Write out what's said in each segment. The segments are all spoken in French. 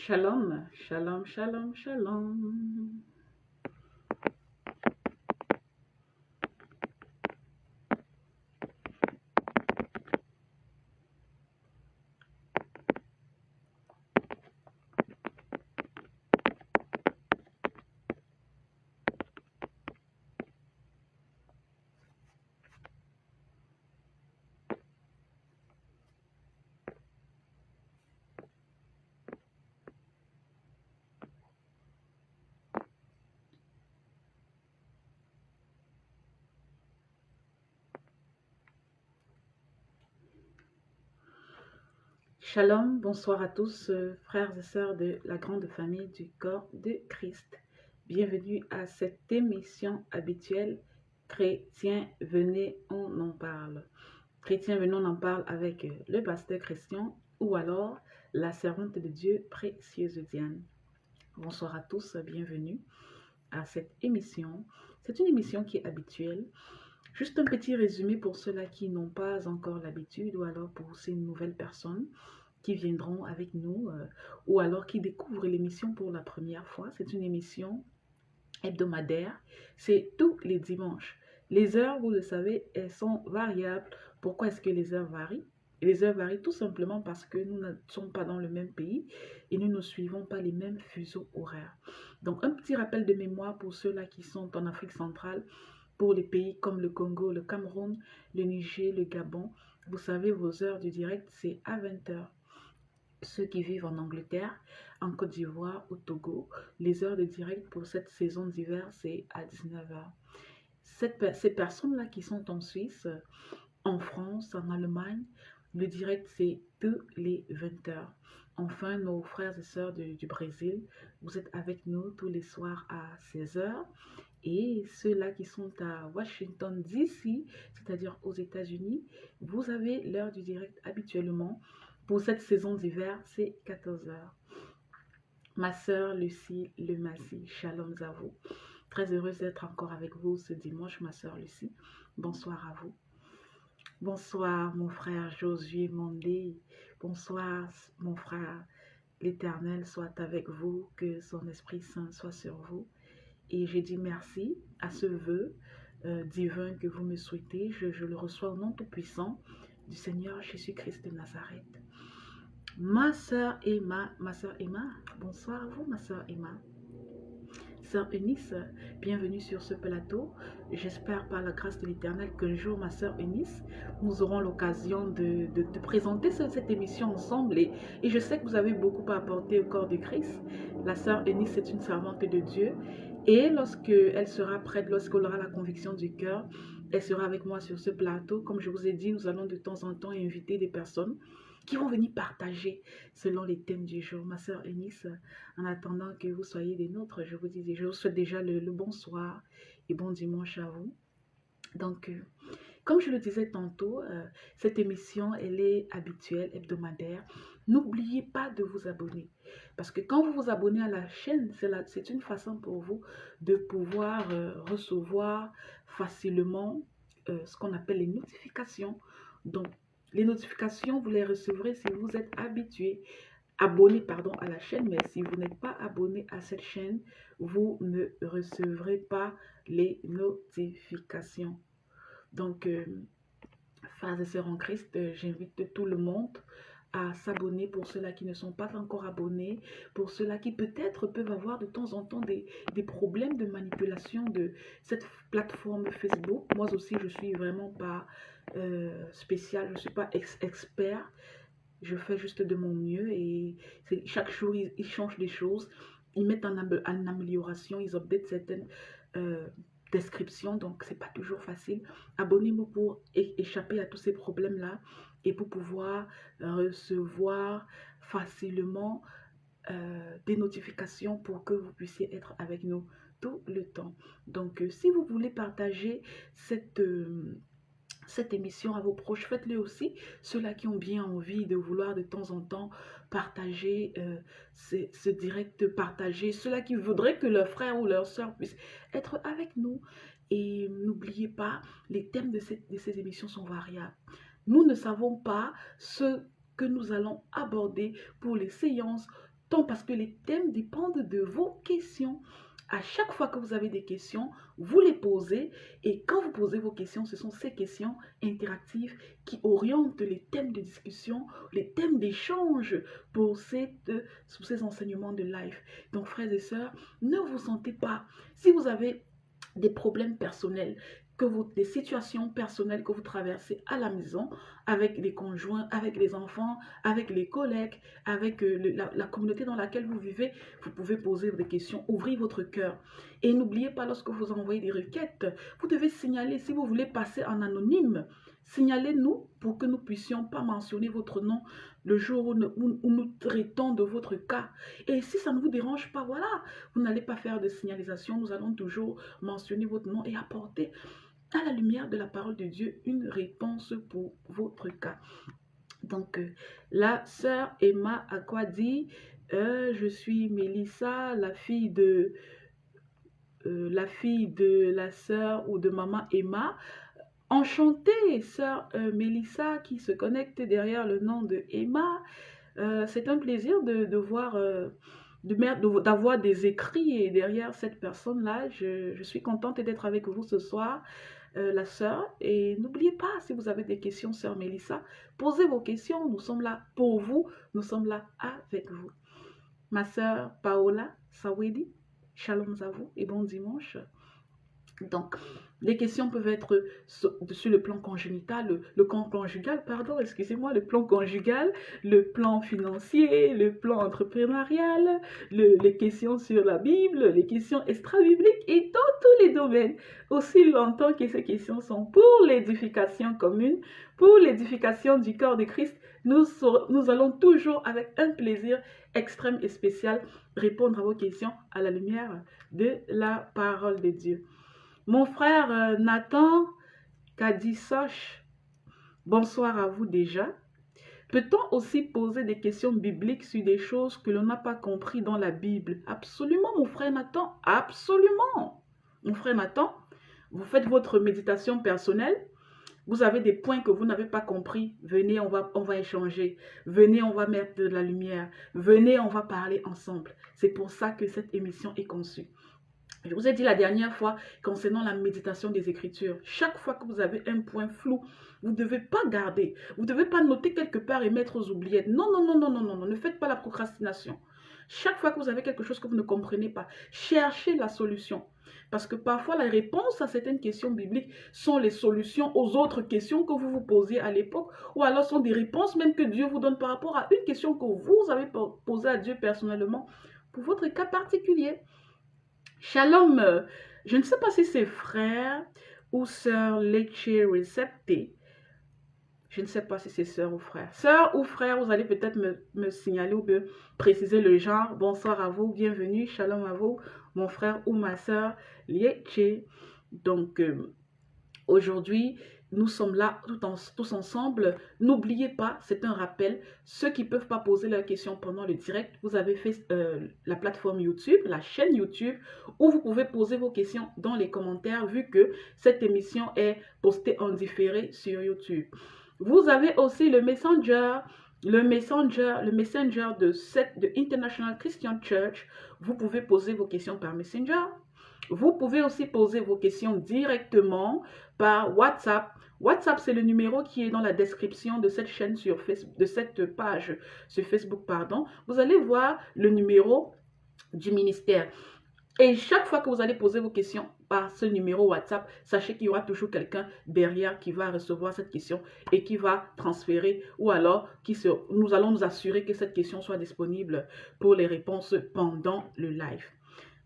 Shalom, shalom, shalom, shalom. Shalom, bonsoir à tous, frères et sœurs de la grande famille du corps de Christ. Bienvenue à cette émission habituelle Chrétien, venez, on en parle. Chrétien, venez, on en parle avec le pasteur Christian ou alors la servante de Dieu, précieuse Diane. Bonsoir à tous, bienvenue à cette émission. C'est une émission qui est habituelle. Juste un petit résumé pour ceux-là qui n'ont pas encore l'habitude ou alors pour ces nouvelles personnes qui viendront avec nous ou alors qui découvrent l'émission pour la première fois. C'est une émission hebdomadaire. C'est tous les dimanches. Les heures, vous le savez, elles sont variables. Pourquoi est-ce que les heures varient? Les heures varient tout simplement parce que nous ne sommes pas dans le même pays et nous ne suivons pas les mêmes fuseaux horaires. Donc, un petit rappel de mémoire pour ceux-là qui sont en Afrique centrale, pour les pays comme le Congo, le Cameroun, le Niger, le Gabon. Vous savez, vos heures du direct, c'est à 20h. Ceux qui vivent en Angleterre, en Côte d'Ivoire, au Togo, les heures de direct pour cette saison d'hiver, c'est à 19h. Ces personnes-là qui sont en Suisse, en France, en Allemagne, le direct, c'est tous les 20h. Enfin, nos frères et sœurs du Brésil, vous êtes avec nous tous les soirs à 16h. Et ceux-là qui sont à Washington DC, c'est-à-dire aux États-Unis, vous avez l'heure du direct habituellement. Pour cette saison d'hiver, c'est 14h. Ma sœur Lucie Lemassi, shalom à vous. Très heureuse d'être encore avec vous ce dimanche, ma sœur Lucie. Bonsoir à vous. Bonsoir mon frère Josué Mondé. Bonsoir mon frère. L'Éternel soit avec vous, que son Esprit Saint soit sur vous. Et j'ai dit merci à ce vœu divin que vous me souhaitez. Je le reçois au nom tout-puissant du Seigneur Jésus-Christ de Nazareth. Ma sœur Emma, bonsoir à vous ma sœur Emma. Sœur Eunice, bienvenue sur ce plateau. J'espère par la grâce de l'Éternel qu'un jour, ma sœur Eunice, nous aurons l'occasion de présenter cette émission ensemble. Et je sais que vous avez beaucoup à apporter au corps de Christ. La sœur Eunice est une servante de Dieu. Et lorsqu'elle sera prête, lorsqu'elle aura la conviction du cœur, elle sera avec moi sur ce plateau. Comme je vous ai dit, nous allons de temps en temps inviter des personnes qui vont venir partager selon les thèmes du jour. Ma sœur Eunice, en attendant que vous soyez des nôtres, je vous souhaite déjà le bonsoir et bon dimanche à vous. Donc, comme je le disais tantôt, cette émission, elle est habituelle, hebdomadaire. N'oubliez pas de vous abonner. Parce que quand vous vous abonnez à la chaîne, c'est une façon pour vous de pouvoir recevoir facilement ce qu'on appelle les notifications. Donc, les notifications, vous les recevrez si vous êtes abonné à la chaîne, mais si vous n'êtes pas abonné à cette chaîne, vous ne recevrez pas les notifications. Donc, frères et sœurs en Christ, j'invite tout le monde à s'abonner pour ceux-là qui ne sont pas encore abonnés, pour ceux-là qui peut-être peuvent avoir de temps en temps des problèmes de manipulation de cette plateforme Facebook. Moi aussi, je ne suis vraiment pas spécial, je ne suis pas expert. Je fais juste de mon mieux et chaque jour, ils changent des choses. Ils mettent en amélioration, ils updatent certaines descriptions, donc c'est pas toujours facile. Abonnez-vous pour échapper à tous ces problèmes-là et pour pouvoir recevoir facilement des notifications pour que vous puissiez être avec nous tout le temps. Donc, si vous voulez partager cette émission à vos proches, faites-le aussi. Ceux-là qui ont bien envie de vouloir de temps en temps partager ce direct, partager. Ceux-là qui voudraient que leur frère ou leur soeur puisse être avec nous. Et n'oubliez pas, les thèmes de ces émissions sont variables. Nous ne savons pas ce que nous allons aborder pour les séances temps parce que les thèmes dépendent de vos questions. À chaque fois que vous avez des questions, vous les posez et quand vous posez vos questions, ce sont ces questions interactives qui orientent les thèmes de discussion, les thèmes d'échange pour ces enseignements de life. Donc frères et sœurs, ne vous sentez pas, si vous avez des problèmes personnels, des situations personnelles que vous traversez à la maison, avec les conjoints, avec les enfants, avec les collègues, avec la communauté dans laquelle vous vivez, vous pouvez poser des questions, ouvrir votre cœur. Et n'oubliez pas, lorsque vous envoyez des requêtes, vous devez signaler, si vous voulez passer en anonyme, signalez-nous pour que nous puissions pas mentionner votre nom le jour où nous traitons de votre cas. Et si ça ne vous dérange pas, voilà, vous n'allez pas faire de signalisation, nous allons toujours mentionner votre nom et apporter à la lumière de la parole de Dieu une réponse pour votre cas. Donc, la sœur Emma a quoi dit? Je suis Mélissa, la fille de la sœur ou de maman Emma. Enchantée, sœur Mélissa qui se connecte derrière le nom de Emma. C'est un plaisir de voir, d'avoir des écrits derrière cette personne-là. Je suis contente d'être avec vous ce soir, la sœur. Et n'oubliez pas, si vous avez des questions, sœur Mélissa, posez vos questions. Nous sommes là pour vous. Nous sommes là avec vous. Ma sœur Paola Sawedi, shalom à vous et bon dimanche. Donc, les questions peuvent être sur le plan congénital, le conjugal, pardon, excusez-moi, le plan conjugal, le plan financier, le plan entrepreneurial, les questions sur la Bible, les questions extra-bibliques et dans tous les domaines. Aussi longtemps que ces questions sont pour l'édification commune, pour l'édification du corps de Christ, nous allons toujours avec un plaisir extrême et spécial répondre à vos questions à la lumière de la parole de Dieu. Mon frère Nathan Kadisoch, bonsoir à vous déjà. Peut-on aussi poser des questions bibliques sur des choses que l'on n'a pas compris dans la Bible? Absolument, mon frère Nathan, absolument. Mon frère Nathan, vous faites votre méditation personnelle. Vous avez des points que vous n'avez pas compris. Venez, on va échanger. Venez, on va mettre de la lumière. Venez, on va parler ensemble. C'est pour ça que cette émission est conçue. Je vous ai dit la dernière fois concernant la méditation des Écritures. Chaque fois que vous avez un point flou, vous ne devez pas garder. Vous ne devez pas noter quelque part et mettre aux oubliettes. Non, non, non, non, non, non, non. Ne faites pas la procrastination. Chaque fois que vous avez quelque chose que vous ne comprenez pas, cherchez la solution. Parce que parfois, la réponse à certaines questions bibliques sont les solutions aux autres questions que vous vous posiez à l'époque. Ou alors sont des réponses même que Dieu vous donne par rapport à une question que vous avez posée à Dieu personnellement pour votre cas particulier. Shalom, je ne sais pas si c'est frère ou sœur Leche Recepte. Je ne sais pas si c'est sœur ou frère. Sœur ou frère, vous allez peut-être me signaler ou me préciser le genre. Bonsoir à vous, bienvenue, shalom à vous, mon frère ou ma sœur Leche. Donc, aujourd'hui, nous sommes là tous ensemble. N'oubliez pas, c'est un rappel, ceux qui ne peuvent pas poser leurs questions pendant le direct, vous avez fait la plateforme YouTube, la chaîne YouTube, où vous pouvez poser vos questions dans les commentaires, vu que cette émission est postée en différé sur YouTube. Vous avez aussi le Messenger de International Christian Church. Vous pouvez poser vos questions par Messenger. Vous pouvez aussi poser vos questions directement par WhatsApp. WhatsApp, c'est le numéro qui est dans la description de cette chaîne sur Facebook, de cette page sur Facebook, pardon. Vous allez voir le numéro du ministère. Et chaque fois que vous allez poser vos questions par ce numéro WhatsApp, sachez qu'il y aura toujours quelqu'un derrière qui va recevoir cette question et qui va transférer ou alors nous allons nous assurer que cette question soit disponible pour les réponses pendant le live.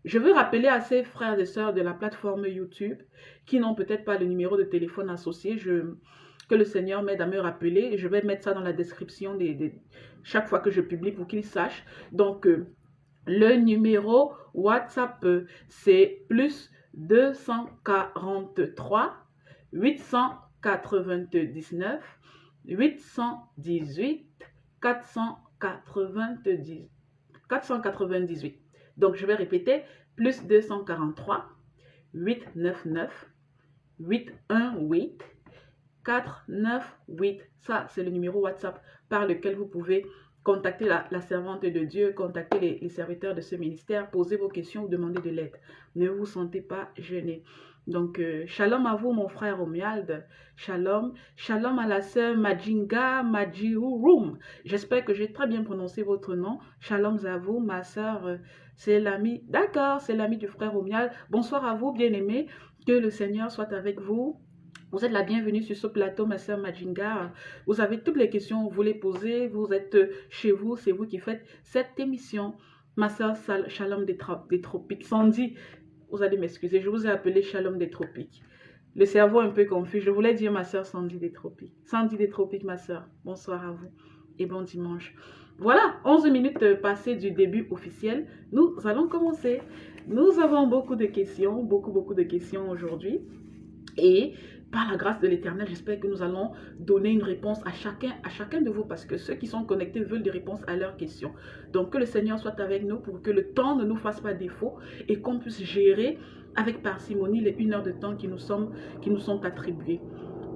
Je veux rappeler à ces frères et sœurs de la plateforme YouTube qui n'ont peut-être pas le numéro de téléphone associé, que le Seigneur m'aide à me rappeler. Et je vais mettre ça dans la description chaque fois que je publie pour qu'ils sachent. Donc, le numéro WhatsApp, c'est plus 243 899 818 498. Donc, je vais répéter, plus 243 899 818 498. Ça, c'est le numéro WhatsApp par lequel vous pouvez contactez la servante de Dieu, contactez les serviteurs de ce ministère, posez vos questions ou demandez de l'aide. Ne vous sentez pas gêné. Donc, shalom à vous, mon frère Romuald. Shalom. Shalom à la sœur Majinga Majirurum. J'espère que j'ai très bien prononcé votre nom. Shalom à vous, ma sœur. C'est l'ami. D'accord, c'est l'ami du frère Romuald. Bonsoir à vous, bien-aimés. Que le Seigneur soit avec vous. Vous êtes la bienvenue sur ce plateau, ma sœur Majinga. Vous avez toutes les questions que vous voulez poser. Vous êtes chez vous, c'est vous qui faites cette émission. Ma sœur Shalom des Tropiques. Sandy, vous allez m'excuser, je vous ai appelé Shalom des Tropiques. Le cerveau un peu confus. Je voulais dire ma sœur Sandy des Tropiques. Sandy des Tropiques, ma sœur. Bonsoir à vous et bon dimanche. Voilà, 11 minutes passées du début officiel. Nous allons commencer. Nous avons beaucoup de questions, beaucoup de questions aujourd'hui. Et par la grâce de l'Éternel, j'espère que nous allons donner une réponse à chacun de vous, parce que ceux qui sont connectés veulent des réponses à leurs questions. Donc que le Seigneur soit avec nous pour que le temps ne nous fasse pas défaut et qu'on puisse gérer avec parcimonie les 1 heure de temps qui nous sont attribués.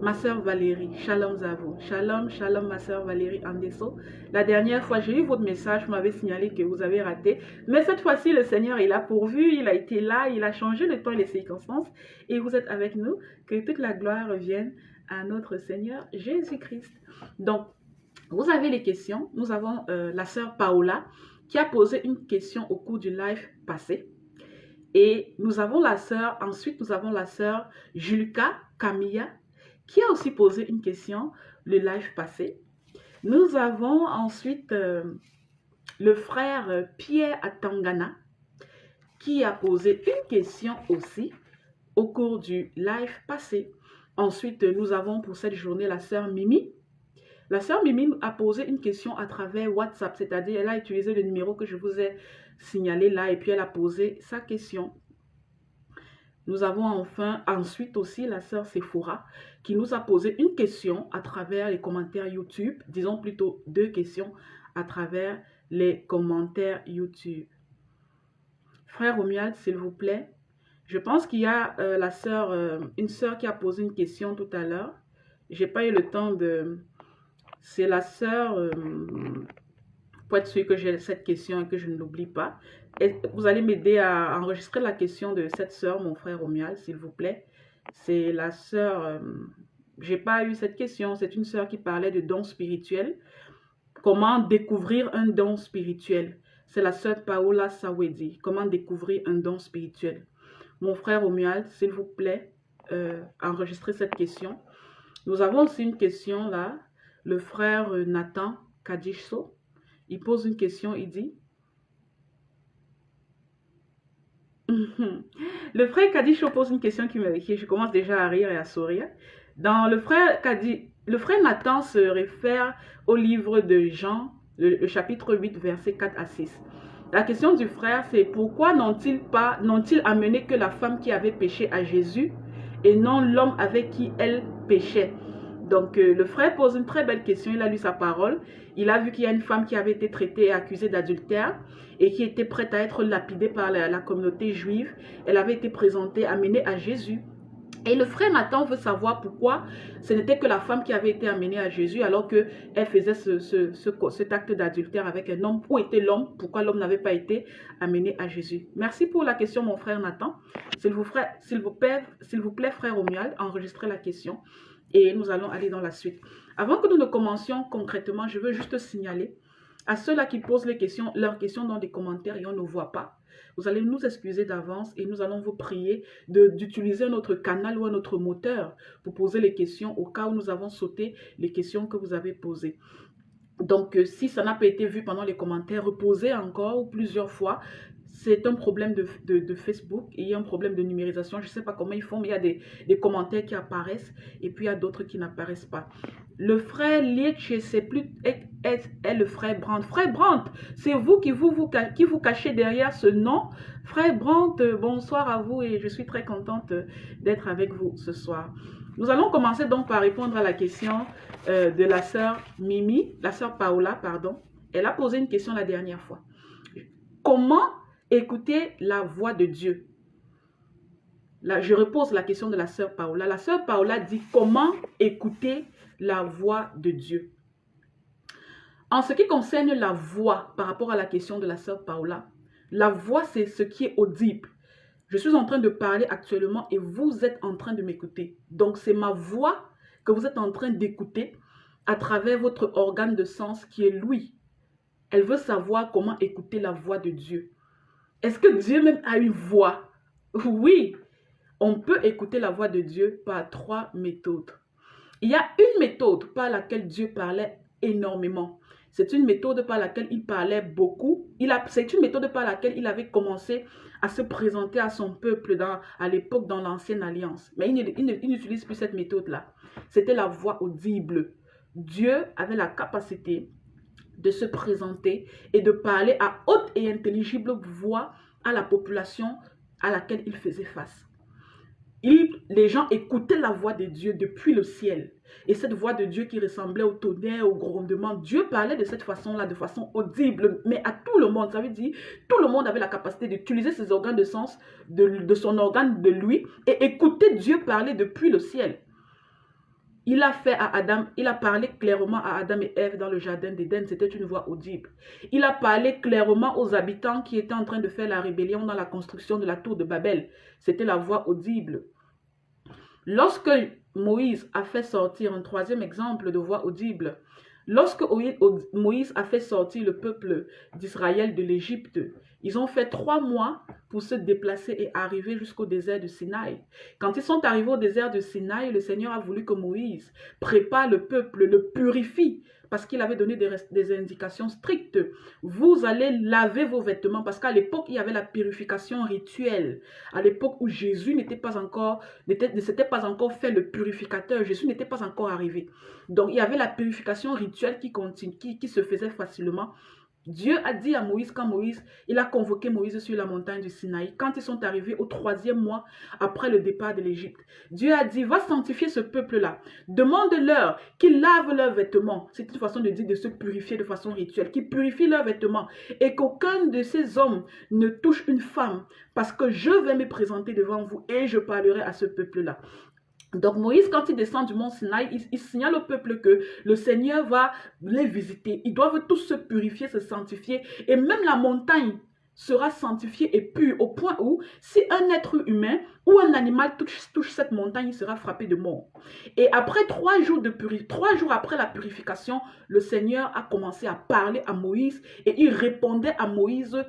Ma sœur Valérie, shalom à vous. Shalom, shalom ma sœur Valérie Andesso. La dernière fois, j'ai eu votre message, vous m'avez signalé que vous avez raté. Mais cette fois-ci, le Seigneur, il a pourvu, il a été là, il a changé le temps et les circonstances. Et vous êtes avec nous. Que toute la gloire revienne à notre Seigneur Jésus-Christ. Donc, vous avez les questions. Nous avons la sœur Paola qui a posé une question au cours du live passé. Et nous avons ensuite nous avons la sœur Julka Camilla qui a aussi posé une question le live passé. Nous avons ensuite le frère Pierre Atangana qui a posé une question aussi au cours du live passé. Ensuite, nous avons pour cette journée la sœur Mimi. La sœur Mimi a posé une question à travers WhatsApp, c'est-à-dire elle a utilisé le numéro que je vous ai signalé là et puis elle a posé sa question. Nous avons ensuite aussi la sœur Sephora qui nous a posé une question à travers les commentaires YouTube. Disons plutôt 2 questions à travers les commentaires YouTube. Frère Romuald, s'il vous plaît. Je pense qu'il y a une sœur qui a posé une question tout à l'heure. Je n'ai pas eu le temps de... C'est la sœur... pour être sûr que j'ai cette question et que je ne l'oublie pas. Et vous allez m'aider à enregistrer la question de cette sœur, mon frère Romuald, s'il vous plaît. C'est la sœur... j'ai pas eu cette question. C'est une sœur qui parlait de dons spirituels. Comment découvrir un don spirituel? C'est la sœur Paola Sawedi. Comment découvrir un don spirituel? Mon frère Romuald, s'il vous plaît, enregistrez cette question. Nous avons aussi une question là. Le frère Nathan Kadishso, il pose une question, il dit... Le frère Kadishso pose une question qui je commence déjà à rire et à sourire. Dans le frère Nathan se réfère au livre de Jean, le chapitre 8, versets 4 à 6. La question du frère, c'est pourquoi n'ont-ils amené que la femme qui avait péché à Jésus et non l'homme avec qui elle péchait? Donc, le frère pose une très belle question. Il a lu sa parole. Il a vu qu'il y a une femme qui avait été traitée et accusée d'adultère et qui était prête à être lapidée par la communauté juive. Elle avait été présentée, amenée à Jésus. Et le frère Nathan veut savoir pourquoi ce n'était que la femme qui avait été amenée à Jésus alors qu'elle faisait cet acte d'adultère avec un homme. Où était l'homme? Pourquoi l'homme n'avait pas été amené à Jésus? Merci pour la question, mon frère Nathan. S'il vous plaît, frère Romuald, enregistrez la question. Et nous allons aller dans la suite. Avant que nous ne commencions concrètement, je veux juste signaler à ceux-là qui posent leurs questions dans des commentaires et on ne voit pas. Vous allez nous excuser d'avance et nous allons vous prier d'utiliser notre canal ou notre moteur pour poser les questions au cas où nous avons sauté les questions que vous avez posées. Donc, si ça n'a pas été vu pendant les commentaires, reposez encore ou plusieurs fois. C'est un problème de Facebook et il y a un problème de numérisation. Je ne sais pas comment ils font, mais il y a des commentaires qui apparaissent et puis il y a d'autres qui n'apparaissent pas. Le frère Lietche, c'est plus est le frère Brandt. Frère Brandt, c'est vous qui vous cachez derrière ce nom. Frère Brandt, bonsoir à vous et je suis très contente d'être avec vous ce soir. Nous allons commencer donc par répondre à la question de la sœur Mimi, la sœur Paola, pardon. Elle a posé une question la dernière fois. Comment écouter la voix de Dieu? Là, je repose la question de la sœur Paola. La sœur Paola dit comment écouter la voix de Dieu. En ce qui concerne la voix, par rapport à la question de la sœur Paola, la voix, c'est ce qui est audible. Je suis en train de parler actuellement et vous êtes en train de m'écouter. Donc, c'est ma voix que vous êtes en train d'écouter à travers votre organe de sens qui est l'ouïe. Elle veut savoir comment écouter la voix de Dieu. Est-ce que Dieu même a une voix? Oui, on peut écouter la voix de Dieu par 3 méthodes. Il y a une méthode par laquelle Dieu parlait énormément. C'est une méthode par laquelle il parlait beaucoup. C'est une méthode par laquelle il avait commencé à se présenter à son peuple à l'époque dans l'ancienne alliance. Mais il n'utilise plus cette méthode-là. C'était la voix audible. Dieu avait la capacité de se présenter et de parler à haute et intelligible voix à la population à laquelle il faisait face. Les gens écoutaient la voix de Dieu depuis le ciel. Et cette voix de Dieu qui ressemblait au tonnerre, au grondement, Dieu parlait de cette façon-là, de façon audible, mais à tout le monde. Ça veut dire, tout le monde avait la capacité d'utiliser ses organes de sens, de son organe de lui, et écouter Dieu parler depuis le ciel. Il a parlé clairement à Adam et Ève dans le jardin d'Éden, c'était une voix audible. Il a parlé clairement aux habitants qui étaient en train de faire la rébellion dans la construction de la tour de Babel. C'était la voix audible. Lorsque Moïse a fait sortir, un troisième exemple de voix audible, lorsque Moïse a fait sortir le peuple d'Israël de l'Égypte, ils ont fait 3 mois pour se déplacer et arriver jusqu'au désert de Sinaï. Quand ils sont arrivés au désert de Sinaï, le Seigneur a voulu que Moïse prépare le peuple, le purifie, parce qu'il avait donné des indications strictes. Vous allez laver vos vêtements, parce qu'à l'époque, il y avait la purification rituelle. À l'époque où Jésus ne s'était pas encore fait le purificateur, Jésus n'était pas encore arrivé. Donc, il y avait la purification rituelle qui se faisait facilement. Dieu a dit à Moïse, il a convoqué Moïse sur la montagne du Sinaï, quand ils sont arrivés au 3e mois après le départ de l'Égypte. Dieu a dit, va sanctifier ce peuple-là. Demande-leur qu'ils lavent leurs vêtements. C'est une façon de dire de se purifier de façon rituelle, qu'ils purifient leurs vêtements et qu'aucun de ces hommes ne touche une femme parce que je vais me présenter devant vous et je parlerai à ce peuple-là. Donc Moïse, quand il descend du mont Sinaï, il signale au peuple que le Seigneur va les visiter. Ils doivent tous se purifier, se sanctifier. Et même la montagne sera sanctifiée et pure au point où si un être humain ou un animal touche cette montagne, il sera frappé de mort. Et après 3 jours après la purification, le Seigneur a commencé à parler à Moïse et il répondait à Moïse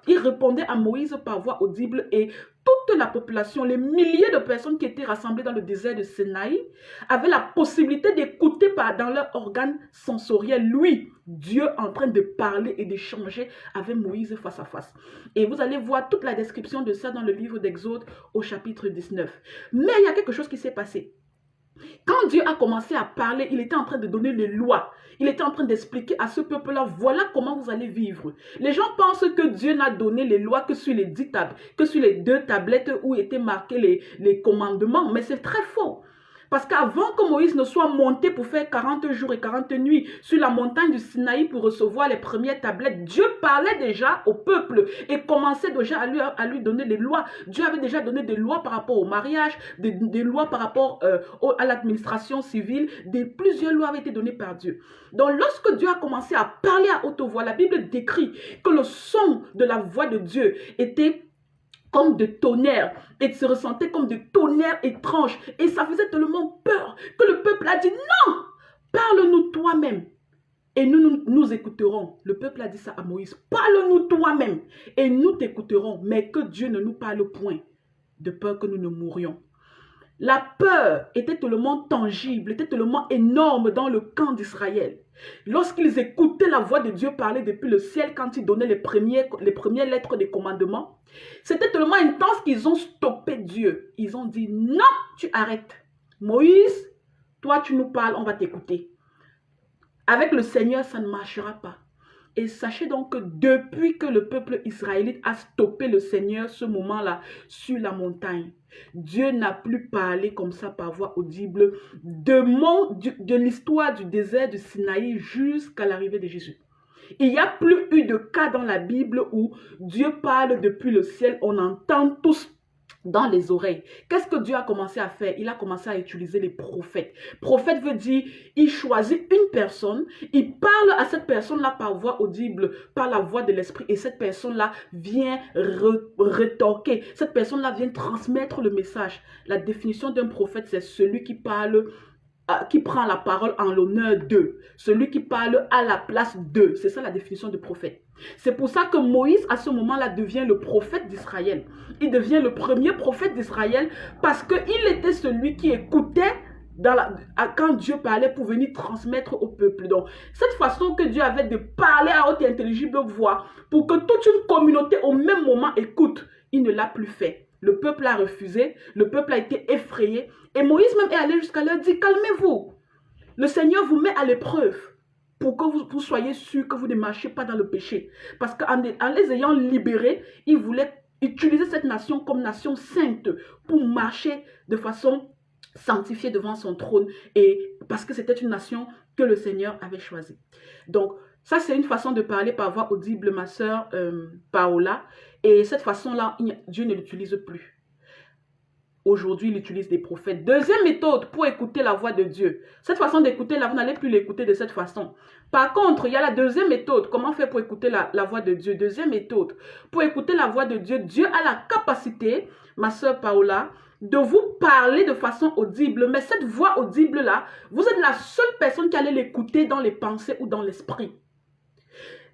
il répondait à Moïse par voix audible et toute la population, les milliers de personnes qui étaient rassemblées dans le désert de Sinaï avaient la possibilité d'écouter dans leur organe sensoriel, lui, Dieu en train de parler et d'échanger avec Moïse face à face. Et vous allez voir toute la description de ça dans le livre d'Exode au chapitre 19. Mais il y a quelque chose qui s'est passé. Quand Dieu a commencé à parler, il était en train de donner les lois. Il était en train d'expliquer à ce peuple-là, voilà comment vous allez vivre. Les gens pensent que Dieu n'a donné les lois que sur les 10 tables, que sur les 2 tablettes où étaient marqués les commandements. Mais c'est très faux. Parce qu'avant que Moïse ne soit monté pour faire 40 jours et 40 nuits sur la montagne du Sinaï pour recevoir les premières tablettes, Dieu parlait déjà au peuple et commençait déjà à lui donner les lois. Dieu avait déjà donné des lois par rapport au mariage, des lois par rapport à l'administration civile, plusieurs lois avaient été données par Dieu. Donc lorsque Dieu a commencé à parler à haute voix, la Bible décrit que le son de la voix de Dieu était comme de tonnerre, et se ressentait comme de tonnerre étrange, et ça faisait tellement peur que le peuple a dit non, parle-nous toi-même et nous écouterons. Le peuple a dit ça à Moïse, parle-nous toi-même et nous t'écouterons, mais que Dieu ne nous parle point, de peur que nous ne mourions. La peur était tellement tangible, était tellement énorme dans le camp d'Israël. Lorsqu'ils écoutaient la voix de Dieu parler depuis le ciel, quand il donnait les premières lettres des commandements, c'était tellement intense qu'ils ont stoppé Dieu. Ils ont dit, non, tu arrêtes. Moïse, toi tu nous parles, on va t'écouter. Avec le Seigneur, ça ne marchera pas. Et sachez donc que depuis que le peuple israélite a stoppé le Seigneur, ce moment-là, sur la montagne, Dieu n'a plus parlé comme ça par voix audible de l'histoire du désert de Sinaï jusqu'à l'arrivée de Jésus. Il n'y a plus eu de cas dans la Bible où Dieu parle depuis le ciel, on entend tous dans les oreilles. Qu'est-ce que Dieu a commencé à faire? Il a commencé à utiliser les prophètes. Prophète veut dire, il choisit une personne, il parle à cette personne-là par voix audible, par la voix de l'esprit, et cette personne-là vient rétorquer. Cette personne-là vient transmettre le message. La définition d'un prophète, c'est celui qui parle, qui prend la parole en l'honneur d'eux, celui qui parle à la place d'eux. C'est ça la définition de prophète. C'est pour ça que Moïse, à ce moment-là, devient le prophète d'Israël. Il devient le premier prophète d'Israël parce qu'il était celui qui écoutait quand Dieu parlait pour venir transmettre au peuple. Donc, cette façon que Dieu avait de parler à haute et intelligible voix pour que toute une communauté au même moment écoute, il ne l'a plus fait. Le peuple a refusé, le peuple a été effrayé. Et Moïse même est allé jusqu'à leur dire, calmez-vous. Le Seigneur vous met à l'épreuve pour que vous soyez sûrs que vous ne marchez pas dans le péché. Parce qu'en les ayant libérés, il voulait utiliser cette nation comme nation sainte pour marcher de façon sanctifiée devant son trône. Et parce que c'était une nation que le Seigneur avait choisie. Donc, ça c'est une façon de parler par voix audible, ma sœur Paola. Et cette façon-là, Dieu ne l'utilise plus. Aujourd'hui, il utilise des prophètes. Deuxième méthode pour écouter la voix de Dieu. Cette façon d'écouter, vous n'allez plus l'écouter de cette façon. Par contre, il y a la deuxième méthode. Comment faire pour écouter la voix de Dieu? Deuxième méthode. Pour écouter la voix de Dieu, Dieu a la capacité, ma sœur Paola, de vous parler de façon audible. Mais cette voix audible-là, vous êtes la seule personne qui allait l'écouter dans les pensées ou dans l'esprit.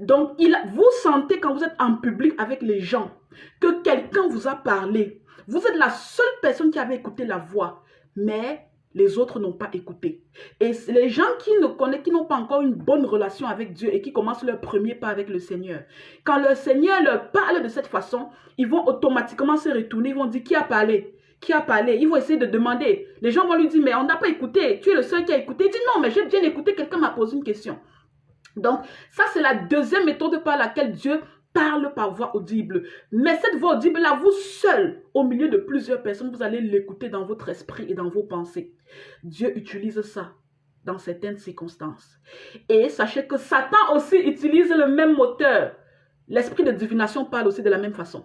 Donc, vous sentez quand vous êtes en public avec les gens que quelqu'un vous a parlé. Vous êtes la seule personne qui avait écouté la voix, mais les autres n'ont pas écouté. Et les gens qui n'ont pas encore une bonne relation avec Dieu et qui commencent leur premier pas avec le Seigneur, quand le Seigneur leur parle de cette façon, ils vont automatiquement se retourner, ils vont dire, qui a parlé? Qui a parlé? Ils vont essayer de demander. Les gens vont lui dire, mais on n'a pas écouté, tu es le seul qui a écouté. Il dit, non, mais j'ai bien écouté, quelqu'un m'a posé une question. Donc, ça c'est la deuxième méthode par laquelle Dieu parle par voix audible. Mais cette voix audible-là, vous seul, au milieu de plusieurs personnes, vous allez l'écouter dans votre esprit et dans vos pensées. Dieu utilise ça dans certaines circonstances. Et sachez que Satan aussi utilise le même moteur. L'esprit de divination parle aussi de la même façon.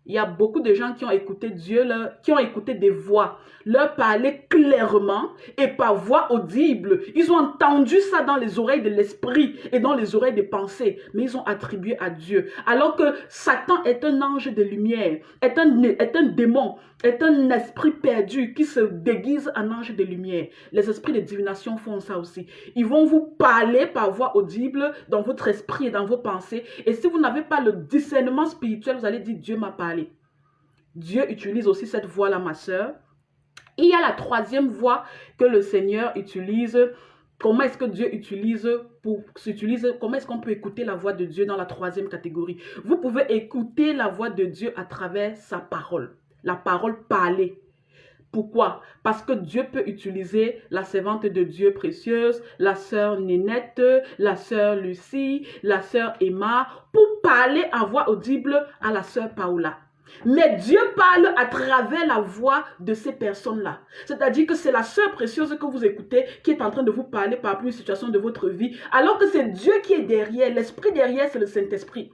Il y a beaucoup de gens qui ont écouté Dieu, qui ont écouté des voix, leur parler clairement et par voix audible. Ils ont entendu ça dans les oreilles de l'esprit et dans les oreilles des pensées, mais ils ont attribué à Dieu. Alors que Satan est un ange de lumière, est un démon, est un esprit perdu qui se déguise en ange de lumière. Les esprits de divination font ça aussi. Ils vont vous parler par voix audible dans votre esprit et dans vos pensées. Et si vous n'avez pas le discernement spirituel, vous allez dire Dieu m'a parlé. Dieu utilise aussi cette voix-là, ma sœur. Il y a la troisième voix que le Seigneur utilise. Comment est-ce que Dieu utilise comment est-ce qu'on peut écouter la voix de Dieu dans la troisième catégorie? Vous pouvez écouter la voix de Dieu à travers sa parole. La parole parlée. Pourquoi? Parce que Dieu peut utiliser la servante de Dieu précieuse, la sœur Ninette, la sœur Lucie, la sœur Emma, pour parler à voix audible à la sœur Paola. Mais Dieu parle à travers la voix de ces personnes-là. C'est-à-dire que c'est la sœur précieuse que vous écoutez qui est en train de vous parler par rapport à une situation de votre vie, alors que c'est Dieu qui est derrière. L'esprit derrière, c'est le Saint-Esprit.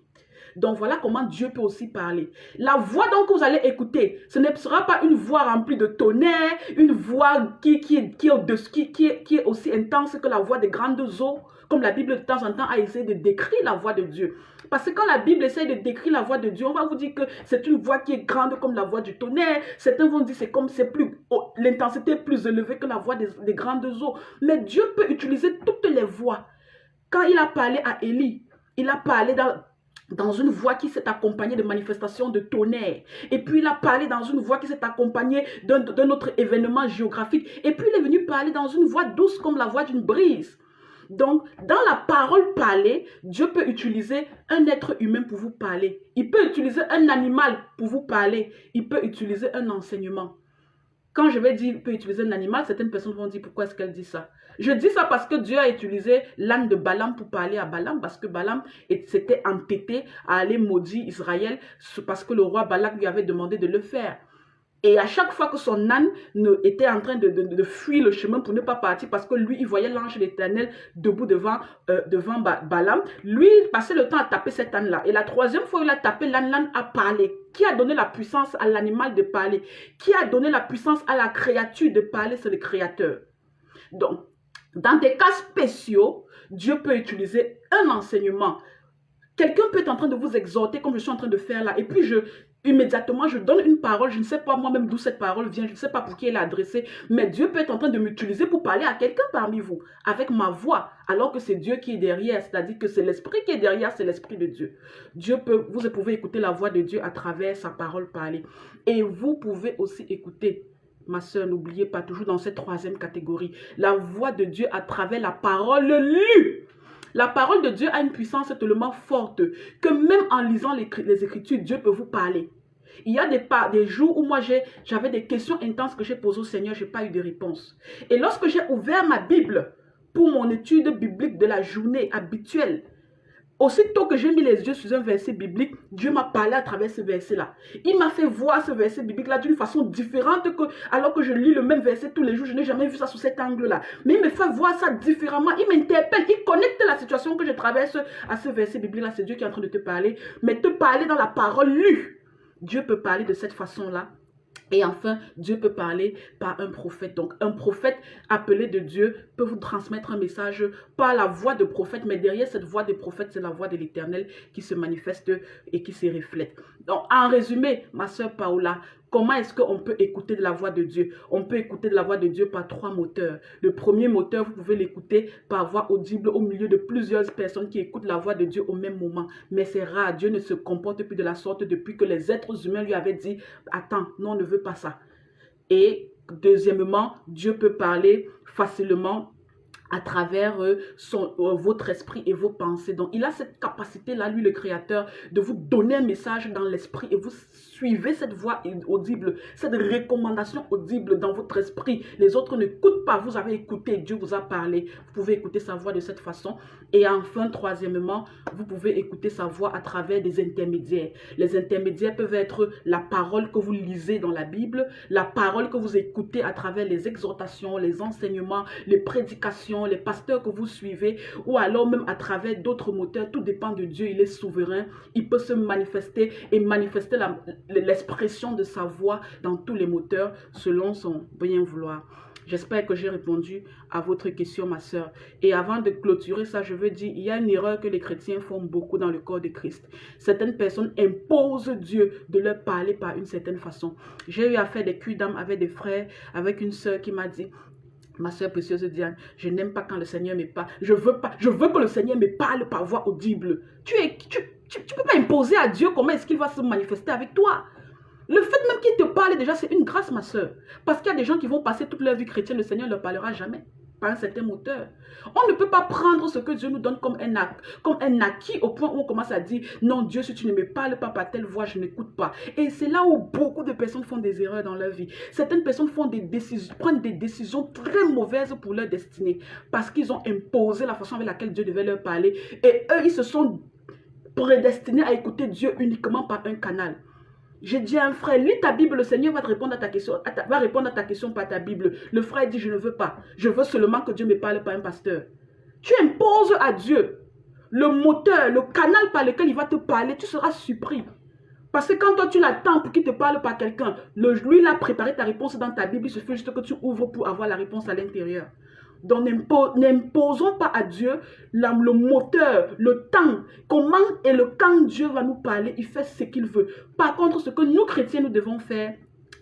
Donc voilà comment Dieu peut aussi parler. La voix donc que vous allez écouter, ce ne sera pas une voix remplie de tonnerre, une voix qui est aussi intense que la voix des grandes eaux, comme la Bible de temps en temps a essayé de décrire la voix de Dieu. Parce que quand la Bible essaie de décrire la voix de Dieu, on va vous dire que c'est une voix qui est grande comme la voix du tonnerre. Certains vont dire que l'intensité est plus élevée que la voix des grandes eaux. Mais Dieu peut utiliser toutes les voix. Quand il a parlé à Élie, il a parlé dans une voix qui s'est accompagnée de manifestations de tonnerre. Et puis il a parlé dans une voix qui s'est accompagnée d'un autre événement géographique. Et puis il est venu parler dans une voix douce comme la voix d'une brise. Donc, dans la parole parlée, Dieu peut utiliser un être humain pour vous parler. Il peut utiliser un animal pour vous parler. Il peut utiliser un enseignement. Quand je vais dire qu'il peut utiliser un animal, certaines personnes vont dire pourquoi est-ce qu'elle dit ça. Je dis ça parce que Dieu a utilisé l'âne de Balaam pour parler à Balaam, parce que Balaam s'était entêté à aller maudire Israël parce que le roi Balak lui avait demandé de le faire. Et à chaque fois que son âne était en train de fuir le chemin pour ne pas partir, parce que lui, il voyait l'ange de l'Éternel debout devant Balaam, lui, il passait le temps à taper cet âne-là. Et la troisième fois, il a tapé l'âne, l'âne a parlé. Qui a donné la puissance à l'animal de parler? Qui a donné la puissance à la créature de parler? C'est le Créateur. Donc, dans des cas spéciaux, Dieu peut utiliser un enseignement. Quelqu'un peut être en train de vous exhorter comme je suis en train de faire là. Et puis, immédiatement, je donne une parole. Je ne sais pas moi-même d'où cette parole vient. Je ne sais pas pour qui elle est adressée. Mais Dieu peut être en train de m'utiliser pour parler à quelqu'un parmi vous. Avec ma voix. Alors que c'est Dieu qui est derrière. C'est-à-dire que c'est l'esprit qui est derrière. C'est l'esprit de Dieu. Vous pouvez écouter la voix de Dieu à travers sa parole parlée. Et vous pouvez aussi écouter, ma soeur, n'oubliez pas, toujours dans cette troisième catégorie, la voix de Dieu à travers la parole lue. La parole de Dieu a une puissance tellement forte que même en lisant les Écritures, Dieu peut vous parler. Il y a des jours où moi j'avais des questions intenses que j'ai posées au Seigneur, je n'ai pas eu de réponse. Et lorsque j'ai ouvert ma Bible pour mon étude biblique de la journée habituelle, aussitôt que j'ai mis les yeux sur un verset biblique, Dieu m'a parlé à travers ce verset-là. Il m'a fait voir ce verset biblique-là d'une façon différente que, alors que je lis le même verset tous les jours, je n'ai jamais vu ça sous cet angle-là. Mais il me fait voir ça différemment, il m'interpelle, il connecte la situation que je traverse à ce verset biblique-là. C'est Dieu qui est en train de te parler, mais te parler dans la parole lue. Dieu peut parler de cette façon-là. Et enfin, Dieu peut parler par un prophète. Donc, un prophète appelé de Dieu peut vous transmettre un message par la voix de prophète. Mais derrière cette voix de prophète, c'est la voix de l'Éternel qui se manifeste et qui se reflète. Donc, en résumé, ma soeur Paola, comment est-ce qu'on peut écouter de la voix de Dieu? On peut écouter de la voix de Dieu par 3 moteurs. Le premier moteur, vous pouvez l'écouter par voix audible au milieu de plusieurs personnes qui écoutent la voix de Dieu au même moment. Mais c'est rare. Dieu ne se comporte plus de la sorte depuis que les êtres humains lui avaient dit « Attends, non, on ne veut pas ça. » Et deuxièmement, Dieu peut parler facilement à travers votre esprit et vos pensées. Donc, il a cette capacité-là, lui, le Créateur, de vous donner un message dans l'esprit et vous suivez cette voix audible, cette recommandation audible dans votre esprit. Les autres n'écoutent pas, vous avez écouté, Dieu vous a parlé. Vous pouvez écouter sa voix de cette façon. Et enfin, troisièmement, vous pouvez écouter sa voix à travers des intermédiaires. Les intermédiaires peuvent être la parole que vous lisez dans la Bible, la parole que vous écoutez à travers les exhortations, les enseignements, les prédications, les pasteurs que vous suivez, ou alors même à travers d'autres moteurs. Tout dépend de Dieu, il est souverain. Il peut se manifester et manifester l'expression de sa voix dans tous les moteurs selon son bien vouloir. J'espère que j'ai répondu à votre question, ma soeur. Et avant de clôturer ça, je veux dire, il y a une erreur que les chrétiens font beaucoup dans le corps de Christ. Certaines personnes imposent Dieu de leur parler par une certaine façon. J'ai eu à faire des culs d'âme avec des frères, avec une soeur qui m'a dit: ma soeur précieuse Diane, je n'aime pas quand le Seigneur me parle. Je veux que le Seigneur me parle par voix audible. Tu peux pas imposer à Dieu comment est-ce qu'il va se manifester avec toi. Le fait même qu'il te parle déjà, c'est une grâce, ma soeur. Parce qu'il y a des gens qui vont passer toute leur vie chrétienne, le Seigneur ne leur parlera jamais par un certain moteur. On ne peut pas prendre ce que Dieu nous donne comme un acquis au point où on commence à dire « Non, Dieu, si tu ne me parles pas par telle voix, je n'écoute pas. » Et c'est là où beaucoup de personnes font des erreurs dans leur vie. Certaines personnes prennent des décisions très mauvaises pour leur destinée parce qu'ils ont imposé la façon avec laquelle Dieu devait leur parler. Et eux, ils se sont prédestinés à écouter Dieu uniquement par un canal. J'ai dit à un frère, lis ta Bible, le Seigneur va te répondre à ta question, va répondre à ta question par ta Bible. Le frère dit, je ne veux pas. Je veux seulement que Dieu me parle par un pasteur. Tu imposes à Dieu le moteur, le canal par lequel il va te parler, tu seras surpris. Parce que quand toi tu l'attends pour qu'il te parle par quelqu'un, lui il a préparé ta réponse dans ta Bible, il suffit juste que tu ouvres pour avoir la réponse à l'intérieur. Donc n'imposons pas à Dieu le moteur, le temps. Comment et le quand Dieu va nous parler, il fait ce qu'il veut. Par contre, ce que nous chrétiens nous devons faire,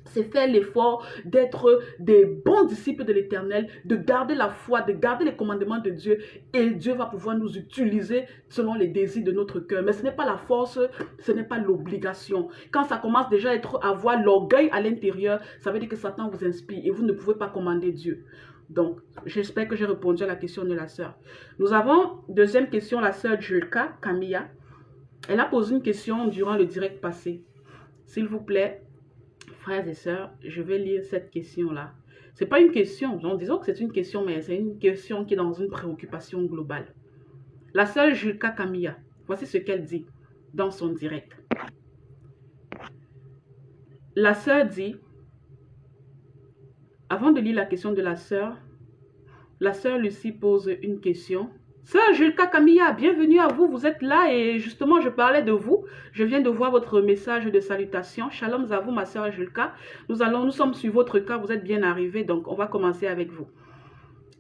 c'est faire l'effort d'être des bons disciples de l'Éternel, de garder la foi, de garder les commandements de Dieu, et Dieu va pouvoir nous utiliser selon les désirs de notre cœur. Mais ce n'est pas la force, ce n'est pas l'obligation. Quand ça commence déjà à avoir l'orgueil à l'intérieur, ça veut dire que Satan vous inspire et vous ne pouvez pas commander Dieu. Donc, j'espère que j'ai répondu à la question de la sœur. Nous avons, deuxième question, la sœur Julka Camilla. Elle a posé une question durant le direct passé. S'il vous plaît, frères et sœurs, je vais lire cette question-là. Ce n'est pas une question, disons que c'est une question, mais c'est une question qui est dans une préoccupation globale. La sœur Julka Camilla, voici ce qu'elle dit dans son direct. La sœur dit, avant de lire la question de la sœur Lucie pose une question. Sœur Julka Camilla, bienvenue à vous. Vous êtes là et justement, je parlais de vous. Je viens de voir votre message de salutation. Shalom à vous, ma sœur Julka. Nous sommes sur votre cas. Vous êtes bien arrivés, donc on va commencer avec vous.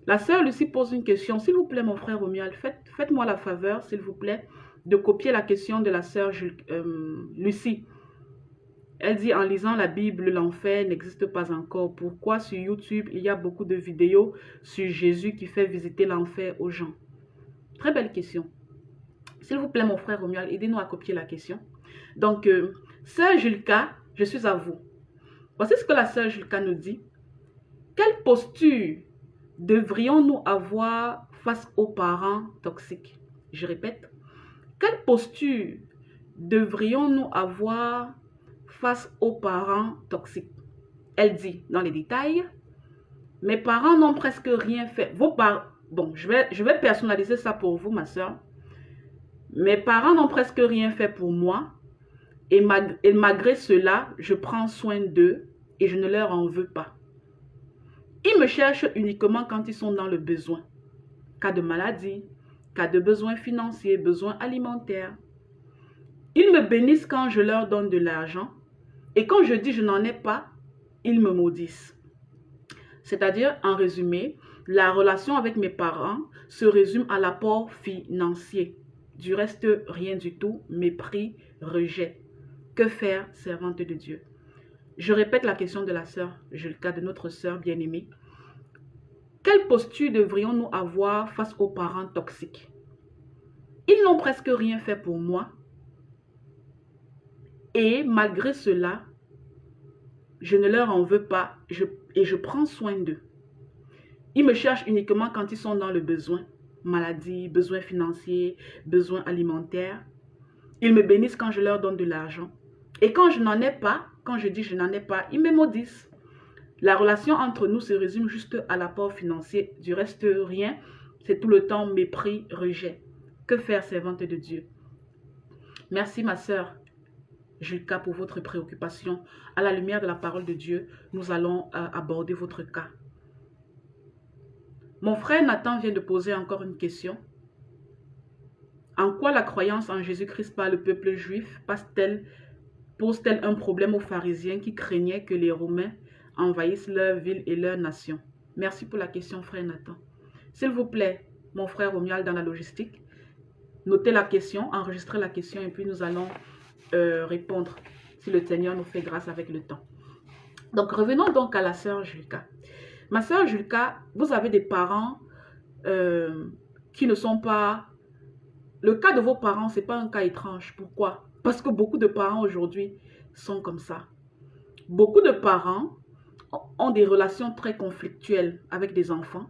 La sœur Lucie pose une question. S'il vous plaît, mon frère Romuald, faites-moi la faveur, s'il vous plaît, de copier la question de la sœur Lucie. Elle dit, en lisant la Bible, l'enfer n'existe pas encore. Pourquoi sur YouTube, il y a beaucoup de vidéos sur Jésus qui fait visiter l'enfer aux gens? Très belle question. S'il vous plaît, mon frère Romuald, aidez-nous à copier la question. Donc, sœur Julka, je suis à vous. Voici ce que la sœur Julka nous dit. Quelle posture devrions-nous avoir face aux parents toxiques? Je répète. Quelle posture devrions-nous avoir face aux parents toxiques? Elle dit dans les détails, mes parents n'ont presque rien fait. Vos parents, bon, je vais personnaliser ça pour vous, ma soeur. Mes parents n'ont presque rien fait pour moi et malgré cela, je prends soin d'eux et je ne leur en veux pas. Ils me cherchent uniquement quand ils sont dans le besoin. Cas de maladie, cas de besoins financiers, besoins alimentaires. Ils me bénissent quand je leur donne de l'argent et quand je dis je n'en ai pas, ils me maudissent. C'est-à-dire, en résumé, la relation avec mes parents se résume à l'apport financier. Du reste, rien du tout, mépris, rejet. Que faire, servante de Dieu? Je répète la question de la sœur Julka, de notre sœur bien-aimée. Quelle posture devrions-nous avoir face aux parents toxiques? Ils n'ont presque rien fait pour moi. Et malgré cela, je ne leur en veux pas et je prends soin d'eux. Ils me cherchent uniquement quand ils sont dans le besoin. Maladie, besoins financiers, besoins alimentaires. Ils me bénissent quand je leur donne de l'argent. Et quand je n'en ai pas, quand je dis je n'en ai pas, ils me maudissent. La relation entre nous se résume juste à l'apport financier. Du reste, rien. C'est tout le temps mépris, rejet. Que faire, servante de Dieu? Merci, ma sœur Julka, pour votre préoccupation. À la lumière de la parole de Dieu, nous allons aborder votre cas. Mon frère Nathan vient de poser encore une question. En quoi la croyance en Jésus-Christ par le peuple juif pose-t-elle un problème aux pharisiens qui craignaient que les Romains envahissent leur ville et leur nation? Merci pour la question, frère Nathan. S'il vous plaît, mon frère Romuald dans la logistique, notez la question, enregistrez la question et puis nous allons répondre si le Seigneur nous fait grâce avec le temps. Donc, revenons donc à la sœur Julka. Ma sœur Julka, vous avez des parents qui ne sont pas... Le cas de vos parents, ce n'est pas un cas étrange. Pourquoi? Parce que beaucoup de parents aujourd'hui sont comme ça. Beaucoup de parents ont des relations très conflictuelles avec des enfants,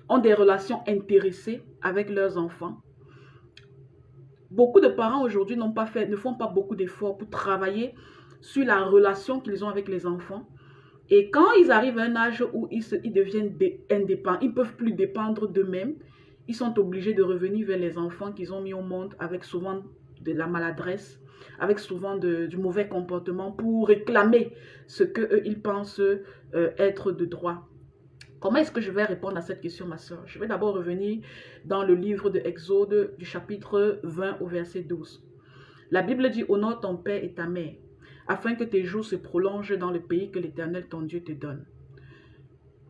ont des relations intéressées avec leurs enfants. Beaucoup de parents aujourd'hui ne font pas beaucoup d'efforts pour travailler sur la relation qu'ils ont avec les enfants. Et quand ils arrivent à un âge où ils deviennent indépendants, ils ne peuvent plus dépendre d'eux-mêmes, ils sont obligés de revenir vers les enfants qu'ils ont mis au monde avec souvent de la maladresse, avec souvent du mauvais comportement pour réclamer ce qu'eux, ils pensent être de droit. Comment est-ce que je vais répondre à cette question, ma soeur? Je vais d'abord revenir dans le livre de Exode du chapitre 20 au verset 12. La Bible dit « Honore ton père et ta mère, afin que tes jours se prolongent dans le pays que l'Éternel ton Dieu te donne. »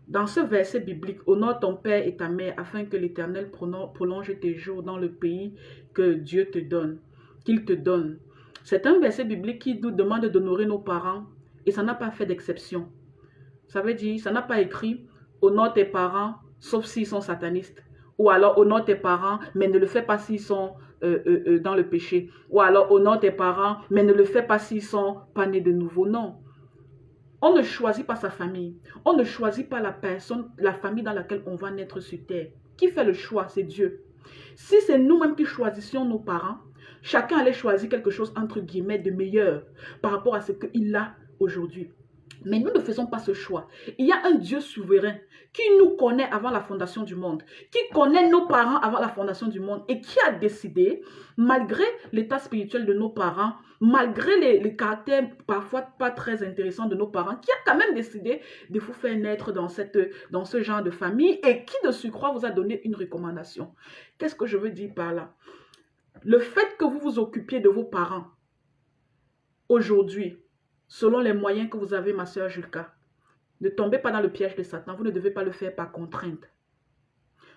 Dans ce verset biblique, « Honore ton père et ta mère, afin que l'Éternel prolonge tes jours dans le pays que Dieu te donne, qu'il te donne. » C'est un verset biblique qui nous demande d'honorer nos parents et ça n'a pas fait d'exception. Ça veut dire, ça n'a pas écrit « Honore tes parents, sauf s'ils sont satanistes. » Ou alors « Honore tes parents, mais ne le fais pas s'ils sont dans le péché. » Ou alors « Honore tes parents, mais ne le fais pas s'ils sont pas nés de nouveau. » Non. On ne choisit pas sa famille. On ne choisit pas la personne, la famille dans laquelle on va naître sur terre. Qui fait le choix? C'est Dieu. Si c'est nous-mêmes qui choisissions nos parents, chacun allait choisir quelque chose entre guillemets de meilleur par rapport à ce qu'il a aujourd'hui. Mais nous ne faisons pas ce choix. Il y a un Dieu souverain qui nous connaît avant la fondation du monde, qui connaît nos parents avant la fondation du monde et qui a décidé, malgré l'état spirituel de nos parents, malgré les caractères parfois pas très intéressants de nos parents, qui a quand même décidé de vous faire naître dans ce genre de famille et qui de surcroît vous a donné une recommandation. Qu'est-ce que je veux dire par là? Le fait que vous vous occupiez de vos parents aujourd'hui, selon les moyens que vous avez, ma soeur Julka, ne tombez pas dans le piège de Satan. Vous ne devez pas le faire par contrainte.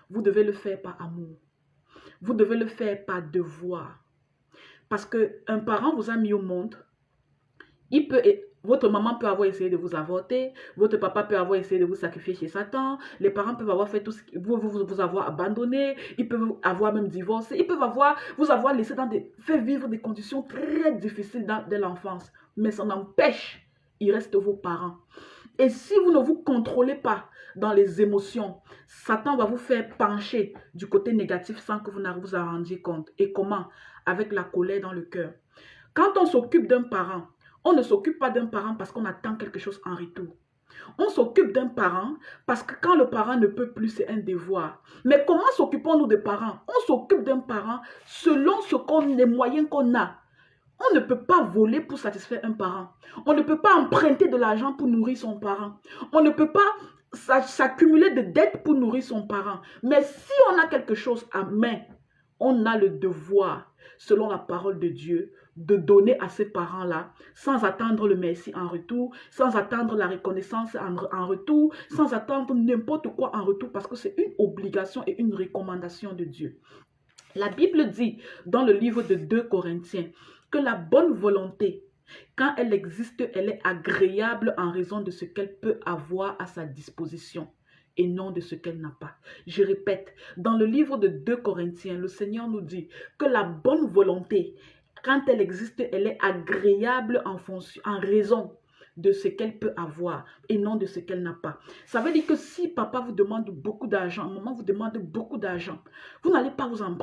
Vous devez le faire par amour. Vous devez le faire par devoir. Parce qu'un parent vous a mis au monde. Votre maman peut avoir essayé de vous avorter. Votre papa peut avoir essayé de vous sacrifier chez Satan. Les parents peuvent avoir fait tout ce vous avoir abandonné. Ils peuvent avoir même divorcé. Ils peuvent vous avoir laissé faire vivre des conditions très difficiles dès l'enfance. Mais ça n'empêche, ils restent vos parents. Et si vous ne vous contrôlez pas dans les émotions, Satan va vous faire pencher du côté négatif sans que vous vous en rendiez compte. Et comment? Avec la colère dans le cœur. Quand on s'occupe d'un parent, on ne s'occupe pas d'un parent parce qu'on attend quelque chose en retour. On s'occupe d'un parent parce que quand le parent ne peut plus, c'est un devoir. Mais comment s'occupons-nous des parents? On s'occupe d'un parent selon les moyens qu'on a. On ne peut pas voler pour satisfaire un parent. On ne peut pas emprunter de l'argent pour nourrir son parent. On ne peut pas s'accumuler de dettes pour nourrir son parent. Mais si on a quelque chose à main, on a le devoir, selon la parole de Dieu, de donner à ces parents-là, sans attendre le merci en retour, sans attendre la reconnaissance en retour, sans attendre n'importe quoi en retour, parce que c'est une obligation et une recommandation de Dieu. La Bible dit dans le livre de 2 Corinthiens que la bonne volonté, quand elle existe, elle est agréable en raison de ce qu'elle peut avoir à sa disposition et non de ce qu'elle n'a pas. Je répète, dans le livre de 2 Corinthiens, le Seigneur nous dit que la bonne volonté, quand elle existe, elle est agréable en raison de ce qu'elle peut avoir et non de ce qu'elle n'a pas. Ça veut dire que si papa vous demande beaucoup d'argent, maman vous demande beaucoup d'argent, vous n'allez pas vous en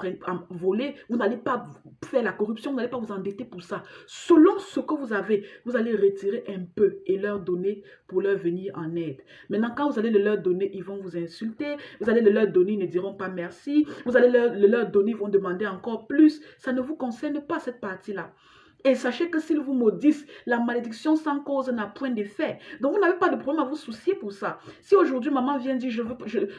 voler, vous n'allez pas faire la corruption, vous n'allez pas vous endetter pour ça. Selon ce que vous avez, vous allez retirer un peu et leur donner pour leur venir en aide. Maintenant, quand vous allez le leur donner, ils vont vous insulter, vous allez le leur donner, ils ne diront pas merci, vous allez le leur donner, ils vont demander encore plus. Ça ne vous concerne pas cette partie-là. Et sachez que s'ils vous maudissent, la malédiction sans cause n'a point d'effet. Donc vous n'avez pas de problème à vous soucier pour ça. Si aujourd'hui maman vient dire,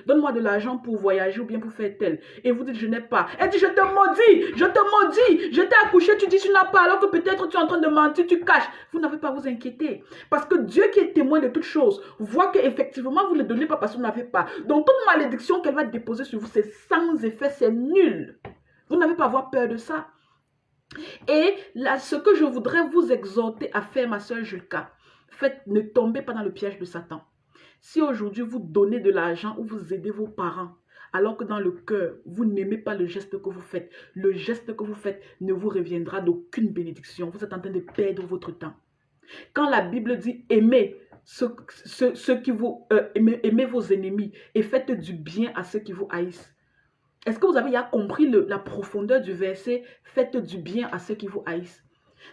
donne-moi de l'argent pour voyager ou bien pour faire tel, et vous dites je n'ai pas, elle dit je te maudis, je t'ai accouché, tu dis tu n'as pas, alors que peut-être tu es en train de mentir, tu caches. Vous n'avez pas à vous inquiéter. Parce que Dieu qui est témoin de toutes choses, voit qu'effectivement vous ne le donnez pas parce que vous n'avez pas. Donc toute malédiction qu'elle va déposer sur vous, c'est sans effet, c'est nul. Vous n'avez pas à avoir peur de ça. Et là, ce que je voudrais vous exhorter à faire, ma soeur Julka, ne tombez pas dans le piège de Satan. Si aujourd'hui vous donnez de l'argent ou vous aidez vos parents, alors que dans le cœur, vous n'aimez pas le geste que vous faites, le geste que vous faites ne vous reviendra d'aucune bénédiction. Vous êtes en train de perdre votre temps. Quand la Bible dit aimez aimez vos ennemis et faites du bien à ceux qui vous haïssent. Est-ce que vous avez compris la profondeur du verset « Faites du bien à ceux qui vous haïssent »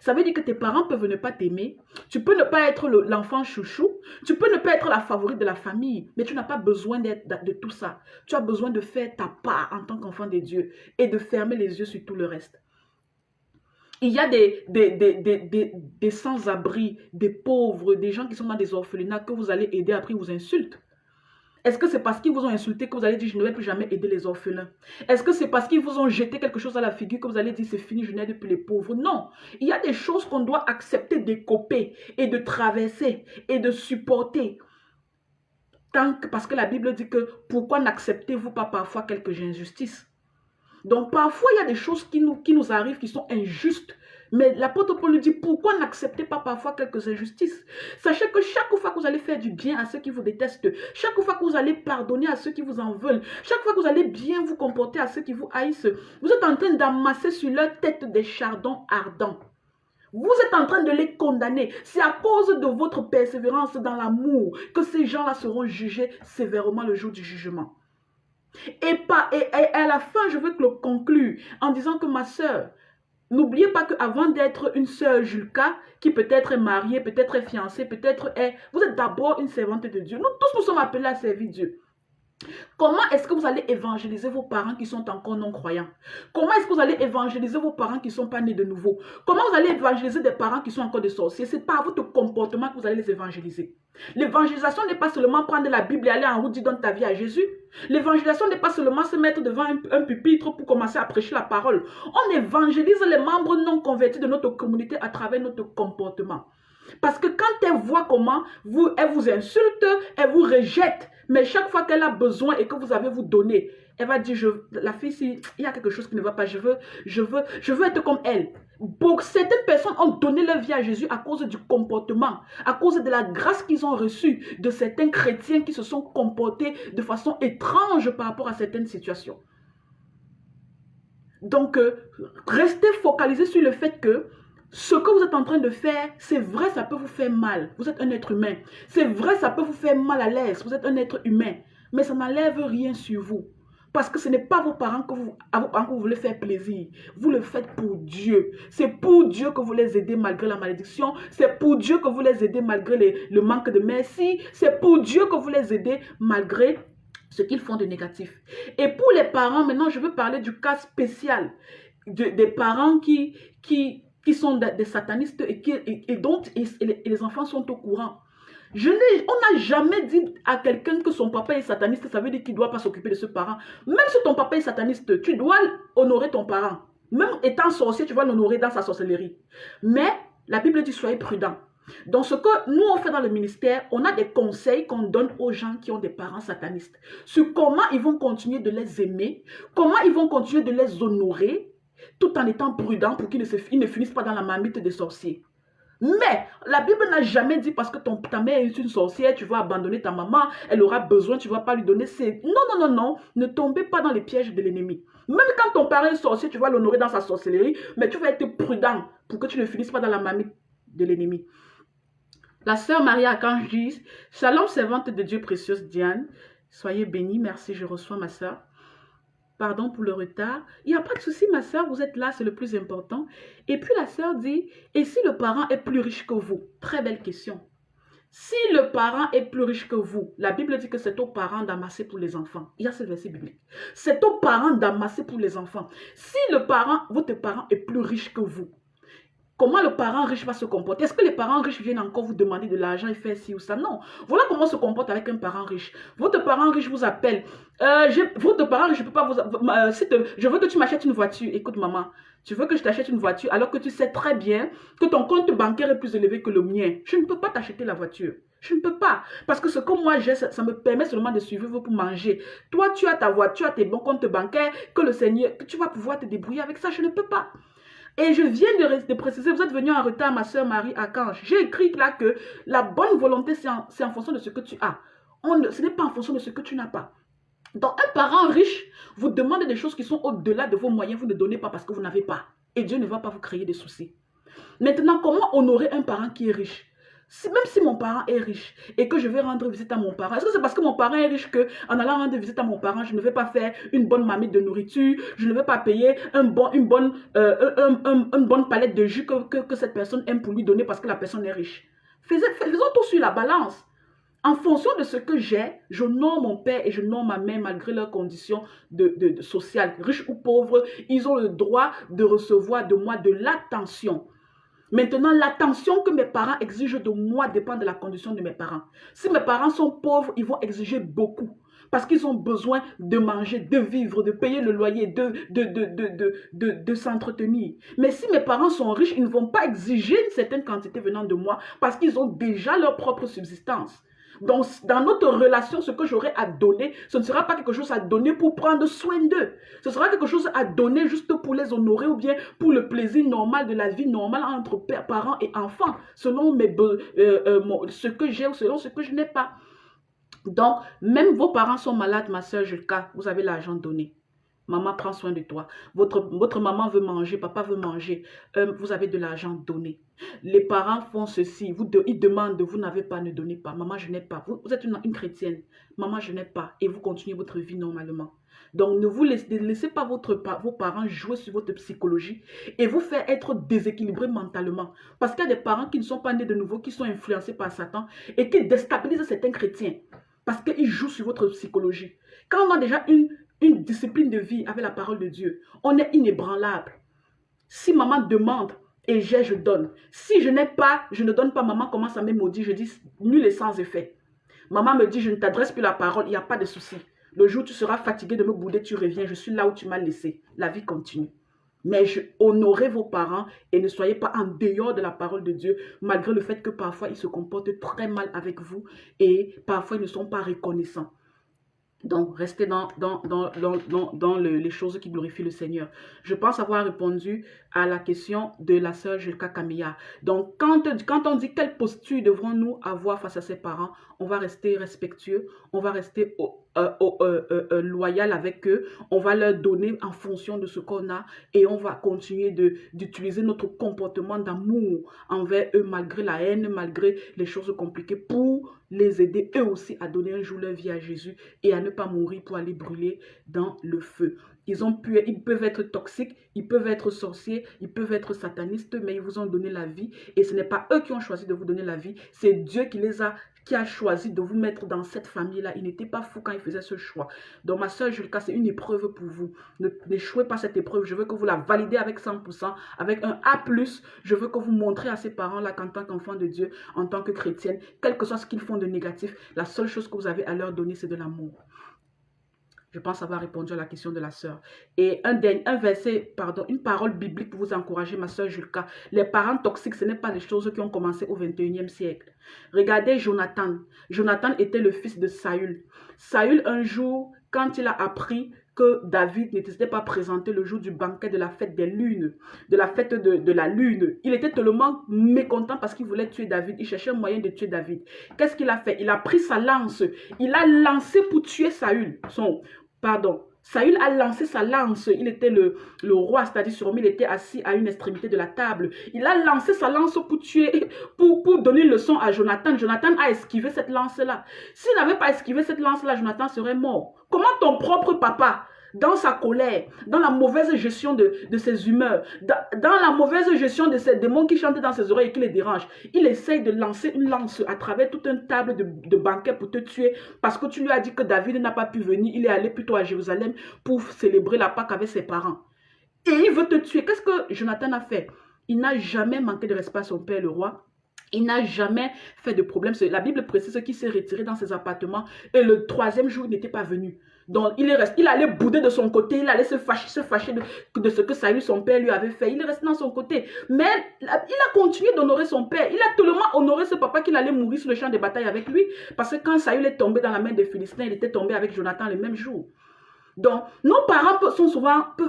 Ça veut dire que tes parents peuvent ne pas t'aimer. Tu peux ne pas être l'enfant chouchou. Tu peux ne pas être la favorite de la famille. Mais tu n'as pas besoin de tout ça. Tu as besoin de faire ta part en tant qu'enfant de Dieu et de fermer les yeux sur tout le reste. Il y a des sans-abri, des pauvres, des gens qui sont dans des orphelinats que vous allez aider, après ils vous insultent. Est-ce que c'est parce qu'ils vous ont insulté que vous allez dire je ne vais plus jamais aider les orphelins? Est-ce que c'est parce qu'ils vous ont jeté quelque chose à la figure que vous allez dire c'est fini, je n'aide plus les pauvres? Non. Il y a des choses qu'on doit accepter d'écoper et de traverser et de supporter. Parce que la Bible dit que pourquoi n'acceptez-vous pas parfois quelques injustices? Donc parfois il y a des choses qui nous arrivent qui sont injustes. Mais l'apôtre Paul nous dit, pourquoi n'acceptez pas parfois quelques injustices? Sachez que chaque fois que vous allez faire du bien à ceux qui vous détestent, chaque fois que vous allez pardonner à ceux qui vous en veulent, chaque fois que vous allez bien vous comporter à ceux qui vous haïssent, vous êtes en train d'amasser sur leur tête des chardons ardents. Vous êtes en train de les condamner. C'est à cause de votre persévérance dans l'amour que ces gens-là seront jugés sévèrement le jour du jugement. Et à la fin, je veux le conclure en disant que ma sœur, N'oubliez pas qu'avant d'être une sœur Julka, qui peut-être est mariée, peut-être est fiancée, peut-être est... Vous êtes d'abord une servante de Dieu. Nous tous, nous sommes appelés à servir Dieu. Comment est-ce que vous allez évangéliser vos parents qui sont encore non-croyants? Comment est-ce que vous allez évangéliser vos parents qui ne sont pas nés de nouveau? Comment vous allez évangéliser des parents qui sont encore des sorciers? C'est par votre comportement que vous allez les évangéliser. L'évangélisation n'est pas seulement prendre la Bible et aller en route, dire donne ta vie à Jésus. L'évangélisation n'est pas seulement se mettre devant un pupitre pour commencer à prêcher la parole. On évangélise les membres non convertis de notre communauté à travers notre comportement. Parce que quand elle voit comment elle vous insulte, elle vous rejette, mais chaque fois qu'elle a besoin et que vous avez vous donné, elle va dire, la fille, si il y a quelque chose qui ne va pas, je veux être comme elle. Pour certaines personnes ont donné leur vie à Jésus à cause du comportement, à cause de la grâce qu'ils ont reçue de certains chrétiens qui se sont comportés de façon étrange par rapport à certaines situations. Donc, restez focalisés sur le fait que ce que vous êtes en train de faire, c'est vrai, ça peut vous faire mal. Vous êtes un être humain. C'est vrai, ça peut vous faire mal à l'aise. Vous êtes un être humain. Mais ça n'enlève rien sur vous. Parce que ce n'est pas à vos parents que vous voulez faire plaisir. Vous le faites pour Dieu. C'est pour Dieu que vous les aidez malgré la malédiction. C'est pour Dieu que vous les aidez malgré le manque de merci. C'est pour Dieu que vous les aidez malgré ce qu'ils font de négatif. Et pour les parents, maintenant, je veux parler du cas spécial des parents qui sont des satanistes et dont les enfants sont au courant. On n'a jamais dit à quelqu'un que son papa est sataniste, ça veut dire qu'il ne doit pas s'occuper de ce parent. Même si ton papa est sataniste, tu dois honorer ton parent. Même étant sorcier, tu vas l'honorer dans sa sorcellerie. Mais la Bible dit soyez prudents. Donc ce que nous on fait dans le ministère, on a des conseils qu'on donne aux gens qui ont des parents satanistes. Sur comment ils vont continuer de les aimer, comment ils vont continuer de les honorer, tout en étant prudents pour qu'ils ne finissent pas dans la marmite des sorciers. Mais la Bible n'a jamais dit parce que ta mère est une sorcière, tu vas abandonner ta maman, elle aura besoin, tu ne vas pas lui donner ses... Non, ne tombez pas dans les pièges de l'ennemi. Même quand ton parent est sorcier, tu vas l'honorer dans sa sorcellerie, mais tu vas être prudent pour que tu ne finisses pas dans la marmite de l'ennemi. La sœur Marie Archange dit, Shalom servante de Dieu précieuse Diane, soyez bénie, merci, je reçois ma sœur. Pardon pour le retard. Il n'y a pas de souci, ma soeur, vous êtes là, c'est le plus important. Et puis la soeur dit, et si le parent est plus riche que vous? Très belle question. Si le parent est plus riche que vous, la Bible dit que c'est aux parents d'amasser pour les enfants. Il y a ce verset biblique. C'est aux parents d'amasser pour les enfants. Si votre parent est plus riche que vous, comment le parent riche va se comporter? Est-ce que les parents riches viennent encore vous demander de l'argent et faire ci ou ça? Non. Voilà comment on se comporte avec un parent riche. Votre parent riche vous appelle. Votre parent riche, je peux pas vous... je veux que tu m'achètes une voiture. Écoute, maman, tu veux que je t'achète une voiture alors que tu sais très bien que ton compte bancaire est plus élevé que le mien. Je ne peux pas t'acheter la voiture. Je ne peux pas. Parce que ce que moi j'ai, ça me permet seulement de suivre pour manger. Toi, tu as ta voiture, tu as tes bons comptes bancaires, que le Seigneur, que tu vas pouvoir te débrouiller avec ça. Je ne peux pas. Et je viens de préciser, vous êtes venu en retard, ma soeur Marie Archange. J'ai écrit là que la bonne volonté, c'est en fonction de ce que tu as. Ce n'est pas en fonction de ce que tu n'as pas. Donc, un parent riche vous demande des choses qui sont au-delà de vos moyens, vous ne donnez pas parce que vous n'avez pas. Et Dieu ne va pas vous créer des soucis. Maintenant, comment honorer un parent qui est riche? Même si mon parent est riche et que je vais rendre visite à mon parent, est-ce que c'est parce que mon parent est riche qu'en allant rendre visite à mon parent, je ne vais pas faire une bonne marmite de nourriture, je ne vais pas payer une bonne palette de jus que cette personne aime pour lui donner parce que la personne est riche? Faisons tout sur la balance. En fonction de ce que j'ai, j'honore mon père et j'honore ma mère malgré leurs conditions sociales. Riches ou pauvres, ils ont le droit de recevoir de moi de l'attention. Maintenant, l'attention que mes parents exigent de moi dépend de la condition de mes parents. Si mes parents sont pauvres, ils vont exiger beaucoup. Parce qu'ils ont besoin de manger, de vivre, de payer le loyer, de s'entretenir. Mais si mes parents sont riches, ils ne vont pas exiger une certaine quantité venant de moi parce qu'ils ont déjà leur propre subsistance. Donc, dans notre relation, ce que j'aurai à donner, ce ne sera pas quelque chose à donner pour prendre soin d'eux. Ce sera quelque chose à donner juste pour les honorer ou bien pour le plaisir normal de la vie normale entre parents et enfants, selon ce que j'ai ou selon ce que je n'ai pas. Donc, même vos parents sont malades, ma soeur Julka, vous avez l'argent donné. Maman prend soin de toi. Votre maman veut manger, papa veut manger. Vous avez de l'argent, donnez. Les parents font ceci. Ils demandent, vous n'avez pas, ne donnez pas. Maman, je n'ai pas. Vous êtes une chrétienne. Maman, je n'ai pas. Et vous continuez votre vie normalement. Donc, ne laissez pas vos parents jouer sur votre psychologie et vous faire être déséquilibré mentalement. Parce qu'il y a des parents qui ne sont pas nés de nouveau, qui sont influencés par Satan et qui déstabilisent certains chrétiens. Parce qu'ils jouent sur votre psychologie. Quand on a déjà une discipline de vie avec la parole de Dieu, on est inébranlable. Si maman demande et je donne. Si je n'ai pas, je ne donne pas, maman commence à me maudire, je dis nul et sans effet. Maman me dit, je ne t'adresse plus la parole, il n'y a pas de souci. Le jour où tu seras fatigué de me bouder, tu reviens, je suis là où tu m'as laissé. La vie continue. Mais honorez vos parents et ne soyez pas en dehors de la parole de Dieu, malgré le fait que parfois ils se comportent très mal avec vous et parfois ils ne sont pas reconnaissants. Donc, restez dans les choses qui glorifient le Seigneur. Je pense avoir répondu à la question de la sœur Julka Camilla. Donc, quand on dit quelle posture devrons-nous avoir face à ses parents, on va rester respectueux, on va rester loyal avec eux, on va leur donner en fonction de ce qu'on a et on va continuer d'utiliser notre comportement d'amour envers eux malgré la haine, malgré les choses compliquées pour les aider eux aussi à donner un jour leur vie à Jésus et à ne pas mourir pour aller brûler dans le feu. Ils peuvent être toxiques, ils peuvent être sorciers, ils peuvent être satanistes, mais ils vous ont donné la vie et ce n'est pas eux qui ont choisi de vous donner la vie, c'est Dieu qui a choisi de vous mettre dans cette famille-là. Il n'était pas fou quand il faisait ce choix. Donc ma soeur Julka, c'est une épreuve pour vous. N'échouez pas cette épreuve. Je veux que vous la validez avec 100%, avec un A+. Je veux que vous montrez à ces parents-là qu'en tant qu'enfant de Dieu, en tant que chrétienne, quel que soit ce qu'ils font de négatif, la seule chose que vous avez à leur donner, c'est de l'amour. Je pense avoir répondu à la question de la sœur. Et une parole biblique pour vous encourager, ma sœur Julka. Les parents toxiques, ce n'est pas des choses qui ont commencé au 21e siècle. Regardez Jonathan. Jonathan était le fils de Saül. Saül, un jour, quand il a appris que David n'était pas présenté le jour du banquet de la fête des lunes, de la fête de la lune, il était tellement mécontent parce qu'il voulait tuer David. Il cherchait un moyen de tuer David. Qu'est-ce qu'il a fait? Il a pris sa lance. Il a lancé pour tuer Saül. Saül a lancé sa lance. Il était le roi, c'est-à-dire sûrement il était assis à une extrémité de la table. Il a lancé sa lance pour tuer, pour donner une leçon à Jonathan. Jonathan a esquivé cette lance-là. S'il n'avait pas esquivé cette lance-là, Jonathan serait mort. Comment ton propre papa, dans sa colère, dans la mauvaise gestion de ses humeurs, dans la mauvaise gestion de ces démons qui chantent dans ses oreilles et qui les dérangent, il essaye de lancer une lance à travers toute une table de banquet pour te tuer parce que tu lui as dit que David n'a pas pu venir, il est allé plutôt à Jérusalem pour célébrer la Pâque avec ses parents. Et il veut te tuer. Qu'est-ce que Jonathan a fait? Il n'a jamais manqué de respect à son père, le roi. Il n'a jamais fait de problème. La Bible précise qu'il s'est retiré dans ses appartements et le 3e jour, il n'était pas venu. Donc, il allait bouder de son côté, il allait se fâcher de ce que Saül, son père, lui avait fait. Il est resté dans son côté. Mais il a continué d'honorer son père. Il a tellement honoré ce papa qu'il allait mourir sur le champ de bataille avec lui. Parce que quand Saül est tombé dans la main des Philistins, il était tombé avec Jonathan le même jour. Donc, nos parents peuvent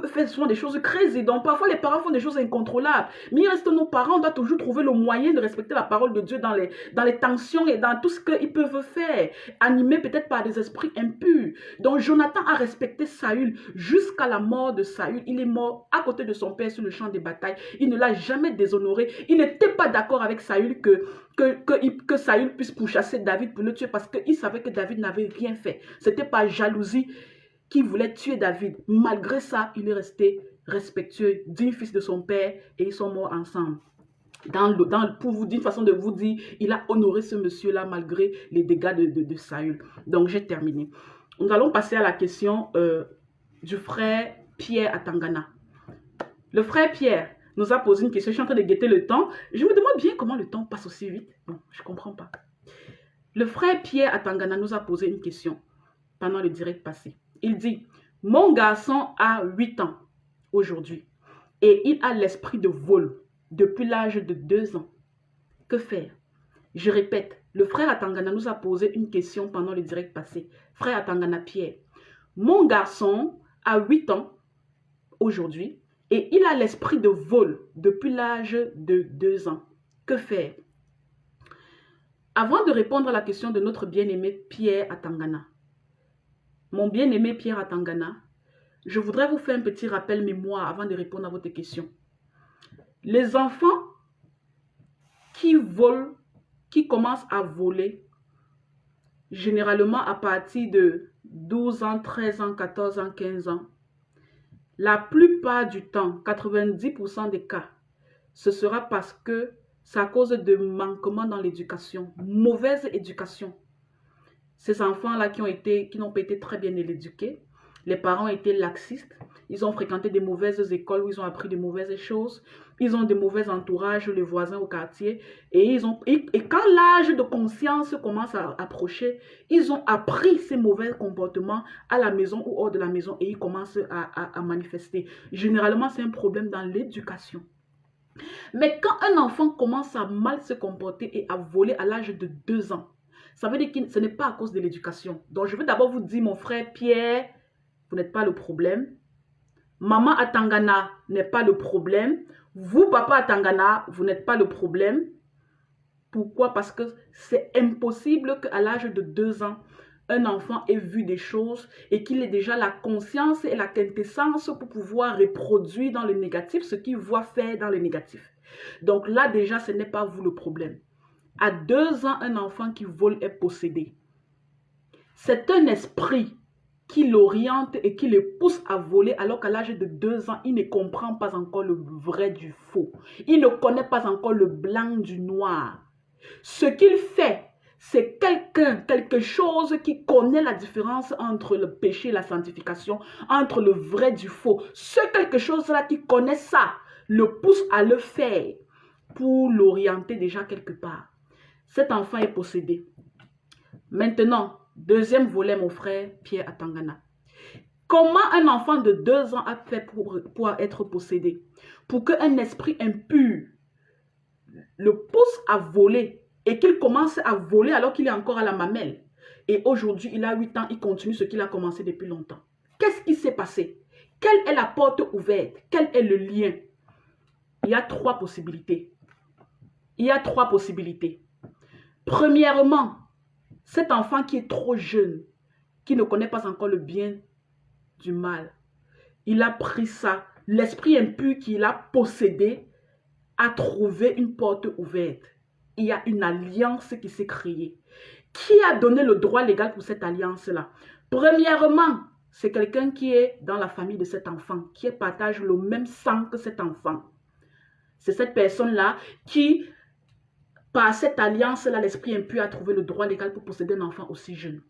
faire souvent des choses crazy. Donc, parfois, les parents font des choses incontrôlables. Mais il reste nos parents, on doit toujours trouver le moyen de respecter la parole de Dieu dans les tensions et dans tout ce qu'ils peuvent faire. Animés peut-être par des esprits impurs. Donc, Jonathan a respecté Saül jusqu'à la mort de Saül. Il est mort à côté de son père sur le champ de bataille. Il ne l'a jamais déshonoré. Il n'était pas d'accord avec Saül que Saül puisse pourchasser David pour le tuer parce qu'il savait que David n'avait rien fait. C'était par jalousie qui voulait tuer David. Malgré ça, il est resté respectueux, digne fils de son père et ils sont morts ensemble. Pour vous dire, une façon de vous dire, il a honoré ce monsieur-là malgré les dégâts de Saül. Donc, j'ai terminé. Nous allons passer à la question du frère Pierre à Tangana. Le frère Pierre nous a posé une question. Je suis en train de guetter le temps. Je me demande bien comment le temps passe aussi vite. Bon, je ne comprends pas. Le frère Pierre à Tangana nous a posé une question pendant le direct passé. Il dit, mon garçon a 8 ans aujourd'hui et il a l'esprit de vol depuis l'âge de 2 ans. Que faire? Je répète, le frère Atangana nous a posé une question pendant le direct passé. Frère Atangana Pierre, mon garçon a 8 ans aujourd'hui et il a l'esprit de vol depuis l'âge de 2 ans. Que faire? Avant de répondre à la question de notre bien-aimé Pierre Atangana, mon bien-aimé Pierre Atangana, je voudrais vous faire un petit rappel mémoire avant de répondre à votre question. Les enfants qui volent, qui commencent à voler, généralement à partir de 12 ans, 13 ans, 14 ans, 15 ans, la plupart du temps, 90% des cas, ce sera parce que c'est à cause de manquements dans l'éducation, mauvaise éducation. Ces enfants-là qui n'ont pas été très bien éduqués, les parents étaient laxistes, ils ont fréquenté des mauvaises écoles où ils ont appris de mauvaises choses, ils ont de mauvais entourages, les voisins au quartier, et quand l'âge de conscience commence à approcher, ils ont appris ces mauvais comportements à la maison ou hors de la maison et ils commencent à manifester. Généralement, c'est un problème dans l'éducation. Mais quand un enfant commence à mal se comporter et à voler à l'âge de 2 ans, ça veut dire que ce n'est pas à cause de l'éducation. Donc, je veux d'abord vous dire, mon frère Pierre, vous n'êtes pas le problème. Maman à Tangana n'est pas le problème. Vous, papa à Tangana, vous n'êtes pas le problème. Pourquoi? Parce que c'est impossible qu'à l'âge de 2 ans, un enfant ait vu des choses et qu'il ait déjà la conscience et la quintessence pour pouvoir reproduire dans le négatif ce qu'il voit faire dans le négatif. Donc là, déjà, ce n'est pas vous le problème. À 2 ans, un enfant qui vole est possédé. C'est un esprit qui l'oriente et qui le pousse à voler alors qu'à l'âge de 2 ans, il ne comprend pas encore le vrai du faux. Il ne connaît pas encore le blanc du noir. Ce qu'il fait, c'est quelque chose qui connaît la différence entre le péché et la sanctification, entre le vrai du faux. Ce quelque chose-là qui connaît ça, le pousse à le faire pour l'orienter déjà quelque part. Cet enfant est possédé. Maintenant, deuxième volet, mon frère Pierre Atangana. Comment un enfant de 2 ans a fait pour être possédé? Pour qu'un esprit impur le pousse à voler et qu'il commence à voler alors qu'il est encore à la mamelle. Et aujourd'hui, il a 8 ans, il continue ce qu'il a commencé depuis longtemps. Qu'est-ce qui s'est passé? Quelle est la porte ouverte? Quel est le lien? Il y a 3 possibilités. Il y a 3 possibilités. Premièrement, cet enfant qui est trop jeune, qui ne connaît pas encore le bien du mal, il a pris ça, l'esprit impur qu'il a possédé a trouvé une porte ouverte. Il y a une alliance qui s'est créée. Qui a donné le droit légal pour cette alliance-là? Premièrement, c'est quelqu'un qui est dans la famille de cet enfant, qui partage le même sang que cet enfant. C'est cette personne-là qui, par cette alliance-là, l'esprit impur a trouvé le droit légal pour posséder un enfant aussi jeune.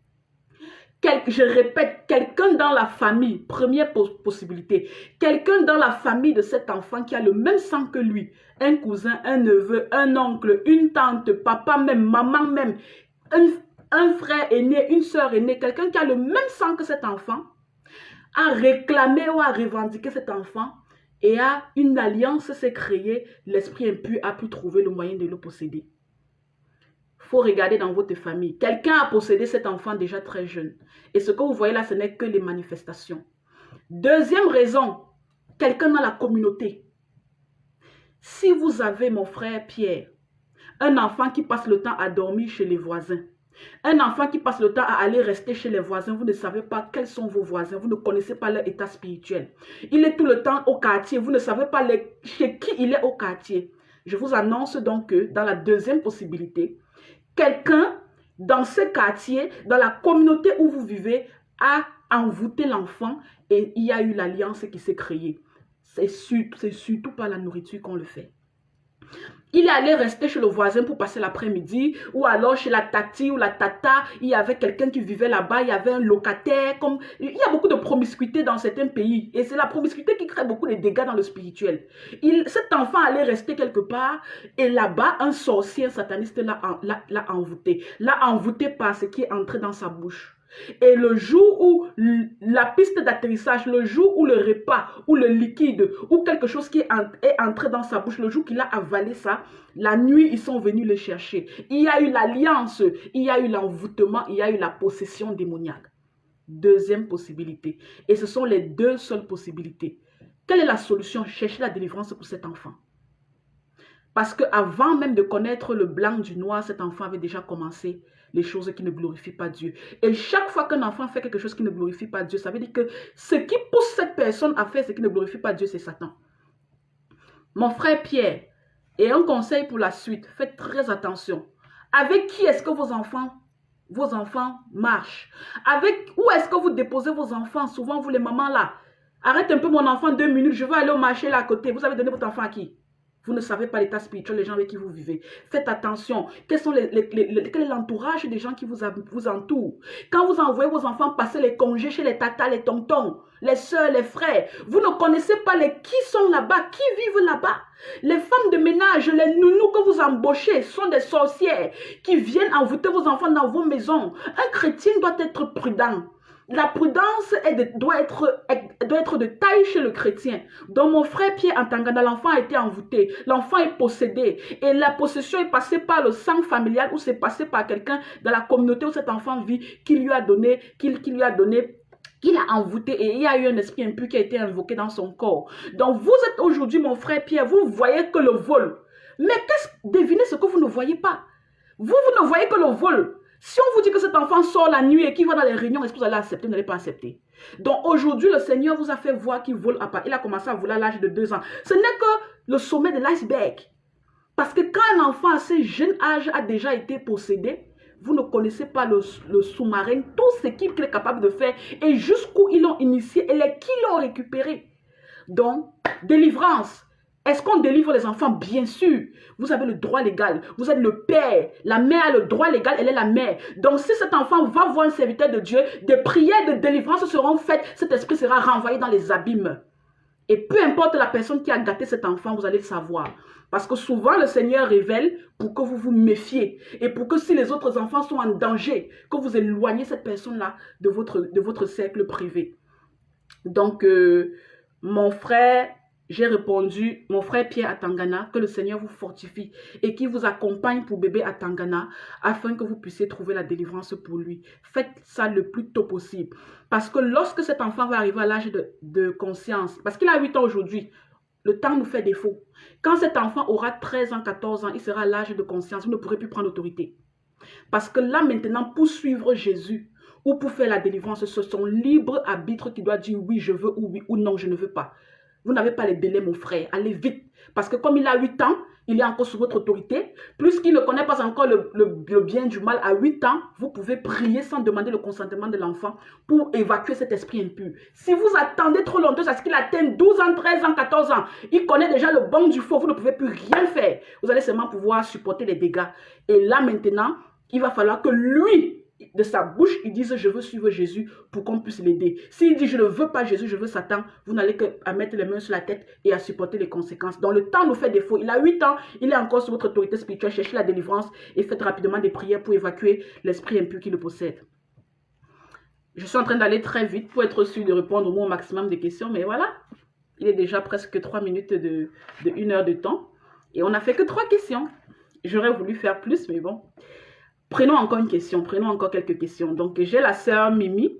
Je répète, quelqu'un dans la famille, première possibilité, quelqu'un dans la famille de cet enfant qui a le même sang que lui, un cousin, un neveu, un oncle, une tante, papa même, maman même, un frère aîné, une soeur aînée, quelqu'un qui a le même sang que cet enfant, a réclamé ou a revendiqué cet enfant et a une alliance s'est créée, l'esprit impur a pu trouver le moyen de le posséder. Il faut regarder dans votre famille. Quelqu'un a possédé cet enfant déjà très jeune. Et ce que vous voyez là, ce n'est que les manifestations. Deuxième raison, quelqu'un dans la communauté. Si vous avez, mon frère Pierre, un enfant qui passe le temps à dormir chez les voisins, un enfant qui passe le temps à aller rester chez les voisins, vous ne savez pas quels sont vos voisins, vous ne connaissez pas leur état spirituel. Il est tout le temps au quartier, vous ne savez pas chez qui il est au quartier. Je vous annonce donc que dans la deuxième possibilité, quelqu'un dans ce quartier, dans la communauté où vous vivez, a envoûté l'enfant et il y a eu l'alliance qui s'est créée. C'est surtout par la nourriture qu'on le fait. Il est allé rester chez le voisin pour passer l'après-midi, ou alors chez la tati ou la tata, il y avait quelqu'un qui vivait là-bas, il y avait un locataire. Il y a beaucoup de promiscuité dans certains pays, et c'est la promiscuité qui crée beaucoup de dégâts dans le spirituel. Cet enfant allait rester quelque part, et là-bas, un sorcier sataniste l'a envoûté. L'a envoûté par ce qui est entré dans sa bouche. Et le jour où la piste d'atterrissage, le jour où le repas, ou le liquide, ou quelque chose qui est entré dans sa bouche, le jour qu'il a avalé ça, la nuit, ils sont venus le chercher. Il y a eu l'alliance, il y a eu l'envoûtement, il y a eu la possession démoniaque. Deuxième possibilité. Et ce sont les 2 seules possibilités. Quelle est la solution? Chercher la délivrance pour cet enfant. Parce qu'avant même de connaître le blanc du noir, cet enfant avait déjà commencé les choses qui ne glorifient pas Dieu. Et chaque fois qu'un enfant fait quelque chose qui ne glorifie pas Dieu, ça veut dire que ce qui pousse cette personne à faire ce qui ne glorifie pas Dieu, c'est Satan. Mon frère Pierre, et un conseil pour la suite, faites très attention. Avec qui est-ce que vos enfants marchent? Où est-ce que vous déposez vos enfants? Souvent, vous les mamans là, arrête un peu mon enfant 2 minutes, je veux aller au marché là à côté. Vous avez donné votre enfant à qui? Vous ne savez pas l'état spirituel des gens avec qui vous vivez. Faites attention. Quel est l'entourage des gens qui vous entourent? Quand vous envoyez vos enfants passer les congés chez les tatas, les tontons, les soeurs, les frères, vous ne connaissez pas qui sont là-bas, qui vivent là-bas. Les femmes de ménage, les nounous que vous embauchez sont des sorcières qui viennent envoûter vos enfants dans vos maisons. Un chrétien doit être prudent. La prudence doit être de taille chez le chrétien. Donc mon frère Pierre en Tangana, l'enfant a été envoûté, l'enfant est possédé et la possession est passée par le sang familial ou c'est passé par quelqu'un dans la communauté où cet enfant vit qui lui a donné, qu'il a envoûté et il y a eu un esprit impur qui a été invoqué dans son corps. Donc vous êtes aujourd'hui mon frère Pierre, vous voyez que le vol. Mais devinez ce que vous ne voyez pas. Vous ne voyez que le vol. Si on vous dit que cet enfant sort la nuit et qu'il va dans les réunions, est-ce que vous allez accepter? Vous n'allez pas accepter. Donc aujourd'hui, le Seigneur vous a fait voir qu'il vole à part. Il a commencé à voler à l'âge de 2 ans. Ce n'est que le sommet de l'iceberg. Parce que quand un enfant à ce jeune âge a déjà été possédé, vous ne connaissez pas le sous-marin, tout ce qu'il est capable de faire et jusqu'où ils l'ont initié et qui l'ont récupéré. Donc, délivrance. Est-ce qu'on délivre les enfants? Bien sûr. Vous avez le droit légal. Vous êtes le père. La mère a le droit légal. Elle est la mère. Donc, si cet enfant va voir un serviteur de Dieu, des prières de délivrance seront faites. Cet esprit sera renvoyé dans les abîmes. Et peu importe la personne qui a gâté cet enfant, vous allez le savoir. Parce que souvent, le Seigneur révèle pour que vous vous méfiez. Et pour que si les autres enfants sont en danger, que vous éloignez cette personne-là de votre cercle privé. Donc, mon frère... J'ai répondu, mon frère Pierre à Tangana, que le Seigneur vous fortifie et qui vous accompagne pour bébé à Tangana afin que vous puissiez trouver la délivrance pour lui. Faites ça le plus tôt possible. Parce que lorsque cet enfant va arriver à l'âge de conscience, parce qu'il a 8 ans aujourd'hui, le temps nous fait défaut. Quand cet enfant aura 13 ans, 14 ans, il sera à l'âge de conscience, vous ne pourrez plus prendre autorité. Parce que là maintenant, pour suivre Jésus ou pour faire la délivrance, ce sont libre arbitre qui doit dire oui je veux ou oui ou non je ne veux pas. Vous n'avez pas les délais, mon frère. Allez vite. Parce que comme il a 8 ans, il est encore sous votre autorité. Plus qu'il ne connaît pas encore le bien du mal, à 8 ans, vous pouvez prier sans demander le consentement de l'enfant pour évacuer cet esprit impur. Si vous attendez trop longtemps, c'est ce qu'il atteigne 12 ans, 13 ans, 14 ans. Il connaît déjà le bon du faux. Vous ne pouvez plus rien faire. Vous allez seulement pouvoir supporter les dégâts. Et là, maintenant, il va falloir que lui... de sa bouche, il dit je veux suivre Jésus pour qu'on puisse l'aider. S'il dit je ne veux pas Jésus, je veux Satan, vous n'allez qu'à mettre les mains sur la tête et à supporter les conséquences. Donc le temps nous fait défaut. Il a 8 ans, il est encore sous votre autorité spirituelle. Cherchez la délivrance et faites rapidement des prières pour évacuer l'esprit impur qui le possède. Je suis en train d'aller très vite pour être sûr de répondre au maximum de questions, mais voilà. Il est déjà presque 3 minutes de 1 heure de temps et on n'a fait que 3 questions. J'aurais voulu faire plus, mais bon. Prenons encore une question, prenons encore quelques questions. Donc, j'ai la sœur Mimi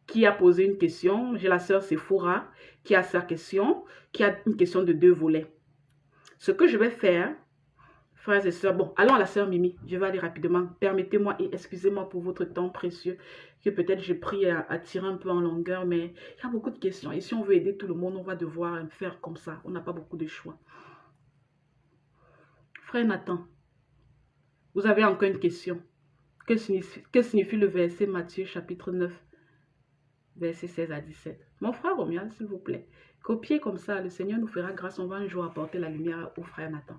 qui a posé une question. J'ai la sœur Sephora qui a sa question, qui a une question de 2 volets. Ce que je vais faire, frères et sœurs, bon, allons à la sœur Mimi. Je vais aller rapidement. Permettez-moi et excusez-moi pour votre temps précieux, que peut-être j'ai pris à tirer un peu en longueur, mais il y a beaucoup de questions. Et si on veut aider tout le monde, on va devoir faire comme ça. On n'a pas beaucoup de choix. Frère Nathan, vous avez encore une question. Que signifie le verset Matthieu chapitre 9, verset 16 à 17? Mon frère Romial, s'il vous plaît, copiez comme ça. Le Seigneur nous fera grâce. On va un jour apporter la lumière au frère Nathan.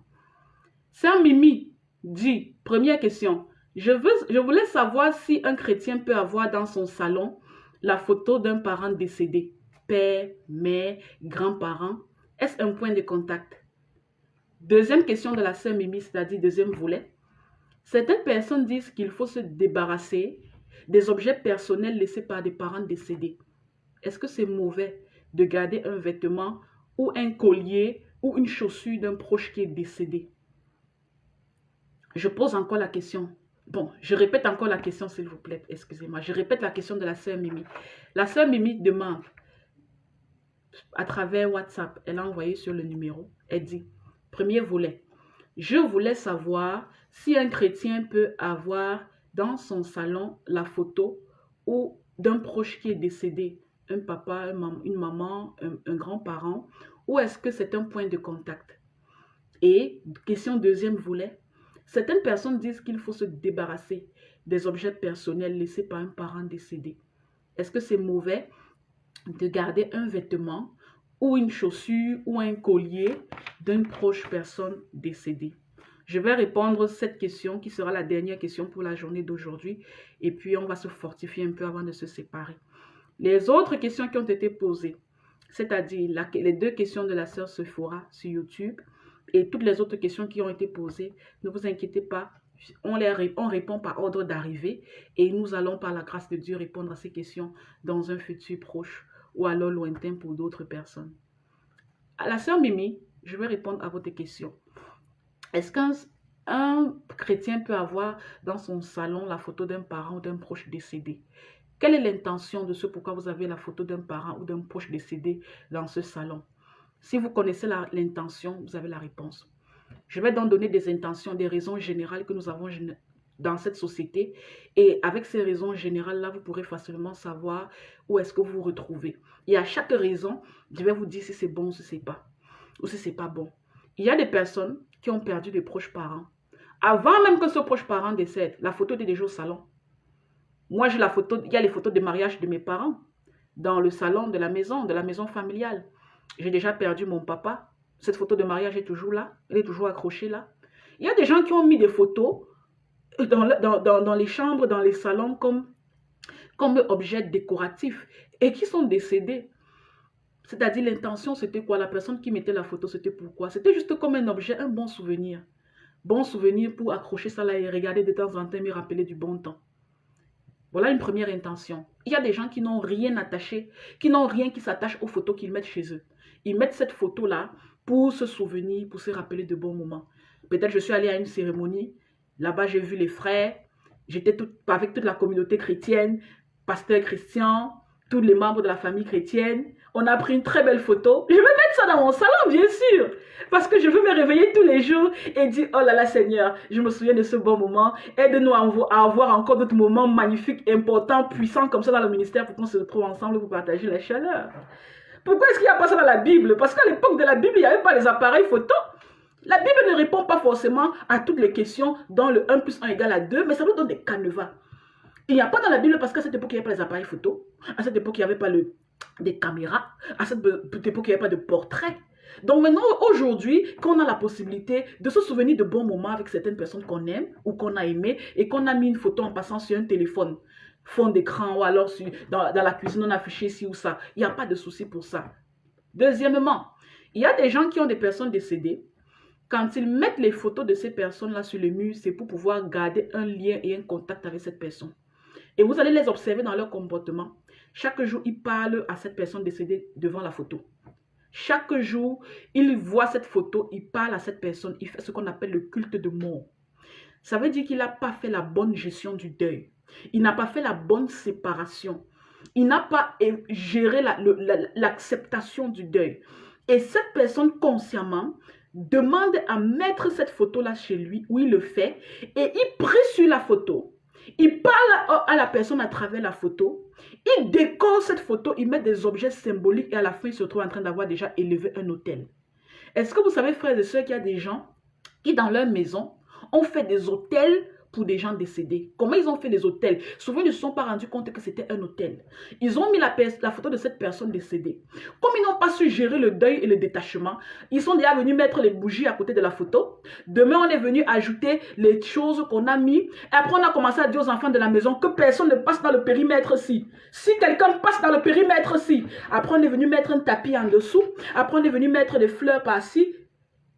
Sœur Mimi dit, première question. Je voulais savoir si un chrétien peut avoir dans son salon la photo d'un parent décédé. Père, mère, grands-parents. Est-ce un point de contact? Deuxième question de la sœur Mimi, c'est-à-dire deuxième volet. Certaines personnes disent qu'il faut se débarrasser des objets personnels laissés par des parents décédés. Est-ce que c'est mauvais de garder un vêtement ou un collier ou une chaussure d'un proche qui est décédé? Je pose encore la question. Bon, je répète encore la question s'il vous plaît. Excusez-moi. Je répète la question de la sœur Mimi. La sœur Mimi demande à travers WhatsApp, elle a envoyé sur le numéro, elle dit: Premier volet. Je voulais savoir si un chrétien peut avoir dans son salon la photo ou d'un proche qui est décédé, un papa, une maman, un grand-parent, ou est-ce que c'est un point de contact? Et question deuxième volet, certaines personnes disent qu'il faut se débarrasser des objets personnels laissés par un parent décédé. Est-ce que c'est mauvais de garder un vêtement ou une chaussure ou un collier d'une proche personne décédée? Je vais répondre à cette question qui sera la dernière question pour la journée d'aujourd'hui et puis on va se fortifier un peu avant de se séparer. Les autres questions qui ont été posées, c'est-à-dire les 2 questions de la sœur Sephora sur YouTube et toutes les autres questions qui ont été posées, ne vous inquiétez pas, on répond par ordre d'arrivée et nous allons par la grâce de Dieu répondre à ces questions dans un futur proche ou alors lointain pour d'autres personnes. À la sœur Mimi, je vais répondre à votre question. Est-ce qu'un chrétien peut avoir dans son salon la photo d'un parent ou d'un proche décédé? Quelle est l'intention de ce pourquoi vous avez la photo d'un parent ou d'un proche décédé dans ce salon? Si vous connaissez l'intention, vous avez la réponse. Je vais donc donner des intentions, des raisons générales que nous avons dans cette société. Et avec ces raisons générales-là, vous pourrez facilement savoir où est-ce que vous vous retrouvez. Et à chaque raison, je vais vous dire si c'est bon ou si c'est pas. Ou si c'est pas bon. Il y a des personnes qui ont perdu des proches parents. Avant même que ce proche parent décède, la photo était déjà au salon. Moi, j'ai la photo, il y a les photos de mariage de mes parents dans le salon de la maison familiale. J'ai déjà perdu mon papa. Cette photo de mariage est toujours là. Elle est toujours accrochée là. Il y a des gens qui ont mis des photos dans les chambres, dans les salons comme objet décoratif et qui sont décédés. C'est-à-dire l'intention, c'était quoi? La personne qui mettait la photo, c'était pourquoi? C'était juste comme un objet, un bon souvenir. Bon souvenir pour accrocher ça là et regarder de temps en temps, me rappeler du bon temps. Voilà une première intention. Il y a des gens qui n'ont rien attaché, qui n'ont rien qui s'attache aux photos qu'ils mettent chez eux. Ils mettent cette photo-là pour se souvenir, pour se rappeler de bons moments. Peut-être je suis allée à une cérémonie, là-bas j'ai vu les frères, j'étais avec toute la communauté chrétienne, pasteur Christian, tous les membres de la famille chrétienne. On a pris une très belle photo. Je vais mettre ça dans mon salon, bien sûr. Parce que je veux me réveiller tous les jours et dire, oh là là Seigneur, je me souviens de ce bon moment. Aide-nous à avoir encore d'autres moments magnifiques, importants, puissants comme ça dans le ministère pour qu'on se retrouve ensemble pour partager la chaleur. Pourquoi est-ce qu'il n'y a pas ça dans la Bible? Parce qu'à l'époque de la Bible, il n'y avait pas les appareils photo. La Bible ne répond pas forcément à toutes les questions dans le 1 plus 1 égale à 2, mais ça nous donne des canevas. Il n'y a pas dans la Bible parce qu'à cette époque, il n'y avait pas les appareils photo. À cette époque, il n'y avait pas des caméras. À cette époque, il n'y avait pas de portraits. Donc maintenant, aujourd'hui, quand on a la possibilité de se souvenir de bons moments avec certaines personnes qu'on aime ou qu'on a aimées et qu'on a mis une photo en passant sur un téléphone, fond d'écran ou alors dans la cuisine, on a affiché ci ou ça. Il n'y a pas de souci pour ça. Deuxièmement, il y a des gens qui ont des personnes décédées. Quand ils mettent les photos de ces personnes-là sur le mur, c'est pour pouvoir garder un lien et un contact avec cette personne. Et vous allez les observer dans leur comportement. Chaque jour, ils parlent à cette personne décédée devant la photo. Chaque jour, ils voient cette photo, ils parlent à cette personne. Il fait ce qu'on appelle le culte de mort. Ça veut dire qu'il n'a pas fait la bonne gestion du deuil. Il n'a pas fait la bonne séparation. Il n'a pas géré l'acceptation du deuil. Et cette personne, consciemment, demande à mettre cette photo-là chez lui, où il le fait, et il prie sur la photo. Il parle à la personne à travers la photo. Il décore cette photo, il met des objets symboliques et à la fin, il se trouve en train d'avoir déjà élevé un autel. Est-ce que vous savez, frères et sœurs, qu'il y a des gens qui, dans leur maison, ont fait des autels pour des gens décédés? Comment ils ont fait des autels? Souvent, ils ne se sont pas rendus compte que c'était un autel. Ils ont mis la photo de cette personne décédée. Comme ils n'ont pas su gérer le deuil et le détachement, ils sont déjà venus mettre les bougies à côté de la photo. Demain, on est venu ajouter les choses qu'on a mis. Et après, on a commencé à dire aux enfants de la maison que personne ne passe dans le périmètre-ci. Si quelqu'un passe dans le périmètre-ci, après, on est venu mettre un tapis en dessous. Après, on est venu mettre des fleurs par-ci.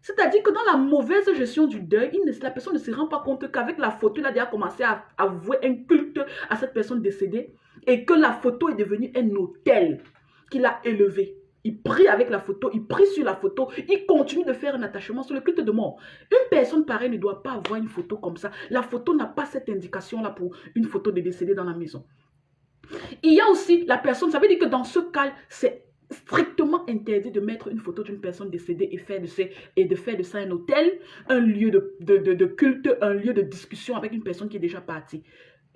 C'est-à-dire que dans la mauvaise gestion du deuil, la personne ne se rend pas compte qu'avec la photo, il a déjà commencé à vouer un culte à cette personne décédée et que la photo est devenue un autel qu'il a élevé. Il prie avec la photo, il prie sur la photo, il continue de faire un attachement sur le culte de mort. Une personne pareille ne doit pas avoir une photo comme ça. La photo n'a pas cette indication-là pour une photo de décédé dans la maison. Il y a aussi la personne, ça veut dire que dans ce cas, c'est strictement interdit de mettre une photo d'une personne décédée et de faire de ça un hôtel, un lieu de culte, un lieu de discussion avec une personne qui est déjà partie.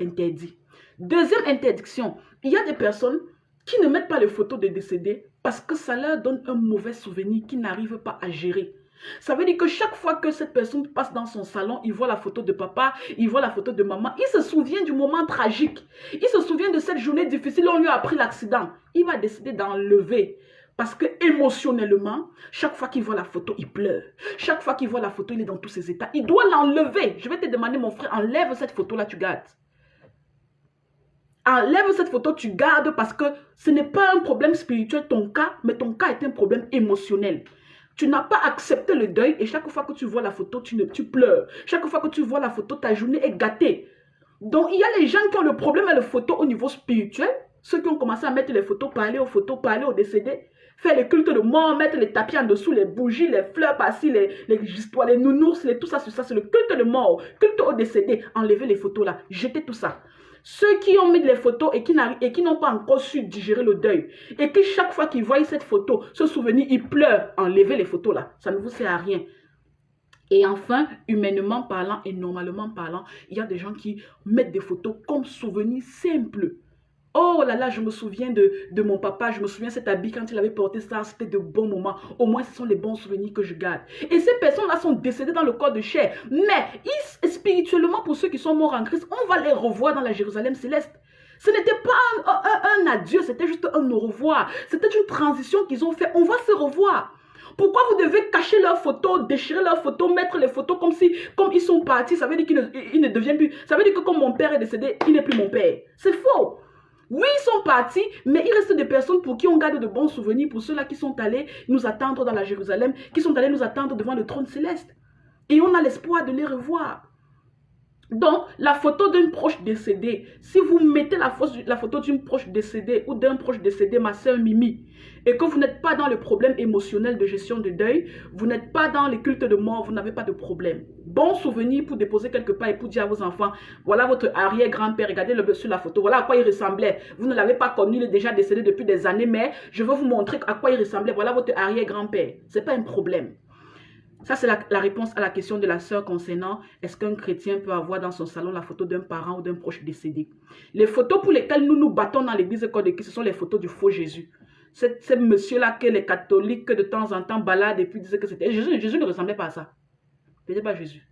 Interdit. Deuxième interdiction, il y a des personnes qui ne mettent pas les photos des décédés parce que ça leur donne un mauvais souvenir qu'ils n'arrivent pas à gérer. Ça veut dire que chaque fois que cette personne passe dans son salon, il voit la photo de papa, il voit la photo de maman, il se souvient du moment tragique. Il se souvient de cette journée difficile où on lui a appris l'accident. Il va décider d'enlever. Parce que émotionnellement, chaque fois qu'il voit la photo, il pleure. Chaque fois qu'il voit la photo, il est dans tous ses états. Il doit l'enlever. Je vais te demander, mon frère, enlève cette photo-là, tu gardes. Enlève cette photo, tu gardes parce que ce n'est pas un problème spirituel, ton cas, mais ton cas est un problème émotionnel. Tu n'as pas accepté le deuil et chaque fois que tu vois la photo, tu pleures. Chaque fois que tu vois la photo, ta journée est gâtée. Donc, il y a les gens qui ont le problème avec les photos au niveau spirituel. Ceux qui ont commencé à mettre les photos, parler aux décédés, faire les cultes de mort, mettre les tapis en dessous, les bougies, les fleurs par-ci, les histoires, les nounours, tout ça, c'est le culte de mort, culte aux décédés. Enlevez les photos là, jetez tout ça. Ceux qui ont mis les photos et qui n'ont pas encore su digérer le deuil, et qui chaque fois qu'ils voient cette photo, ce souvenir, ils pleurent, enlevez les photos là, ça ne vous sert à rien. Et enfin, humainement parlant et normalement parlant, il y a des gens qui mettent des photos comme souvenir simple. Oh là là, je me souviens de mon papa, je me souviens de cet habit quand il avait porté ça, c'était de bons moments. Au moins, ce sont les bons souvenirs que je garde. Et ces personnes-là sont décédées dans le corps de chair. Mais spirituellement, pour ceux qui sont morts en Christ, on va les revoir dans la Jérusalem céleste. Ce n'était pas un adieu, c'était juste un au revoir. C'était une transition qu'ils ont fait. On va se revoir. Pourquoi vous devez cacher leurs photos, déchirer leurs photos, mettre les photos comme ils sont partis? Ça veut dire qu'ils ne deviennent plus. Ça veut dire que comme mon père est décédé, il n'est plus mon père. C'est faux. Oui, ils sont partis, mais il reste des personnes pour qui on garde de bons souvenirs, pour ceux-là qui sont allés nous attendre dans la Jérusalem, qui sont allés nous attendre devant le trône céleste. Et on a l'espoir de les revoir. Donc, la photo d'un proche décédé, si vous mettez la photo d'une proche décédée ou d'un proche décédé, ma soeur Mimi, et que vous n'êtes pas dans le problème émotionnel de gestion de deuil, vous n'êtes pas dans les cultes de mort, vous n'avez pas de problème. Bon souvenir pour déposer quelque part et pour dire à vos enfants, voilà votre arrière-grand-père, regardez-le sur la photo, voilà à quoi il ressemblait. Vous ne l'avez pas connu, il est déjà décédé depuis des années, mais je veux vous montrer à quoi il ressemblait. Voilà votre arrière-grand-père. Ce n'est pas un problème. Ça, c'est la réponse à la question de la sœur concernant est-ce qu'un chrétien peut avoir dans son salon la photo d'un parent ou d'un proche décédé. Les photos pour lesquelles nous nous battons dans l'église corps de Christ, ce sont les photos du faux Jésus. Ce monsieur-là que les catholiques de temps en temps baladent et puis disent que c'était Jésus. Jésus ne ressemblait pas à ça. C'était pas Jésus.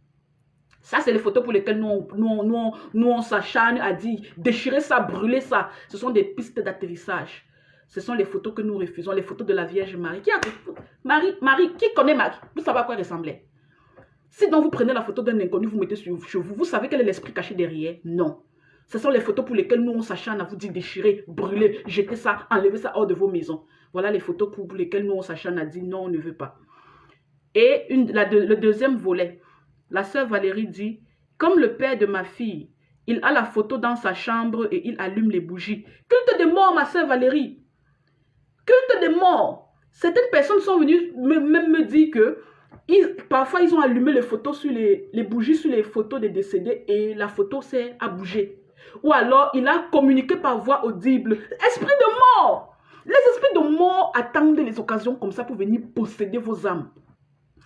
Ça, c'est les photos pour lesquelles nous on s'acharne à dire déchirer ça, brûler ça. Ce sont des pistes d'atterrissage. Ce sont les photos que nous refusons, les photos de la Vierge Marie. Qui connaît Marie? Vous savez à quoi elle ressemblait? Si donc vous prenez la photo d'un inconnu, vous mettez sur vous, vous savez quel est l'esprit caché derrière? Non. Ce sont les photos pour lesquelles nous on s'acharne à vous dire déchirer, brûler, jeter ça, enlever ça hors de vos maisons. Voilà les photos pour lesquelles nous on s'acharne à dire non, on ne veut pas. Et le deuxième volet, la sœur Valérie dit, comme le père de ma fille, il a la photo dans sa chambre et il allume les bougies. Culte de mort, ma sœur Valérie. Culte des morts. Certaines personnes sont venues même me dire que parfois ils ont allumé les photos sur les bougies sur les photos des décédés et la photo s'est à bouger. Ou alors il a communiqué par voix audible. Esprit de mort. Les esprits de mort attendent les occasions comme ça pour venir posséder vos âmes.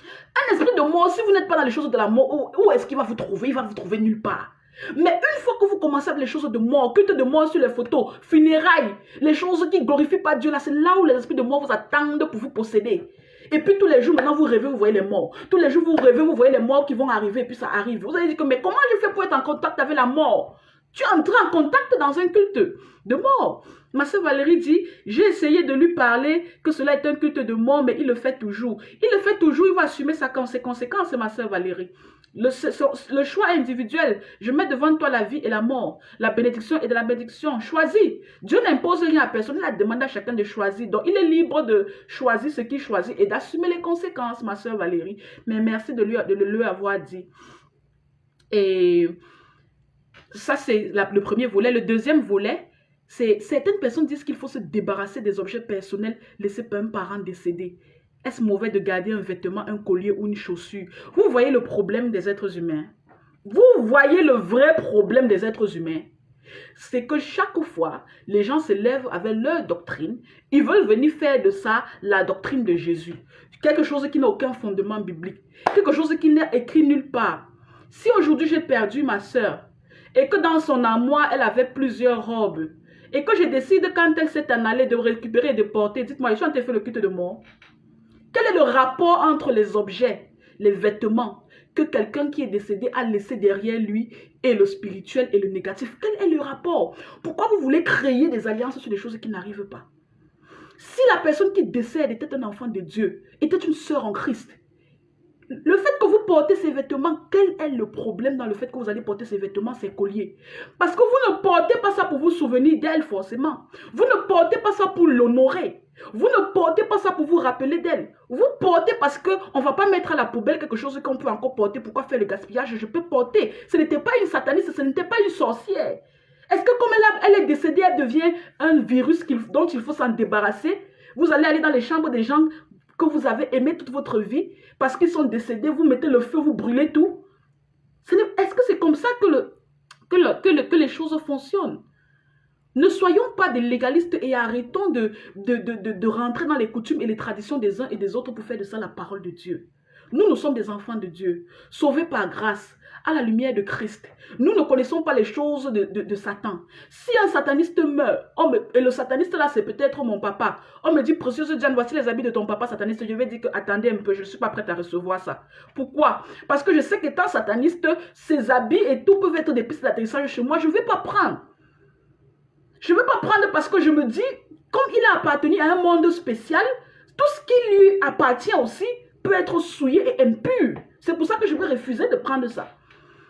Un esprit de mort, si vous n'êtes pas dans les choses de la mort, où est-ce qu'il va vous trouver? Il va vous trouver nulle part. Mais une fois que vous commencez avec les choses de mort, culte de mort sur les photos, funérailles, les choses qui ne glorifient pas Dieu, là, c'est là où les esprits de mort vous attendent pour vous posséder. Et puis tous les jours, maintenant, vous rêvez, vous voyez les morts. Tous les jours, vous rêvez, vous voyez les morts qui vont arriver, et puis ça arrive. Vous allez dire que, mais comment je fais pour être en contact avec la mort? Tu entres en contact dans un culte de mort. Ma soeur Valérie dit, j'ai essayé de lui parler que cela est un culte de mort, mais il le fait toujours. Il le fait toujours, il va assumer ses conséquences, ma soeur Valérie. Le choix individuel, je mets devant toi la vie et la mort, la bénédiction et de la bénédiction. Choisis. Dieu n'impose rien à personne, il a demandé à chacun de choisir. Donc, il est libre de choisir ce qu'il choisit et d'assumer les conséquences, ma soeur Valérie. Mais merci de lui avoir dit. Et ça, c'est le premier volet. Le deuxième volet, c'est certaines personnes disent qu'il faut se débarrasser des objets personnels laissés par un parent décédé. Est-ce mauvais de garder un vêtement, un collier ou une chaussure? Vous voyez le problème des êtres humains. Vous voyez le vrai problème des êtres humains. C'est que chaque fois, les gens se lèvent avec leur doctrine. Ils veulent venir faire de ça la doctrine de Jésus. Quelque chose qui n'a aucun fondement biblique. Quelque chose qui n'est écrit nulle part. Si aujourd'hui j'ai perdu ma soeur et que dans son armoire, elle avait plusieurs robes et que je décide quand elle s'est en allée de récupérer et de porter, dites-moi, je suis en train de faire le culte de mort. Quel est le rapport entre les objets, les vêtements que quelqu'un qui est décédé a laissé derrière lui et le spirituel et le négatif? Quel est le rapport? Pourquoi vous voulez créer des alliances sur des choses qui n'arrivent pas? Si la personne qui décède était un enfant de Dieu, était une sœur en Christ, le fait que vous portez ces vêtements, quel est le problème dans le fait que vous allez porter ces vêtements, ces colliers? Parce que vous ne portez pas ça pour vous souvenir d'elle forcément. Vous ne portez pas ça pour l'honorer. Vous ne portez pas ça pour vous rappeler d'elle. Vous portez parce qu'on ne va pas mettre à la poubelle quelque chose qu'on peut encore porter. Pourquoi faire le gaspillage? Je peux porter. Ce n'était pas une sataniste, ce n'était pas une sorcière. Est-ce que comme elle est décédée, elle devient un virus dont il faut s'en débarrasser? Vous allez aller dans les chambres des gens que vous avez aimé toute votre vie, parce qu'ils sont décédés, vous mettez le feu, vous brûlez tout. Est-ce que c'est comme ça que les choses fonctionnent? Ne soyons pas des légalistes et arrêtons de rentrer dans les coutumes et les traditions des uns et des autres pour faire de ça la parole de Dieu. Nous sommes des enfants de Dieu, sauvés par grâce, à la lumière de Christ. Nous ne connaissons pas les choses de Satan. Si un sataniste meurt, et le sataniste là c'est peut-être mon papa, on me dit, précieuse Diane, voici les habits de ton papa sataniste, je vais dire que attendez un peu, je ne suis pas prête à recevoir ça. Pourquoi? Parce que je sais qu'étant sataniste, ses habits et tout peuvent être des pistes d'atterrissage chez moi, je ne vais pas prendre. Je ne vais pas prendre parce que je me dis, comme il a appartenu à un monde spécial, tout ce qui lui appartient aussi peut être souillé et impur. C'est pour ça que je vais refuser de prendre ça.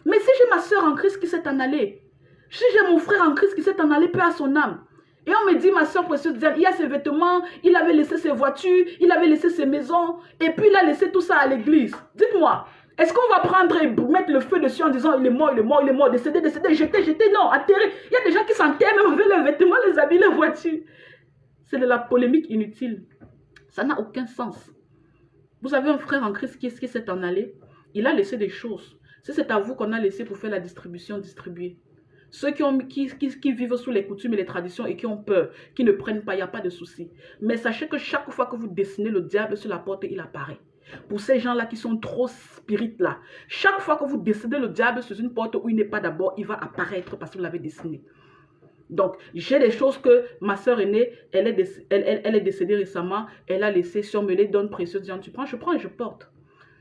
Mais si j'ai ma soeur en Christ qui s'est en allée, si j'ai mon frère en Christ qui s'est en allé, paix à son âme, et on me dit, ma soeur précieuse, il y a ses vêtements, il avait laissé ses voitures, il avait laissé ses maisons, et puis il a laissé tout ça à l'église. Dites-moi, est-ce qu'on va prendre et mettre le feu dessus en disant, il est mort, il est mort, il est mort, décédé, jeté, non, enterré. Il y a des gens qui s'enterrent même avec les vêtements, les habits, les voitures. C'est de la polémique inutile. Ça n'a aucun sens. Vous avez un frère en Christ qui s'est en allé, il a laissé des choses. Si c'est à vous qu'on a laissé pour faire la distribution, distribuer. Ceux qui vivent sous les coutumes et les traditions et qui ont peur, qui ne prennent pas, il n'y a pas de souci. Mais sachez que chaque fois que vous dessinez le diable sur la porte, il apparaît. Pour ces gens-là qui sont trop spirites là, chaque fois que vous dessinez le diable sur une porte où il n'est pas d'abord, il va apparaître parce que vous l'avez dessiné. Donc, j'ai des choses que ma soeur aînée, elle est décédée récemment, elle a laissé, si on me les donne précieuses, tu prends, je prends et je porte.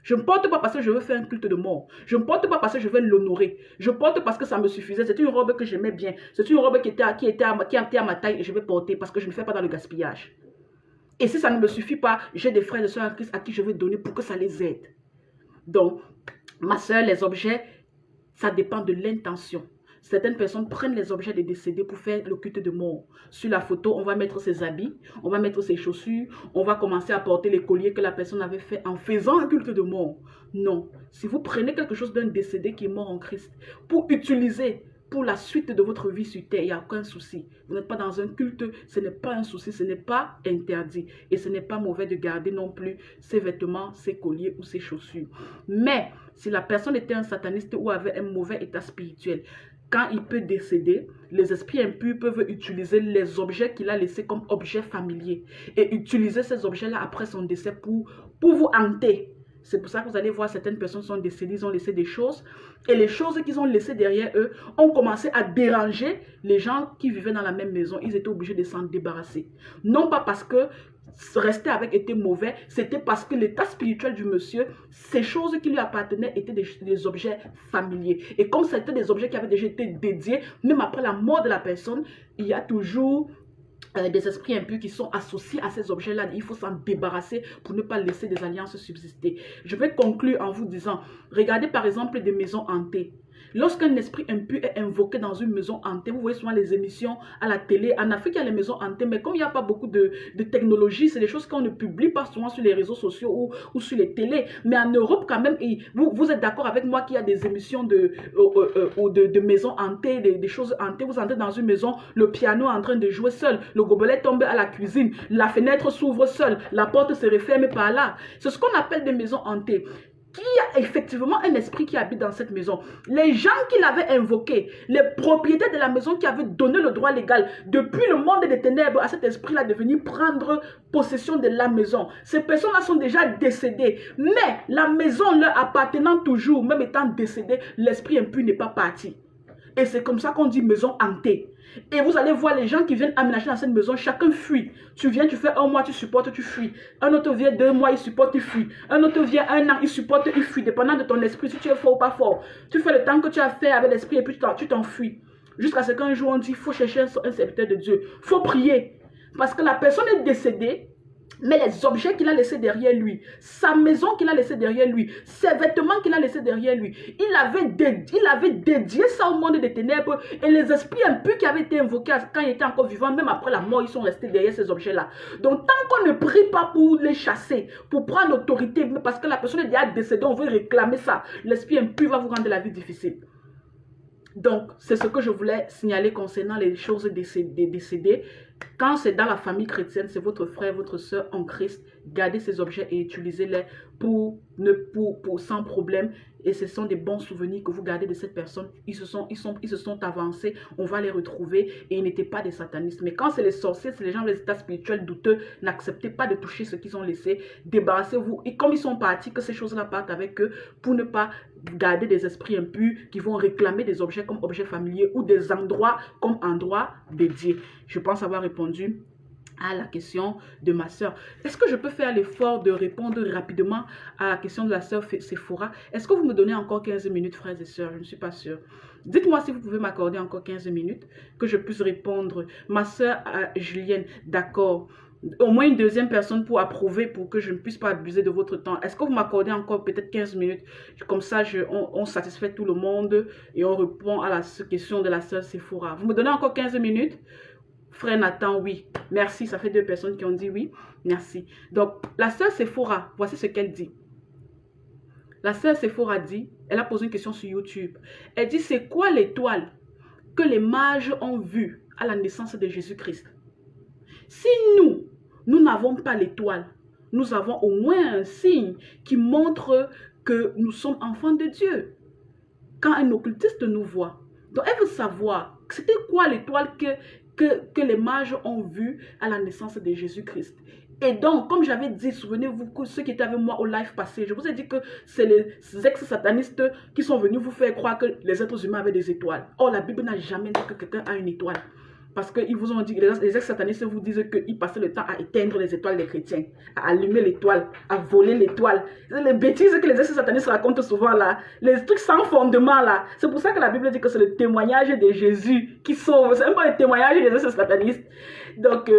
Je ne porte pas parce que je veux faire un culte de mort. Je ne porte pas parce que je veux l'honorer. Je porte parce que ça me suffisait. C'est une robe que j'aimais bien. C'est une robe qui était à ma taille et je vais porter parce que je ne fais pas dans le gaspillage. Et si ça ne me suffit pas, j'ai des frères et sœurs en Christ à qui je vais donner pour que ça les aide. Donc, ma soeur, les objets, ça dépend de l'intention. Certaines personnes prennent les objets des décédés pour faire le culte de mort. Sur la photo, on va mettre ses habits, on va mettre ses chaussures, on va commencer à porter les colliers que la personne avait fait en faisant un culte de mort. Non. Si vous prenez quelque chose d'un décédé qui est mort en Christ pour utiliser pour la suite de votre vie sur terre, il n'y a aucun souci. Vous n'êtes pas dans un culte, ce n'est pas un souci, ce n'est pas interdit. Et ce n'est pas mauvais de garder non plus ses vêtements, ses colliers ou ses chaussures. Mais si la personne était un sataniste ou avait un mauvais état spirituel, quand il peut décéder, les esprits impurs peuvent utiliser les objets qu'il a laissés comme objets familiers et utiliser ces objets-là après son décès pour vous hanter. C'est pour ça que vous allez voir certaines personnes sont décédées, ils ont laissé des choses et les choses qu'ils ont laissées derrière eux ont commencé à déranger les gens qui vivaient dans la même maison. Ils étaient obligés de s'en débarrasser. Non pas parce que rester avec était mauvais, c'était parce que l'état spirituel du monsieur, ces choses qui lui appartenaient étaient des objets familiers. Et comme c'était des objets qui avaient déjà été dédiés, même après la mort de la personne, il y a toujours des esprits impurs qui sont associés à ces objets-là. Il faut s'en débarrasser pour ne pas laisser des alliances subsister. Je vais conclure en vous disant, regardez par exemple des maisons hantées. Lorsqu'un esprit impur est invoqué dans une maison hantée, vous voyez souvent les émissions à la télé. En Afrique, il y a les maisons hantées, mais comme il n'y a pas beaucoup de technologie, c'est des choses qu'on ne publie pas souvent sur les réseaux sociaux ou sur les télés. Mais en Europe, quand même, vous êtes d'accord avec moi qu'il y a des émissions de maisons hantées, des choses hantées. Vous entrez dans une maison, le piano est en train de jouer seul, le gobelet tombe à la cuisine, la fenêtre s'ouvre seule, la porte se referme par là. C'est ce qu'on appelle des maisons hantées. qu'il y a effectivement un esprit qui habite dans cette maison. Les gens qui l'avaient invoqué, les propriétaires de la maison qui avaient donné le droit légal depuis le monde des ténèbres à cet esprit-là de venir prendre possession de la maison. Ces personnes-là sont déjà décédées, mais la maison leur appartenant toujours, même étant décédée, l'esprit impur n'est pas parti. Et c'est comme ça qu'on dit maison hantée. Et vous allez voir les gens qui viennent aménager dans cette maison, chacun fuit. Tu viens, tu fais 1 mois, tu supportes, tu fuis. Un autre vient 2 mois, il supporte, il fuit. Un autre vient 1 an, il supporte, il fuit, dépendant de ton esprit, si tu es fort ou pas fort. Tu fais le temps que tu as fait avec l'esprit et puis tu t'enfuis. Jusqu'à ce qu'un jour on dit, il faut chercher un serviteur de Dieu. Il faut prier. Parce que la personne est décédée, mais les objets qu'il a laissés derrière lui, sa maison qu'il a laissée derrière lui, ses vêtements qu'il a laissés derrière lui, il avait dédié ça au monde des ténèbres et les esprits impurs qui avaient été invoqués quand il était encore vivant, même après la mort, ils sont restés derrière ces objets-là. Donc tant qu'on ne prie pas pour les chasser, pour prendre l'autorité, parce que la personne est déjà décédée, on veut réclamer ça, l'esprit impur va vous rendre la vie difficile. Donc, c'est ce que je voulais signaler concernant les choses décédées. Quand c'est dans la famille chrétienne, c'est votre frère, votre soeur en Christ, gardez ces objets et utilisez-les sans problème. Et ce sont des bons souvenirs que vous gardez de cette personne. Ils se sont avancés, on va les retrouver et ils n'étaient pas des satanistes. Mais quand c'est les sorciers, c'est les gens des états spirituels douteux, n'acceptez pas de toucher ce qu'ils ont laissé. Débarrassez-vous. Et comme ils sont partis, que ces choses-là partent avec eux pour ne pas garder des esprits impurs qui vont réclamer des objets comme objets familiers ou des endroits comme endroits dédiés. Je pense avoir répondu à la question de ma soeur. Est-ce que je peux faire l'effort de répondre rapidement à la question de la soeur Sephora? Est-ce que vous me donnez encore 15 minutes, frères et sœurs? Je ne suis pas sûre. Dites-moi si vous pouvez m'accorder encore 15 minutes, que je puisse répondre. Ma soeur Julienne, d'accord. Au moins une deuxième personne pour approuver, pour que je ne puisse pas abuser de votre temps. Est-ce que vous m'accordez encore peut-être 15 minutes? Comme ça, on satisfait tout le monde et on répond à la question de la soeur Sephora. Vous me donnez encore 15 minutes? Frère Nathan, oui. Merci, ça fait 2 personnes qui ont dit oui. Merci. Donc, la sœur Sephora, voici ce qu'elle dit. La sœur Sephora dit, elle a posé une question sur YouTube. Elle dit, c'est quoi l'étoile que les mages ont vue à la naissance de Jésus-Christ? Si nous n'avons pas l'étoile, nous avons au moins un signe qui montre que nous sommes enfants de Dieu. Quand un occultiste nous voit, donc elle veut savoir, c'était quoi l'étoile que les mages ont vu à la naissance de Jésus-Christ. Et donc, comme j'avais dit, souvenez-vous que ceux qui étaient avec moi au live passé, je vous ai dit que c'est les ex-satanistes qui sont venus vous faire croire que les êtres humains avaient des étoiles. Or, la Bible n'a jamais dit que quelqu'un a une étoile. Parce qu'ils vous ont dit, les ex-satanistes vous disent qu'ils passaient le temps à éteindre les étoiles des chrétiens, à allumer l'étoile, à voler l'étoile. Les bêtises que les ex-satanistes racontent souvent là, les trucs sans fondement là. C'est pour ça que la Bible dit que c'est le témoignage de Jésus qui sauve. C'est même pas le témoignage des ex-satanistes. Donc,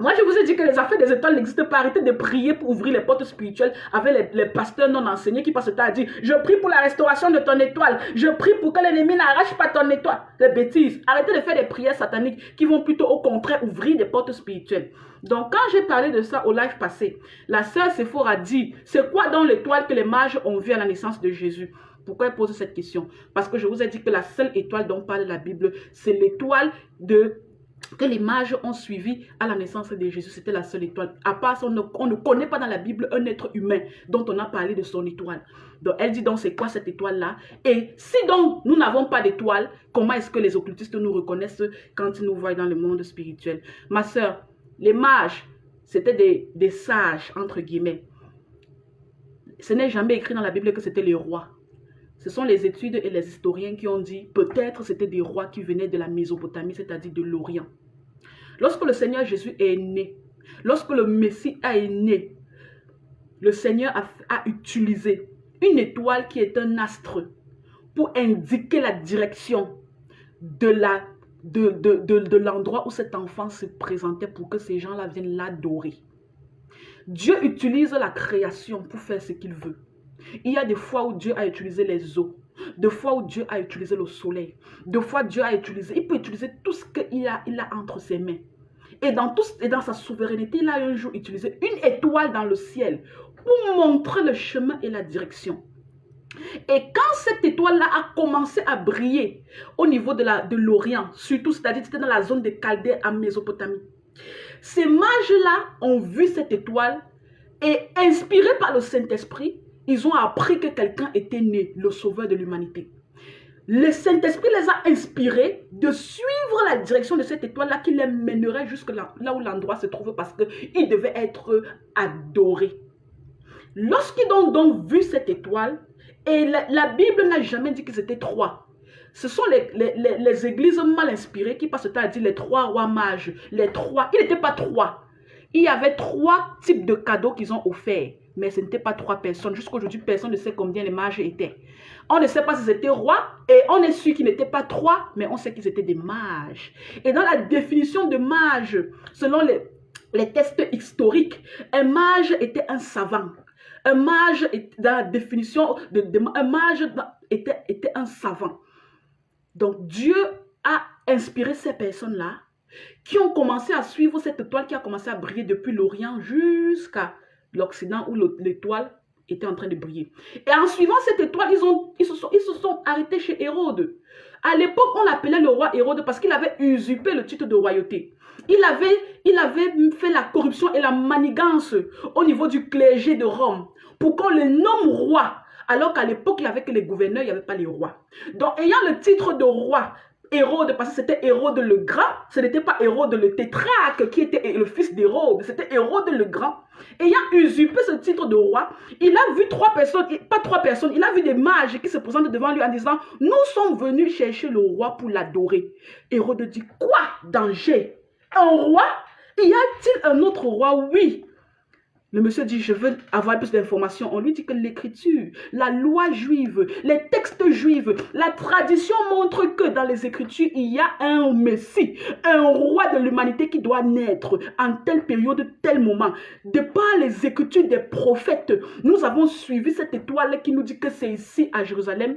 moi, je vous ai dit que les affaires des étoiles n'existent pas. Arrêtez de prier pour ouvrir les portes spirituelles avec les pasteurs non enseignés qui passent le temps à dire « Je prie pour la restauration de ton étoile. Je prie pour que l'ennemi n'arrache pas ton étoile. » Les bêtises. Arrêtez de faire des prières sataniques qui vont plutôt au contraire ouvrir des portes spirituelles. Donc, quand j'ai parlé de ça au live passé, la sœur Sephora dit « C'est quoi dans l'étoile que les mages ont vu à la naissance de Jésus ?» Pourquoi elle pose cette question? Parce que je vous ai dit que la seule étoile dont parle la Bible, c'est l'étoile que les mages ont suivi à la naissance de Jésus. C'était la seule étoile. À part ça, on ne connaît pas dans la Bible un être humain dont on a parlé de son étoile. Donc, elle dit donc, c'est quoi cette étoile-là? Et si donc, nous n'avons pas d'étoile, comment est-ce que les occultistes nous reconnaissent quand ils nous voient dans le monde spirituel? Ma soeur, les mages, c'était des sages, entre guillemets. Ce n'est jamais écrit dans la Bible que c'était les rois. Ce sont les études et les historiens qui ont dit peut-être c'était des rois qui venaient de la Mésopotamie, c'est-à-dire de l'Orient. Lorsque le Seigneur Jésus est né, lorsque le Messie est né, le Seigneur a utilisé une étoile qui est un astre pour indiquer la direction de l'endroit où cet enfant se présentait pour que ces gens-là viennent l'adorer. Dieu utilise la création pour faire ce qu'il veut. Il y a des fois où Dieu a utilisé les eaux, des fois où Dieu a utilisé le soleil, des fois Dieu a utilisé, il peut utiliser tout ce qu'il a entre ses mains. Et dans sa souveraineté, il a un jour utilisé une étoile dans le ciel pour montrer le chemin et la direction. Et quand cette étoile-là a commencé à briller au niveau de l'Orient, surtout, c'est-à-dire c'était dans la zone de Chaldée en Mésopotamie, ces mages-là ont vu cette étoile et inspirés par le Saint-Esprit, ils ont appris que quelqu'un était né, le sauveur de l'humanité. Le Saint-Esprit les a inspirés de suivre la direction de cette étoile-là qui les mènerait jusque là où l'endroit se trouve parce qu'ils devaient être adorés. Lorsqu'ils ont donc vu cette étoile, et la Bible n'a jamais dit qu'ils étaient trois. Ce sont les églises mal inspirées qui passent le temps à dire les trois rois mages. Les trois, ils n'étaient pas trois. Il y avait trois types de cadeaux qu'ils ont offerts. Mais ce n'était pas trois personnes. Jusqu'à aujourd'hui, personne ne sait combien les mages étaient. On ne sait pas s'ils étaient rois. Et on est sûr qu'ils n'étaient pas trois. Mais on sait qu'ils étaient des mages. Et dans la définition de mage, selon les tests historiques, un mage était un savant. Un mage, dans la définition un mage était un savant. Donc Dieu a inspiré ces personnes-là qui ont commencé à suivre cette étoile qui a commencé à briller depuis l'Orient jusqu'à l'Occident où l'étoile était en train de briller. Et en suivant cette étoile, ils se sont arrêtés chez Hérode. À l'époque, on l'appelait le roi Hérode parce qu'il avait usurpé le titre de royauté. Il avait fait la corruption et la manigance au niveau du clergé de Rome pour qu'on le nomme roi. Alors qu'à l'époque, il n'y avait que les gouverneurs, il n'y avait pas les rois. Donc, ayant le titre de roi, Hérode, parce que c'était Hérode le Grand, ce n'était pas Hérode le tétrarque qui était le fils d'Hérode, c'était Hérode le Grand. Ayant usurpé ce titre de roi, il a vu il a vu des mages qui se présentent devant lui en disant « Nous sommes venus chercher le roi pour l'adorer. » Hérode dit « Quoi? Danger? Un roi? Y a-t-il un autre roi? Oui. » Le monsieur dit, je veux avoir plus d'informations. On lui dit que l'écriture, la loi juive, les textes juifs, la tradition montre que dans les écritures, il y a un Messie, un roi de l'humanité qui doit naître en telle période, tel moment. De par les écritures des prophètes, nous avons suivi cette étoile qui nous dit que c'est ici à Jérusalem,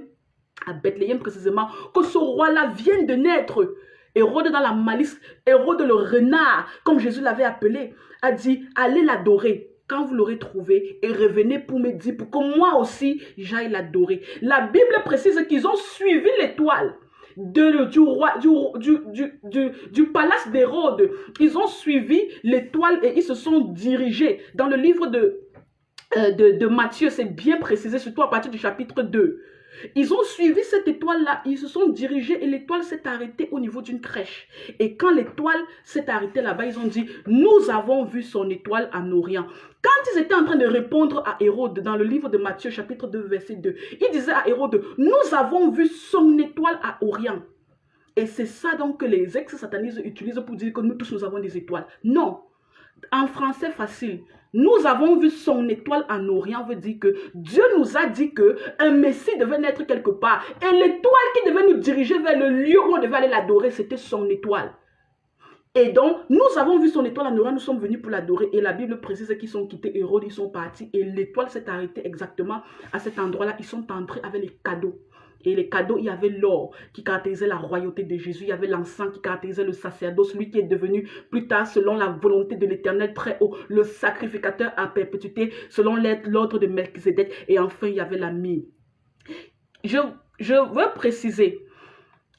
à Bethléem précisément, que ce roi-là vient de naître. Hérode dans la malice, Hérode le renard, comme Jésus l'avait appelé, a dit, allez l'adorer. Quand vous l'aurez trouvé, et revenez pour me dire, pour que moi aussi, j'aille l'adorer. La Bible précise qu'ils ont suivi l'étoile du palace d'Hérode. Ils ont suivi l'étoile et ils se sont dirigés. Dans le livre de Matthieu, c'est bien précisé, surtout à partir du chapitre 2. Ils ont suivi cette étoile-là, ils se sont dirigés et l'étoile s'est arrêtée au niveau d'une crèche. Et quand l'étoile s'est arrêtée là-bas, ils ont dit, nous avons vu son étoile en Orient. Quand ils étaient en train de répondre à Hérode, dans le livre de Matthieu, chapitre 2, verset 2, ils disaient à Hérode, nous avons vu son étoile à Orient. Et c'est ça donc que les ex-satanistes utilisent pour dire que nous tous nous avons des étoiles. Non. En français facile, nous avons vu son étoile en Orient veut dire que Dieu nous a dit qu'un Messie devait naître quelque part. Et l'étoile qui devait nous diriger vers le lieu où on devait aller l'adorer, c'était son étoile. Et donc, nous avons vu son étoile en Orient, nous sommes venus pour l'adorer. Et la Bible précise qu'ils sont quittés Hérode, ils sont partis. Et l'étoile s'est arrêtée exactement à cet endroit-là. Ils sont entrés avec les cadeaux. Et les cadeaux, il y avait l'or qui caractérisait la royauté de Jésus. Il y avait l'encens qui caractérisait le sacerdoce, lui qui est devenu plus tard, selon la volonté de l'Éternel très haut, le sacrificateur à perpétuité, selon l'ordre de Melchizedek. Et enfin, il y avait la myrrhe. Je veux préciser,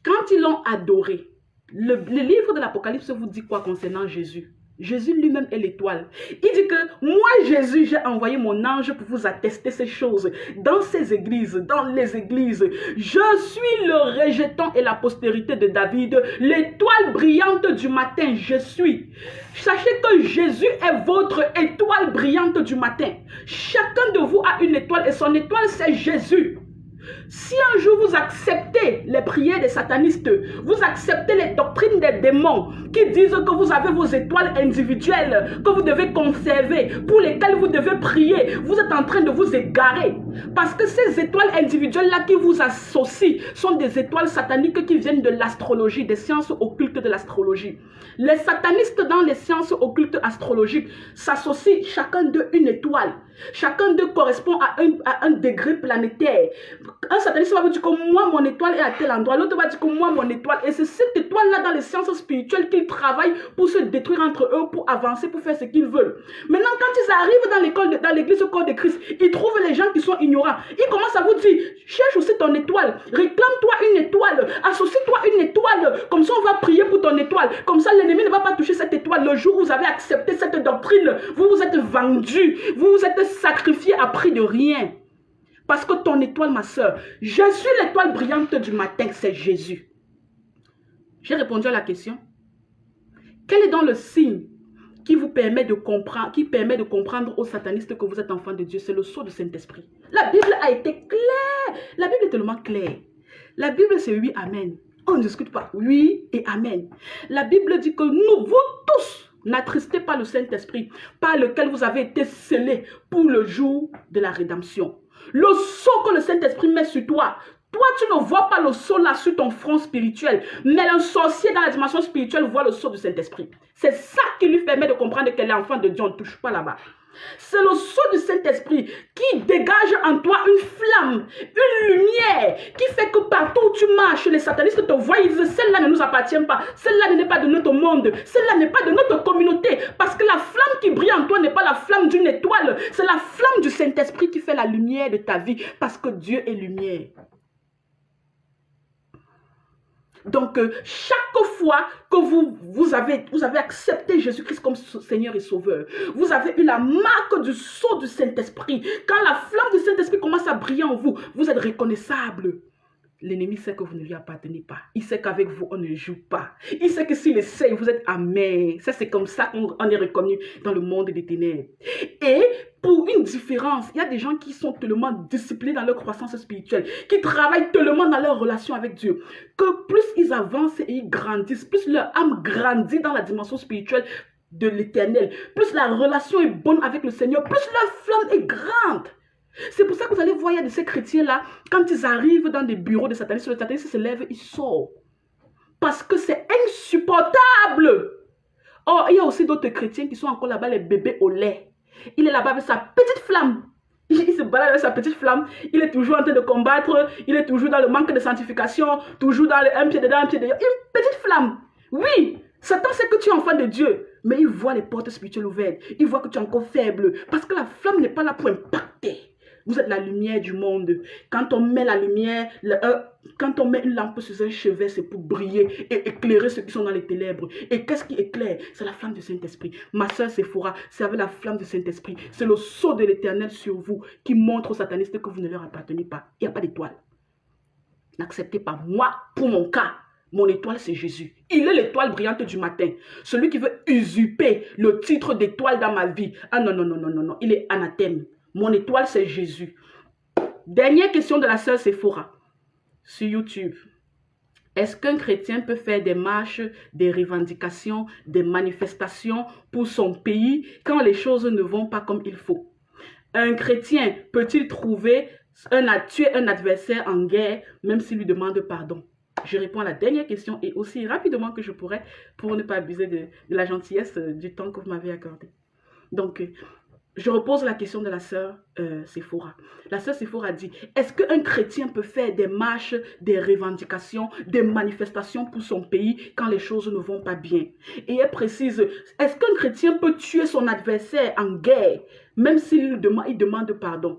quand ils l'ont adoré, le livre de l'Apocalypse vous dit quoi concernant Jésus? Jésus lui-même est l'étoile. Il dit que moi, Jésus, j'ai envoyé mon ange pour vous attester ces choses dans ces églises, dans les églises. Je suis le rejeton et la postérité de David, l'étoile brillante du matin, je suis. Sachez que Jésus est votre étoile brillante du matin. Chacun de vous a une étoile et son étoile, c'est Jésus. Si un jour vous acceptez les prières des satanistes, vous acceptez les doctrines des démons qui disent que vous avez vos étoiles individuelles que vous devez conserver, pour lesquelles vous devez prier, vous êtes en train de vous égarer. Parce que ces étoiles individuelles-là qui vous associent sont des étoiles sataniques qui viennent de l'astrologie, des sciences occultes de l'astrologie. Les satanistes dans les sciences occultes astrologiques s'associent chacun d'eux une étoile. Chacun d'eux correspond à un degré planétaire. Un sataniste va vous dire que moi, mon étoile est à tel endroit. L'autre va dire que moi, mon étoile. Et c'est cette étoile-là dans les sciences spirituelles qu'ils travaillent pour se détruire entre eux, pour avancer, pour faire ce qu'ils veulent. Maintenant, quand ils arrivent dans l'église au corps de Christ, ils trouvent les gens qui sont ignorants. Ils commencent à vous dire, cherche aussi ton étoile. Réclame-toi une étoile. Associe-toi une étoile. Comme ça, on va prier pour ton étoile. Comme ça, l'ennemi ne va pas toucher cette étoile. Le jour où vous avez accepté cette doctrine, vous vous êtes vendu. Vous vous êtes sacrifié à prix de rien. Parce que ton étoile, ma soeur, je suis l'étoile brillante du matin, c'est Jésus. J'ai répondu à la question. Quel est donc le signe qui vous permet de comprendre aux satanistes que vous êtes enfant de Dieu? C'est le sceau du Saint-Esprit. La Bible a été claire. La Bible est tellement claire. La Bible, c'est oui, amen. On ne discute pas. Oui et amen. La Bible dit que nous, vous tous, n'attristez pas le Saint-Esprit par lequel vous avez été scellés pour le jour de la rédemption. Le sceau que le Saint-Esprit met sur toi, toi, tu ne vois pas le sceau là sur ton front spirituel, mais un sorcier dans la dimension spirituelle voit le sceau du Saint-Esprit. C'est ça qui lui permet de comprendre qu'elle est enfant de Dieu. On ne touche pas là-bas. C'est le sceau du Saint-Esprit qui dégage en toi une flamme, une lumière, qui fait que partout où tu marches, les satanistes te voient, ils disent, celle-là ne nous appartient pas, celle-là n'est pas de notre monde, celle-là n'est pas de notre communauté, parce que la flamme qui brille en toi n'est pas la flamme d'une étoile, c'est la flamme du Saint-Esprit qui fait la lumière de ta vie, parce que Dieu est lumière. Donc, chaque fois que vous avez accepté Jésus-Christ comme Seigneur et Sauveur, vous avez eu la marque du sceau du Saint-Esprit. Quand la flamme du Saint-Esprit commence à briller en vous, vous êtes reconnaissable. L'ennemi sait que vous ne lui appartenez pas. Il sait qu'avec vous, on ne joue pas. Il sait que s'il essaye, vous êtes amer. Ça, c'est comme ça qu'on est reconnu dans le monde des ténèbres. Et pour une différence, il y a des gens qui sont tellement disciplinés dans leur croissance spirituelle, qui travaillent tellement dans leur relation avec Dieu, que plus ils avancent et ils grandissent, plus leur âme grandit dans la dimension spirituelle de l'éternel, plus la relation est bonne avec le Seigneur, plus leur flamme est grande. C'est pour ça que vous allez voir, il y a de ces chrétiens-là, quand ils arrivent dans des bureaux de satanistes, le sataniste se lève, il sort. Parce que c'est insupportable. Or, il y a aussi d'autres chrétiens qui sont encore là-bas, les bébés au lait. Il est là-bas avec sa petite flamme. Il se balade avec sa petite flamme. Il est toujours en train de combattre. Il est toujours dans le manque de sanctification. Toujours dans un pied dedans, un pied dehors. Une petite flamme. Oui, Satan sait que tu es enfant de Dieu. Mais il voit les portes spirituelles ouvertes. Il voit que tu es encore faible. Parce que la flamme n'est pas là pour impacter. Vous êtes la lumière du monde. Quand on met la lumière, quand on met une lampe sur un chevet, c'est pour briller et éclairer ceux qui sont dans les ténèbres. Et qu'est-ce qui éclaire? C'est la flamme du Saint-Esprit. Ma soeur Sephora, c'est avec la flamme du Saint-Esprit. C'est le sceau de l'Éternel sur vous qui montre aux satanistes que vous ne leur appartenez pas. Il n'y a pas d'étoile. N'acceptez pas. Moi, pour mon cas, mon étoile, c'est Jésus. Il est l'étoile brillante du matin. Celui qui veut usurper le titre d'étoile dans ma vie. Ah non, non, non, non, non, non. Il est anathème. Mon étoile, c'est Jésus. Dernière question de la sœur Sephora sur YouTube. Est-ce qu'un chrétien peut faire des marches, des revendications, des manifestations pour son pays quand les choses ne vont pas comme il faut? Un chrétien peut-il tuer un adversaire en guerre même s'il lui demande pardon? Je réponds à la dernière question et aussi rapidement que je pourrais pour ne pas abuser de la gentillesse du temps que vous m'avez accordé. Donc, je repose la question de la sœur Sephora. La sœur Sephora dit, est-ce qu'un chrétien peut faire des marches, des revendications, des manifestations pour son pays quand les choses ne vont pas bien? Et elle précise, est-ce qu'un chrétien peut tuer son adversaire en guerre, même s'il demande pardon?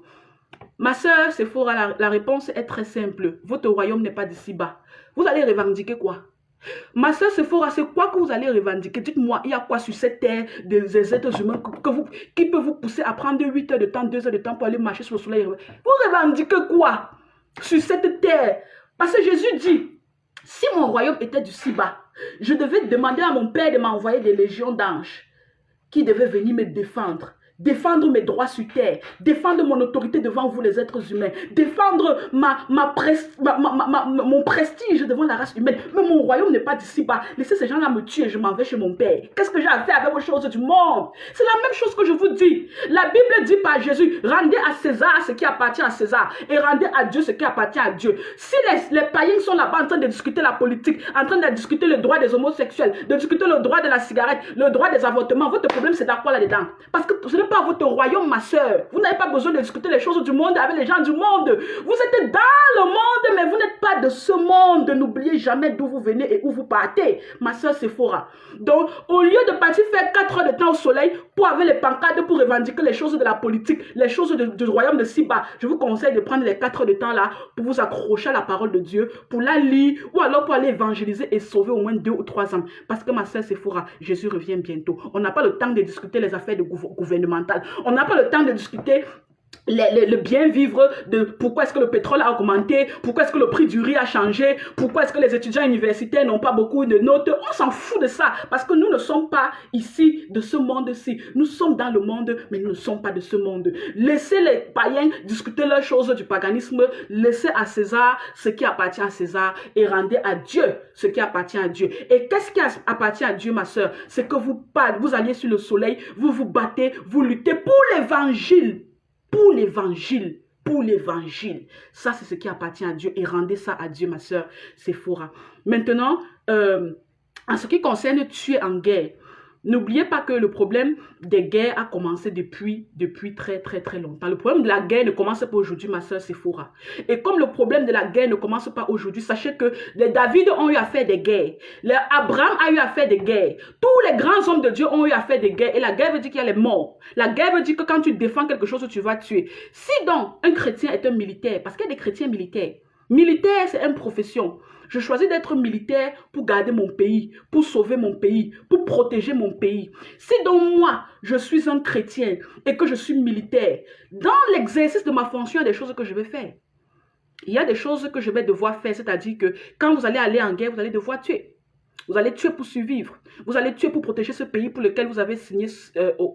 Ma sœur Sephora, la réponse est très simple. Votre royaume n'est pas d'ici-bas. Vous allez revendiquer quoi? Ma soeur Sephora, c'est quoi que vous allez revendiquer? Dites-moi, il y a quoi sur cette terre des êtres humains qui peut vous pousser à prendre 8 heures de temps, 2 heures de temps pour aller marcher sur le soleil? Vous revendiquez quoi sur cette terre? Parce que Jésus dit, si mon royaume était du si-bas, je devais demander à mon Père de m'envoyer des légions d'anges qui devaient venir me défendre. Défendre mes droits sur terre, défendre mon autorité devant vous les êtres humains, défendre mon prestige devant la race humaine. Mais mon royaume n'est pas d'ici-bas. Laissez ces gens-là me tuer, je m'en vais chez mon Père. Qu'est-ce que j'ai à faire avec vos choses du monde? C'est la même chose que je vous dis. La Bible dit par Jésus, rendez à César ce qui appartient à César et rendez à Dieu ce qui appartient à Dieu. Si les païens sont là-bas en train de discuter la politique, en train de discuter le droit des homosexuels, de discuter le droit de la cigarette, le droit des avortements, votre problème c'est d'accord là-dedans. Parce que ce n'est pas votre royaume, ma soeur. Vous n'avez pas besoin de discuter les choses du monde avec les gens du monde. Vous êtes dans le monde, mais vous n'êtes pas de ce monde. N'oubliez jamais d'où vous venez et où vous partez. Ma soeur Sephora. Donc, au lieu de partir faire 4 heures de temps au soleil pour avoir les pancartes, pour revendiquer les choses de la politique, les choses du royaume de si-bas, je vous conseille de prendre les 4 heures de temps là pour vous accrocher à la parole de Dieu, pour la lire ou alors pour aller évangéliser et sauver au moins 2 ou 3 ans. Parce que ma soeur Sephora, Jésus revient bientôt. On n'a pas le temps de discuter les affaires gouvernementales. On n'a pas le temps de discuter le bien vivre, de pourquoi est-ce que le pétrole a augmenté, pourquoi est-ce que le prix du riz a changé, pourquoi est-ce que les étudiants universitaires n'ont pas beaucoup de notes. On s'en fout de ça parce que nous ne sommes pas ici de ce monde-ci. Nous sommes dans le monde, mais nous ne sommes pas de ce monde. Laissez les païens discuter leurs choses du paganisme, laissez à César ce qui appartient à César et rendez à Dieu ce qui appartient à Dieu. Et qu'est-ce qui appartient à Dieu, ma soeur? C'est que vous alliez sur le soleil, vous vous battez, vous luttez pour l'évangile. Pour l'évangile, pour l'évangile. Ça, c'est ce qui appartient à Dieu. Et rendez ça à Dieu, ma soeur Sephora. Maintenant, en ce qui concerne tuer en guerre, n'oubliez pas que le problème des guerres a commencé depuis très, très, très longtemps. Le problème de la guerre ne commence pas aujourd'hui, ma soeur Sephora. Et comme le problème de la guerre ne commence pas aujourd'hui, sachez que les David ont eu à faire des guerres. Abraham a eu à faire des guerres. Tous les grands hommes de Dieu ont eu à faire des guerres. Et la guerre veut dire qu'il y a les morts. La guerre veut dire que quand tu défends quelque chose, tu vas tuer. Si donc un chrétien est un militaire, parce qu'il y a des chrétiens militaires. Militaire, c'est une profession. Je choisis d'être militaire pour garder mon pays, pour sauver mon pays, pour protéger mon pays. Si donc moi, je suis un chrétien et que je suis militaire, dans l'exercice de ma fonction, il y a des choses que je vais faire. Il y a des choses que je vais devoir faire, c'est-à-dire que quand vous allez aller en guerre, vous allez devoir tuer. Vous allez tuer pour survivre. Vous allez tuer pour protéger ce pays pour lequel vous avez signé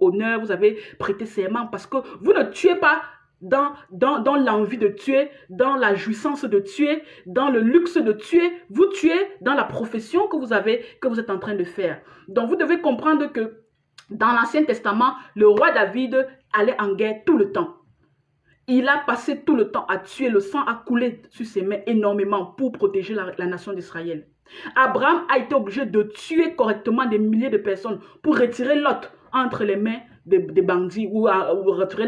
honneur, vous avez prêté serment, parce que vous ne tuez pas dans l'envie de tuer, dans la jouissance de tuer, dans le luxe de tuer. Vous tuez dans la profession que vous êtes en train de faire. Donc vous devez comprendre que dans l'Ancien Testament, le roi David allait en guerre tout le temps. Il a passé tout le temps à tuer. Le sang a coulé sur ses mains énormément pour protéger la nation d'Israël. Abraham a été obligé de tuer correctement des milliers de personnes pour retirer Lot entre les mains des bandits ou retirer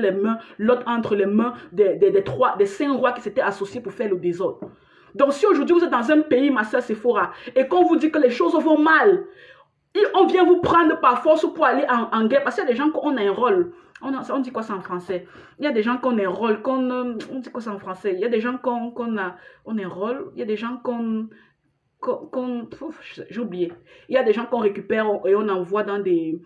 Lot entre les mains des 5 rois qui s'étaient associés pour faire le désordre. Donc si aujourd'hui vous êtes dans un pays, ma soeur Sephora, et qu'on vous dit que les choses vont mal, on vient vous prendre par force pour aller en guerre, parce qu'il y a des gens qu'on a un rôle. On dit quoi ça en français? Il y a des gens qu'on a un rôle, on dit quoi ça en français? Il y a des gens on a un rôle, il y a des gens j'ai oublié. Il y a des gens qu'on récupère et on envoie dans des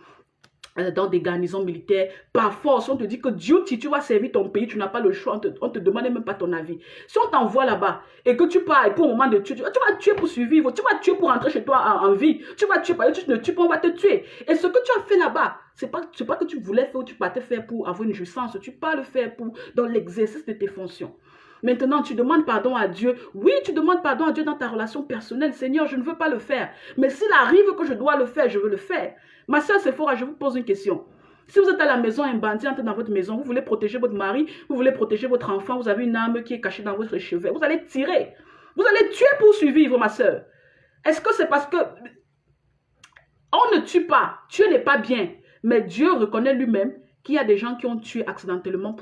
garnisons militaires. Par force, on te dit que duty, tu vas servir ton pays, tu n'as pas le choix, on te demande même pas ton avis. Si on t'envoie là-bas et que tu pars et pour un moment de tuer, tu vas tuer pour survivre, tu vas tuer pour rentrer chez toi en vie, tu vas tuer, tu ne tues pas, on va te tuer. Et ce que tu as fait là-bas, c'est pas que tu voulais faire ou tu partais faire pour avoir une jouissance, tu pars le faire dans l'exercice de tes fonctions. Maintenant, tu demandes pardon à Dieu. Oui, tu demandes pardon à Dieu dans ta relation personnelle. Seigneur, je ne veux pas le faire. Mais s'il arrive que je dois le faire, je veux le faire. Ma soeur Sephora, je vous pose une question. Si vous êtes à la maison, un bandit entre dans votre maison, vous voulez protéger votre mari, vous voulez protéger votre enfant, vous avez une arme qui est cachée dans votre chevet, vous allez tirer. Vous allez tuer pour survivre, ma soeur. Est-ce que c'est parce que on ne tue pas, tuer n'est pas bien, mais Dieu reconnaît lui-même qu'il y a des gens qui ont tué accidentellement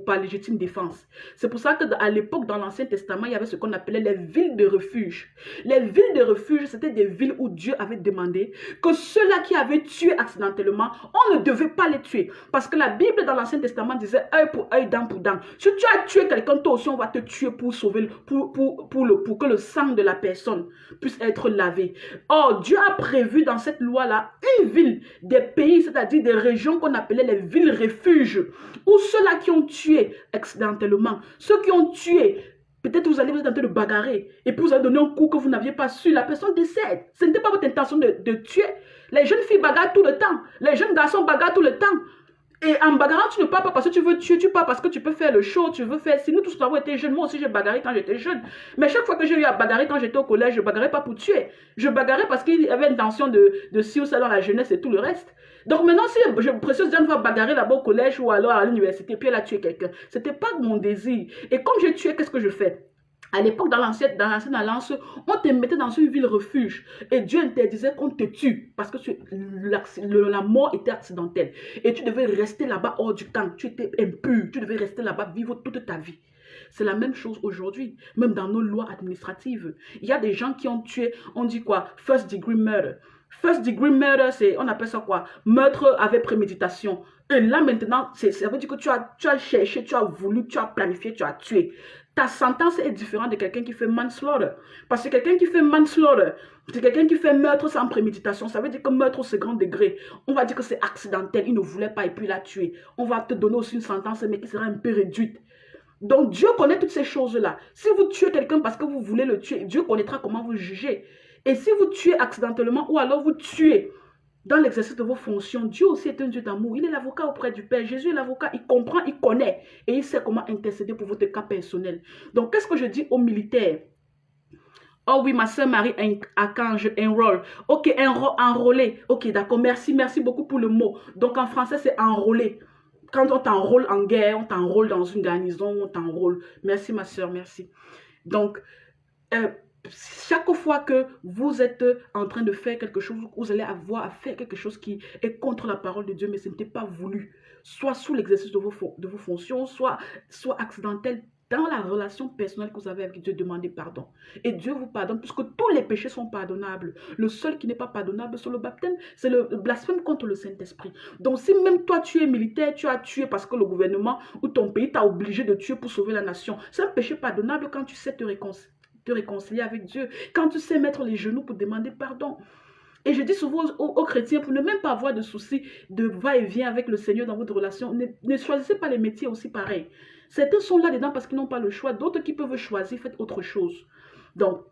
par légitime défense. C'est pour ça qu'à l'époque, dans l'Ancien Testament, il y avait ce qu'on appelait les villes de refuge. Les villes de refuge, c'était des villes où Dieu avait demandé que ceux-là qui avaient tué accidentellement, on ne devait pas les tuer. Parce que la Bible, dans l'Ancien Testament, disait œil pour œil, dent pour dent. Si tu as tué quelqu'un, toi aussi, on va te tuer pour sauver, pour que le sang de la personne puisse être lavé. Or, Dieu a prévu dans cette loi-là une ville, des pays, c'est-à-dire des régions qu'on appelait les villes refuges, où ceux-là qui ont tué accidentellement, ceux qui ont tué, peut-être vous allez vous être en train de bagarrer, et puis vous allez donner un coup que vous n'aviez pas su, la personne décède. Ce n'était pas votre intention de tuer. Les jeunes filles bagarrent tout le temps, les jeunes garçons bagarrent tout le temps. Et en bagarrant, tu ne pars pas parce que tu veux tuer, tu pars parce que tu peux faire le show, tu veux faire... Si nous tous avons été jeunes, moi aussi j'ai bagarré quand j'étais jeune. Mais chaque fois que j'ai eu à bagarrer quand j'étais au collège, je ne bagarrais pas pour tuer. Je bagarrais parce qu'il y avait l'intention de si ou ça dans la jeunesse et tout le reste. Donc maintenant, si Précieuse Diane va bagarrer là-bas au collège ou alors à l'université, puis elle a tué quelqu'un, ce n'était pas mon désir. Et comme j'ai tué, qu'est-ce que je fais? À l'époque, dans l'ancienne alliance, on te mettait dans une ville refuge. Et Dieu interdisait qu'on te tue. Parce que la mort était accidentelle. Et tu devais rester là-bas hors du camp. Tu étais impur. Tu devais rester là-bas, vivre toute ta vie. C'est la même chose aujourd'hui. Même dans nos lois administratives. Il y a des gens qui ont tué, on dit quoi? First degree murder. First degree murder, on appelle ça quoi? Meurtre avec préméditation. Et là maintenant, ça veut dire que tu as cherché, tu as voulu, tu as planifié, tu as tué. Ta sentence est différente de quelqu'un qui fait manslaughter. Parce que quelqu'un qui fait manslaughter, c'est quelqu'un qui fait meurtre sans préméditation. Ça veut dire que meurtre au second degré, on va dire que c'est accidentel, il ne voulait pas et puis il l'a tué. On va te donner aussi une sentence, mais qui sera un peu réduite. Donc Dieu connaît toutes ces choses-là. Si vous tuez quelqu'un parce que vous voulez le tuer, Dieu connaîtra comment vous jugez. Et si vous tuez accidentellement ou alors vous tuez dans l'exercice de vos fonctions, Dieu aussi est un Dieu d'amour. Il est l'avocat auprès du Père. Jésus est l'avocat, il comprend, il connaît et il sait comment intercéder pour votre cas personnel. Donc, qu'est-ce que je dis aux militaires? Oh oui, ma soeur Marie, quand je enroll. Ok, enrôler. Ok, d'accord, merci beaucoup pour le mot. Donc, en français, c'est enrôler. Quand on t'enrôle en guerre, on t'enrôle dans une garnison, on t'enrôle. Merci, ma soeur, merci. Donc, chaque fois que vous êtes en train de faire quelque chose, vous allez avoir à faire quelque chose qui est contre la parole de Dieu, mais ce n'était pas voulu. Soit sous l'exercice de vos fonctions, soit accidentel. Dans la relation personnelle que vous avez avec Dieu, demandez pardon. Et Dieu vous pardonne, puisque tous les péchés sont pardonnables. Le seul qui n'est pas pardonnable sur le baptême, c'est le blasphème contre le Saint-Esprit. Donc si même toi tu es militaire, tu as tué parce que le gouvernement ou ton pays t'a obligé de tuer pour sauver la nation, c'est un péché pardonnable quand tu sais te réconcilier avec Dieu, quand tu sais mettre les genoux pour demander pardon. Et je dis souvent aux chrétiens, pour ne même pas avoir de soucis de va-et-vient avec le Seigneur dans votre relation, ne choisissez pas les métiers aussi pareils. Certains sont là-dedans parce qu'ils n'ont pas le choix, d'autres qui peuvent choisir, faites autre chose. Donc,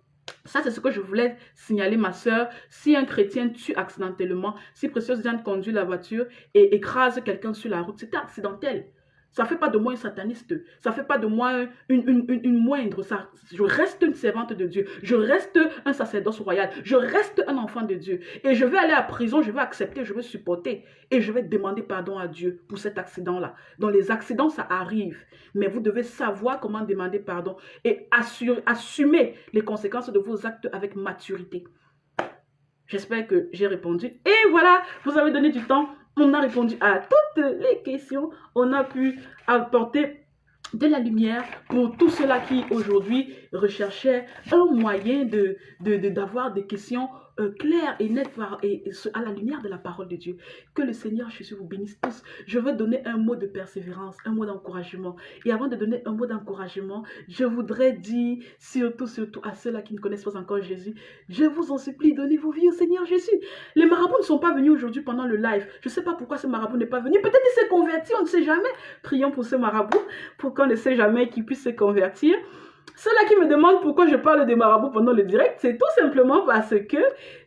ça, c'est ce que je voulais signaler, ma soeur. Si un chrétien tue accidentellement, si Précieuse Diane conduit la voiture et écrase quelqu'un sur la route, c'était accidentel. Ça ne fait pas de moi une sataniste. Ça ne fait pas de moi une moindre. Je reste une servante de Dieu. Je reste un sacerdoce royal. Je reste un enfant de Dieu. Et je vais aller à prison, je vais accepter, je vais supporter. Et je vais demander pardon à Dieu pour cet accident-là. Donc les accidents, ça arrive. Mais vous devez savoir comment demander pardon. Et assumer les conséquences de vos actes avec maturité. J'espère que j'ai répondu. Et voilà, vous avez donné du temps. On a répondu à toutes les questions. On a pu apporter de la lumière pour tous ceux-là qui aujourd'hui recherchaient un moyen d'avoir des questions claires et nettes à la lumière de la parole de Dieu. Que le Seigneur Jésus vous bénisse tous. Je veux donner un mot de persévérance, un mot d'encouragement. Et avant de donner un mot d'encouragement, je voudrais dire surtout à ceux-là qui ne connaissent pas encore Jésus, je vous en supplie, donnez vos vies au Seigneur Jésus. Les marabouts ne sont pas venus aujourd'hui pendant le live. Je ne sais pas pourquoi ce marabout n'est pas venu. Peut-être qu'il s'est converti, on ne sait jamais. Prions pour ce marabout, pour qu'on ne sait jamais qu'il puisse se convertir. Ceux-là qui me demandent pourquoi je parle des marabouts pendant le direct, c'est tout simplement parce que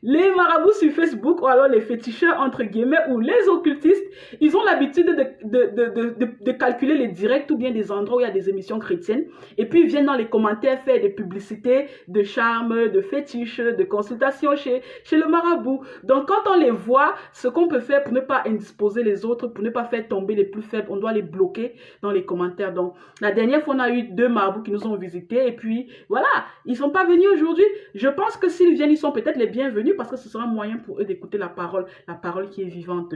les marabouts sur Facebook, ou alors les féticheurs entre guillemets, ou les occultistes, ils ont l'habitude de calculer les directs ou bien des endroits où il y a des émissions chrétiennes, et puis ils viennent dans les commentaires faire des publicités de charme, de fétiches, de consultations chez le marabout. Donc quand on les voit, ce qu'on peut faire pour ne pas indisposer les autres, pour ne pas faire tomber les plus faibles, on doit les bloquer dans les commentaires. Donc la dernière fois, on a eu 2 marabouts qui nous ont visités, et puis voilà, ils ne sont pas venus aujourd'hui. Je pense que s'ils viennent, ils sont peut-être les bienvenus parce que ce sera un moyen pour eux d'écouter la parole qui est vivante.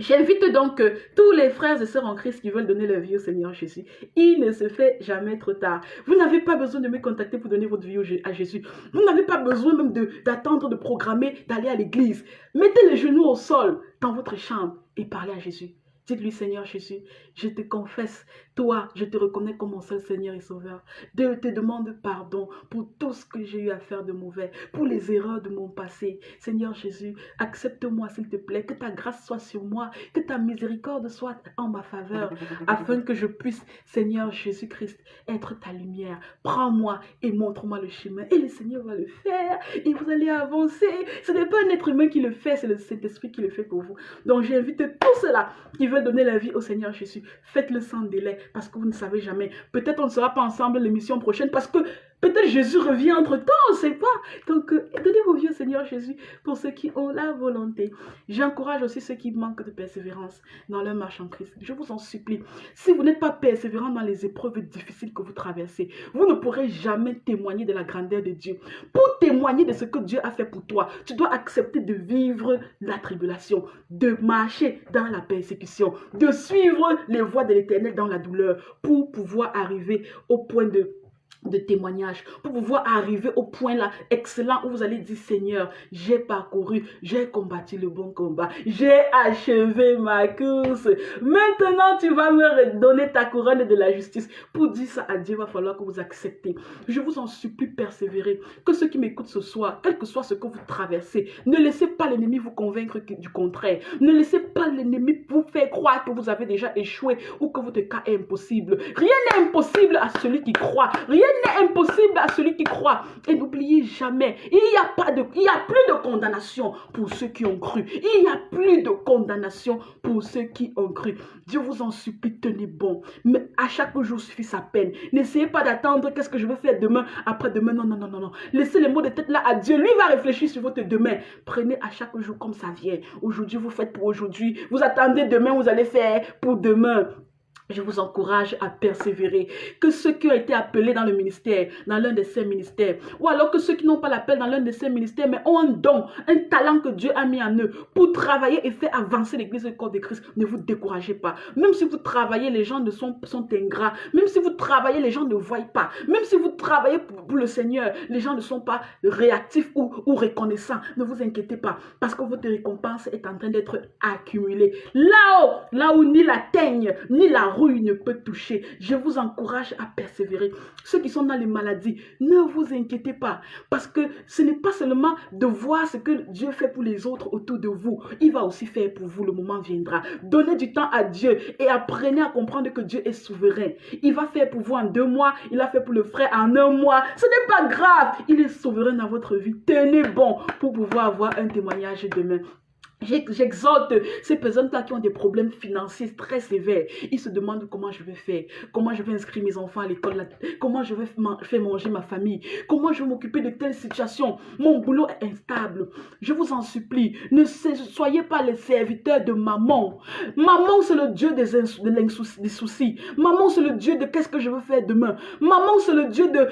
J'invite donc tous les frères et sœurs en Christ qui veulent donner leur vie au Seigneur Jésus. Il ne se fait jamais trop tard. Vous n'avez pas besoin de me contacter pour donner votre vie à Jésus. Vous n'avez pas besoin même d'attendre, de programmer, d'aller à l'église. Mettez les genoux au sol dans votre chambre et parlez à Jésus. Dites-lui, Seigneur Jésus, je te confesse, toi, je te reconnais comme mon seul Seigneur et Sauveur. Je te demande pardon pour tout ce que j'ai eu à faire de mauvais, pour les erreurs de mon passé. Seigneur Jésus, accepte-moi s'il te plaît, que ta grâce soit sur moi, que ta miséricorde soit en ma faveur, afin que je puisse, Seigneur Jésus-Christ, être ta lumière. Prends-moi et montre-moi le chemin. Et le Seigneur va le faire et vous allez avancer. Ce n'est pas un être humain qui le fait, c'est le Saint-Esprit qui le fait pour vous. Donc j'invite tous ceux-là qui veulent donner la vie au Seigneur Jésus. Faites-le sans délai parce que vous ne savez jamais. Peut-être on ne sera pas ensemble l'émission prochaine parce que peut-être Jésus revient entre-temps, on ne sait pas. Donc, donnez vos vies au Seigneur Jésus pour ceux qui ont la volonté. J'encourage aussi ceux qui manquent de persévérance dans leur marche en Christ. Je vous en supplie. Si vous n'êtes pas persévérant dans les épreuves difficiles que vous traversez, vous ne pourrez jamais témoigner de la grandeur de Dieu. Pour témoigner de ce que Dieu a fait pour toi, tu dois accepter de vivre la tribulation, de marcher dans la persécution, de suivre les voies de l'Éternel dans la douleur pour pouvoir arriver au point de de témoignages, pour pouvoir arriver au point là excellent où vous allez dire Seigneur, j'ai parcouru, j'ai combattu le bon combat, j'ai achevé ma course. Maintenant tu vas me redonner ta couronne de la justice. Pour dire ça à Dieu, il va falloir que vous acceptez. Je vous en supplie, persévérer. Que ceux qui m'écoutent ce soir, quel que soit ce que vous traversez, ne laissez pas l'ennemi vous convaincre du contraire. Ne laissez pas l'ennemi vous faire croire que vous avez déjà échoué ou que votre cas est impossible. Rien n'est impossible à celui qui croit. Rien n'est impossible à celui qui croit. Et n'oubliez jamais, il n'y a plus de condamnation pour ceux qui ont cru. Il n'y a plus de condamnation pour ceux qui ont cru. Dieu vous en supplie, tenez bon. Mais à chaque jour suffit sa peine. N'essayez pas d'attendre qu'est-ce que je vais faire demain, après-demain. Non, non, non, non, non. Laissez les mots de tête là à Dieu. Lui va réfléchir sur votre demain. Prenez à chaque jour comme ça vient. Aujourd'hui, vous faites pour aujourd'hui. Vous attendez demain, vous allez faire pour demain. Je vous encourage à persévérer. Que ceux qui ont été appelés dans le ministère, dans l'un de ces ministères, ou alors que ceux qui n'ont pas l'appel dans l'un de ces ministères, mais ont un don, un talent que Dieu a mis en eux pour travailler et faire avancer l'église du corps de Christ, ne vous découragez pas. Même si vous travaillez, les gens sont ingrats. Même si vous travaillez, les gens ne voient pas. Même si vous travaillez pour le Seigneur, les gens ne sont pas réactifs ou reconnaissants. Ne vous inquiétez pas, parce que votre récompense est en train d'être accumulée. Là où ni la teigne, ni la rouille ne peut toucher. Je vous encourage à persévérer. Ceux qui sont dans les maladies, ne vous inquiétez pas. Parce que ce n'est pas seulement de voir ce que Dieu fait pour les autres autour de vous. Il va aussi faire pour vous. Le moment viendra. Donnez du temps à Dieu et apprenez à comprendre que Dieu est souverain. Il va faire pour vous en 2 mois. Il a fait pour le frère en 1 mois. Ce n'est pas grave. Il est souverain dans votre vie. Tenez bon pour pouvoir avoir un témoignage demain. J'exhorte ces personnes-là qui ont des problèmes financiers très sévères. Ils se demandent comment je vais faire, comment je vais inscrire mes enfants à l'école, comment je vais faire manger ma famille, comment je vais m'occuper de telle situation. Mon boulot est instable. Je vous en supplie, ne soyez pas les serviteurs de maman. Maman, c'est le Dieu des soucis. Maman, c'est le Dieu de qu'est-ce que je veux faire demain. Maman, c'est le Dieu de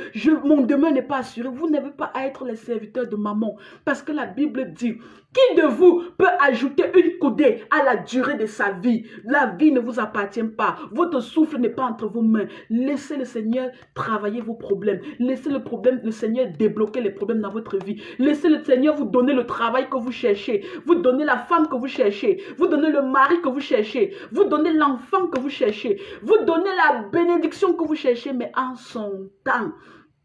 mon demain n'est pas assuré. Vous n'avez pas à être les serviteurs de maman. Parce que la Bible dit, qui de vous peut ajouter une coudée à la durée de sa vie? La vie ne vous appartient pas. Votre souffle n'est pas entre vos mains. Laissez le Seigneur travailler vos problèmes. Laissez le Seigneur débloquer les problèmes dans votre vie. Laissez le Seigneur vous donner le travail que vous cherchez. Vous donner la femme que vous cherchez. Vous donner le mari que vous cherchez. Vous donner l'enfant que vous cherchez. Vous donner la bénédiction que vous cherchez, mais en son temps.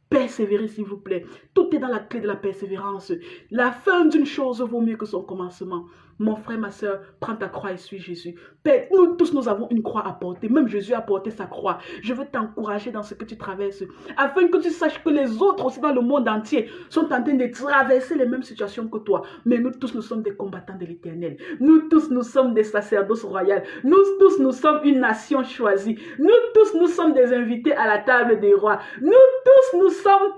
Persévérez, s'il vous plaît. Tout est dans la clé de la persévérance. La fin d'une chose vaut mieux que son commencement. Mon frère, ma soeur, prends ta croix et suis Jésus. Père, nous tous, nous avons une croix à porter. Même Jésus a porté sa croix. Je veux t'encourager dans ce que tu traverses. Afin que tu saches que les autres aussi dans le monde entier sont en train de traverser les mêmes situations que toi. Mais nous tous, nous sommes des combattants de l'Éternel. Nous tous, nous sommes des sacerdoces royales. Nous tous, nous sommes une nation choisie. Nous tous, nous sommes des invités à la table des rois. Nous tous, nous sommes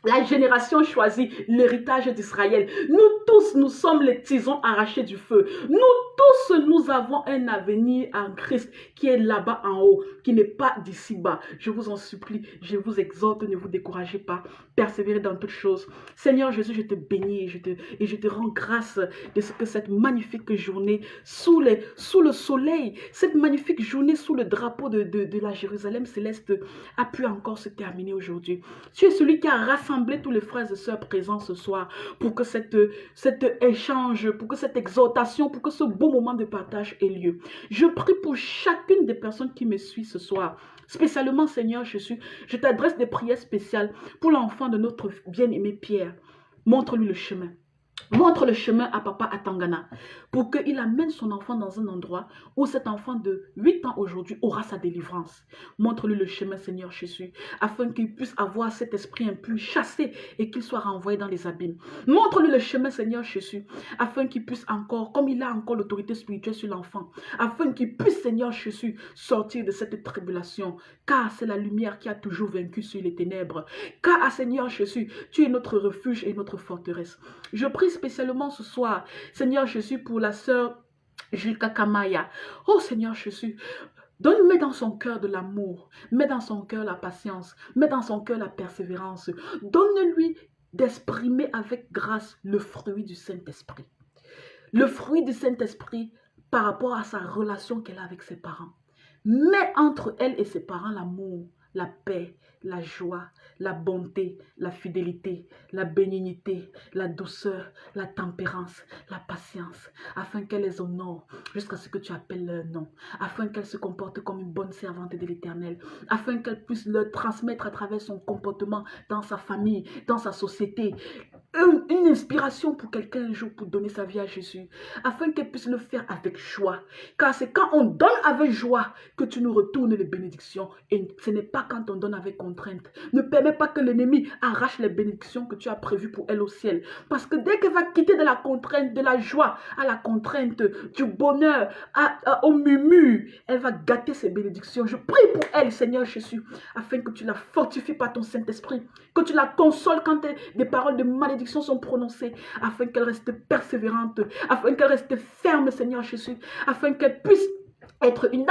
la génération choisie, l'héritage d'Israël. Nous tous, nous sommes les tisons arrachés du feu. Nous tous, nous avons un avenir en Christ qui est là-bas en haut, qui n'est pas d'ici-bas. Je vous en supplie, je vous exhorte, ne vous découragez pas. Persévérez dans toutes choses. Seigneur Jésus, je te bénis et je te rends grâce de ce que cette magnifique journée sous le soleil, cette magnifique journée sous le drapeau de la Jérusalem céleste a pu encore se terminer aujourd'hui. Tu es celui qui a rassemblé tous les frères et sœurs présents ce soir pour que cet échange, pour que cette exhortation, pour que ce beau moment de partage ait lieu. Je prie pour chacune des personnes qui me suivent ce soir. Spécialement, Seigneur Jésus, je t'adresse des prières spéciales pour l'enfant de notre bien-aimé Pierre. Montre-lui le chemin. Montre le chemin à papa à Tangana pour qu'il amène son enfant dans un endroit où cet enfant de 8 ans aujourd'hui aura sa délivrance. Montre-lui le chemin, Seigneur Jésus, afin qu'il puisse avoir cet esprit impur chassé et qu'il soit renvoyé dans les abîmes. Montre-lui le chemin, Seigneur Jésus, afin qu'il puisse encore, comme il a encore l'autorité spirituelle sur l'enfant, afin qu'il puisse, Seigneur Jésus, sortir de cette tribulation, car c'est la lumière qui a toujours vaincu sur les ténèbres. Car, Seigneur Jésus, tu es notre refuge et notre forteresse. Je prie spécialement ce soir, Seigneur Jésus, pour la sœur Julka Kamaya. Oh Seigneur Jésus, mets dans son cœur de l'amour, mets dans son cœur la patience, mets dans son cœur la persévérance. Donne-lui d'exprimer avec grâce le fruit du Saint-Esprit. Le fruit du Saint-Esprit par rapport à sa relation qu'elle a avec ses parents. Mets entre elle et ses parents l'amour, la paix, la joie, la bonté, la fidélité, la bénignité, la douceur, la tempérance, la patience, afin qu'elle les honore jusqu'à ce que tu appelles leur nom, afin qu'elle se comporte comme une bonne servante de l'Éternel, afin qu'elle puisse leur transmettre à travers son comportement dans sa famille, dans sa société, une inspiration pour quelqu'un un jour pour donner sa vie à Jésus, afin qu'elle puisse le faire avec joie. Car c'est quand on donne avec joie que tu nous retournes les bénédictions, et ce n'est pas quand on donne avec contrainte. Ne permets pas que l'ennemi arrache les bénédictions que tu as prévues pour elle au ciel. Parce que dès qu'elle va quitter de la contrainte, de la joie à la contrainte, du bonheur au murmure, elle va gâter ses bénédictions. Je prie pour elle, Seigneur Jésus, afin que tu la fortifies par ton Saint-Esprit, que tu la consoles quand des paroles de malédiction sont prononcées, afin qu'elle reste persévérante, afin qu'elle reste ferme, Seigneur Jésus, afin qu'elle puisse être une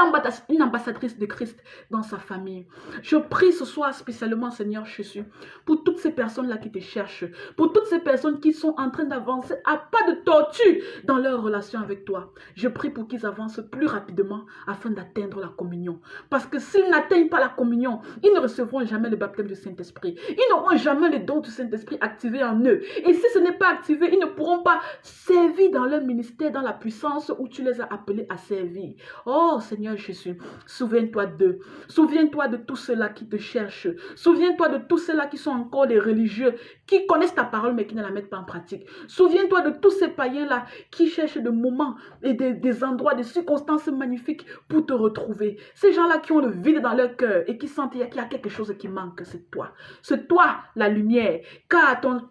ambassadrice de Christ dans sa famille. Je prie ce soir spécialement, Seigneur Jésus, pour toutes ces personnes-là qui te cherchent, pour toutes ces personnes qui sont en train d'avancer à pas de tortue dans leur relation avec toi. Je prie pour qu'ils avancent plus rapidement afin d'atteindre la communion. Parce que s'ils n'atteignent pas la communion, ils ne recevront jamais le baptême du Saint-Esprit. Ils n'auront jamais le don du Saint-Esprit activé en eux. Et si ce n'est pas activé, ils ne pourront pas servir dans leur ministère, dans la puissance où tu les as appelés à servir. Oh Seigneur Jésus, souviens-toi d'eux. Souviens-toi de tous ceux-là qui te cherchent. Souviens-toi de tous ceux-là qui sont encore des religieux, qui connaissent ta parole mais qui ne la mettent pas en pratique. Souviens-toi de tous ces païens-là qui cherchent des moments et des endroits, des circonstances magnifiques pour te retrouver. Ces gens-là qui ont le vide dans leur cœur et qui sentent qu'il y a quelque chose qui manque, c'est toi. C'est toi la lumière. Car ton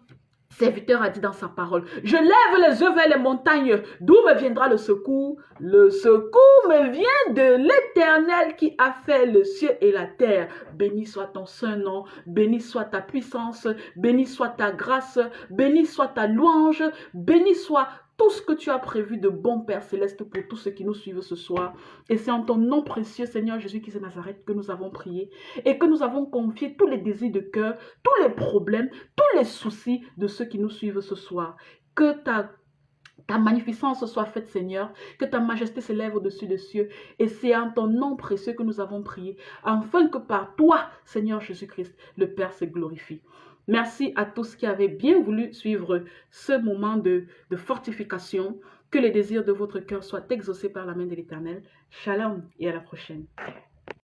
serviteur a dit dans sa parole, je lève les yeux vers les montagnes, d'où me viendra le secours? Le secours me vient de l'Éternel qui a fait le ciel et la terre. Béni soit ton saint nom, béni soit ta puissance, béni soit ta grâce, béni soit ta louange, béni soit tout ce que tu as prévu de bon Père Céleste pour tous ceux qui nous suivent ce soir. Et c'est en ton nom précieux, Seigneur Jésus-Christ de Nazareth, que nous avons prié et que nous avons confié tous les désirs de cœur, tous les problèmes, tous les soucis de ceux qui nous suivent ce soir. Que ta magnificence soit faite, Seigneur, que ta majesté s'élève au-dessus des cieux. Et c'est en ton nom précieux que nous avons prié, afin que par toi, Seigneur Jésus-Christ, le Père se glorifie. Merci à tous qui avaient bien voulu suivre ce moment de fortification. Que les désirs de votre cœur soient exaucés par la main de l'Éternel. Shalom et à la prochaine.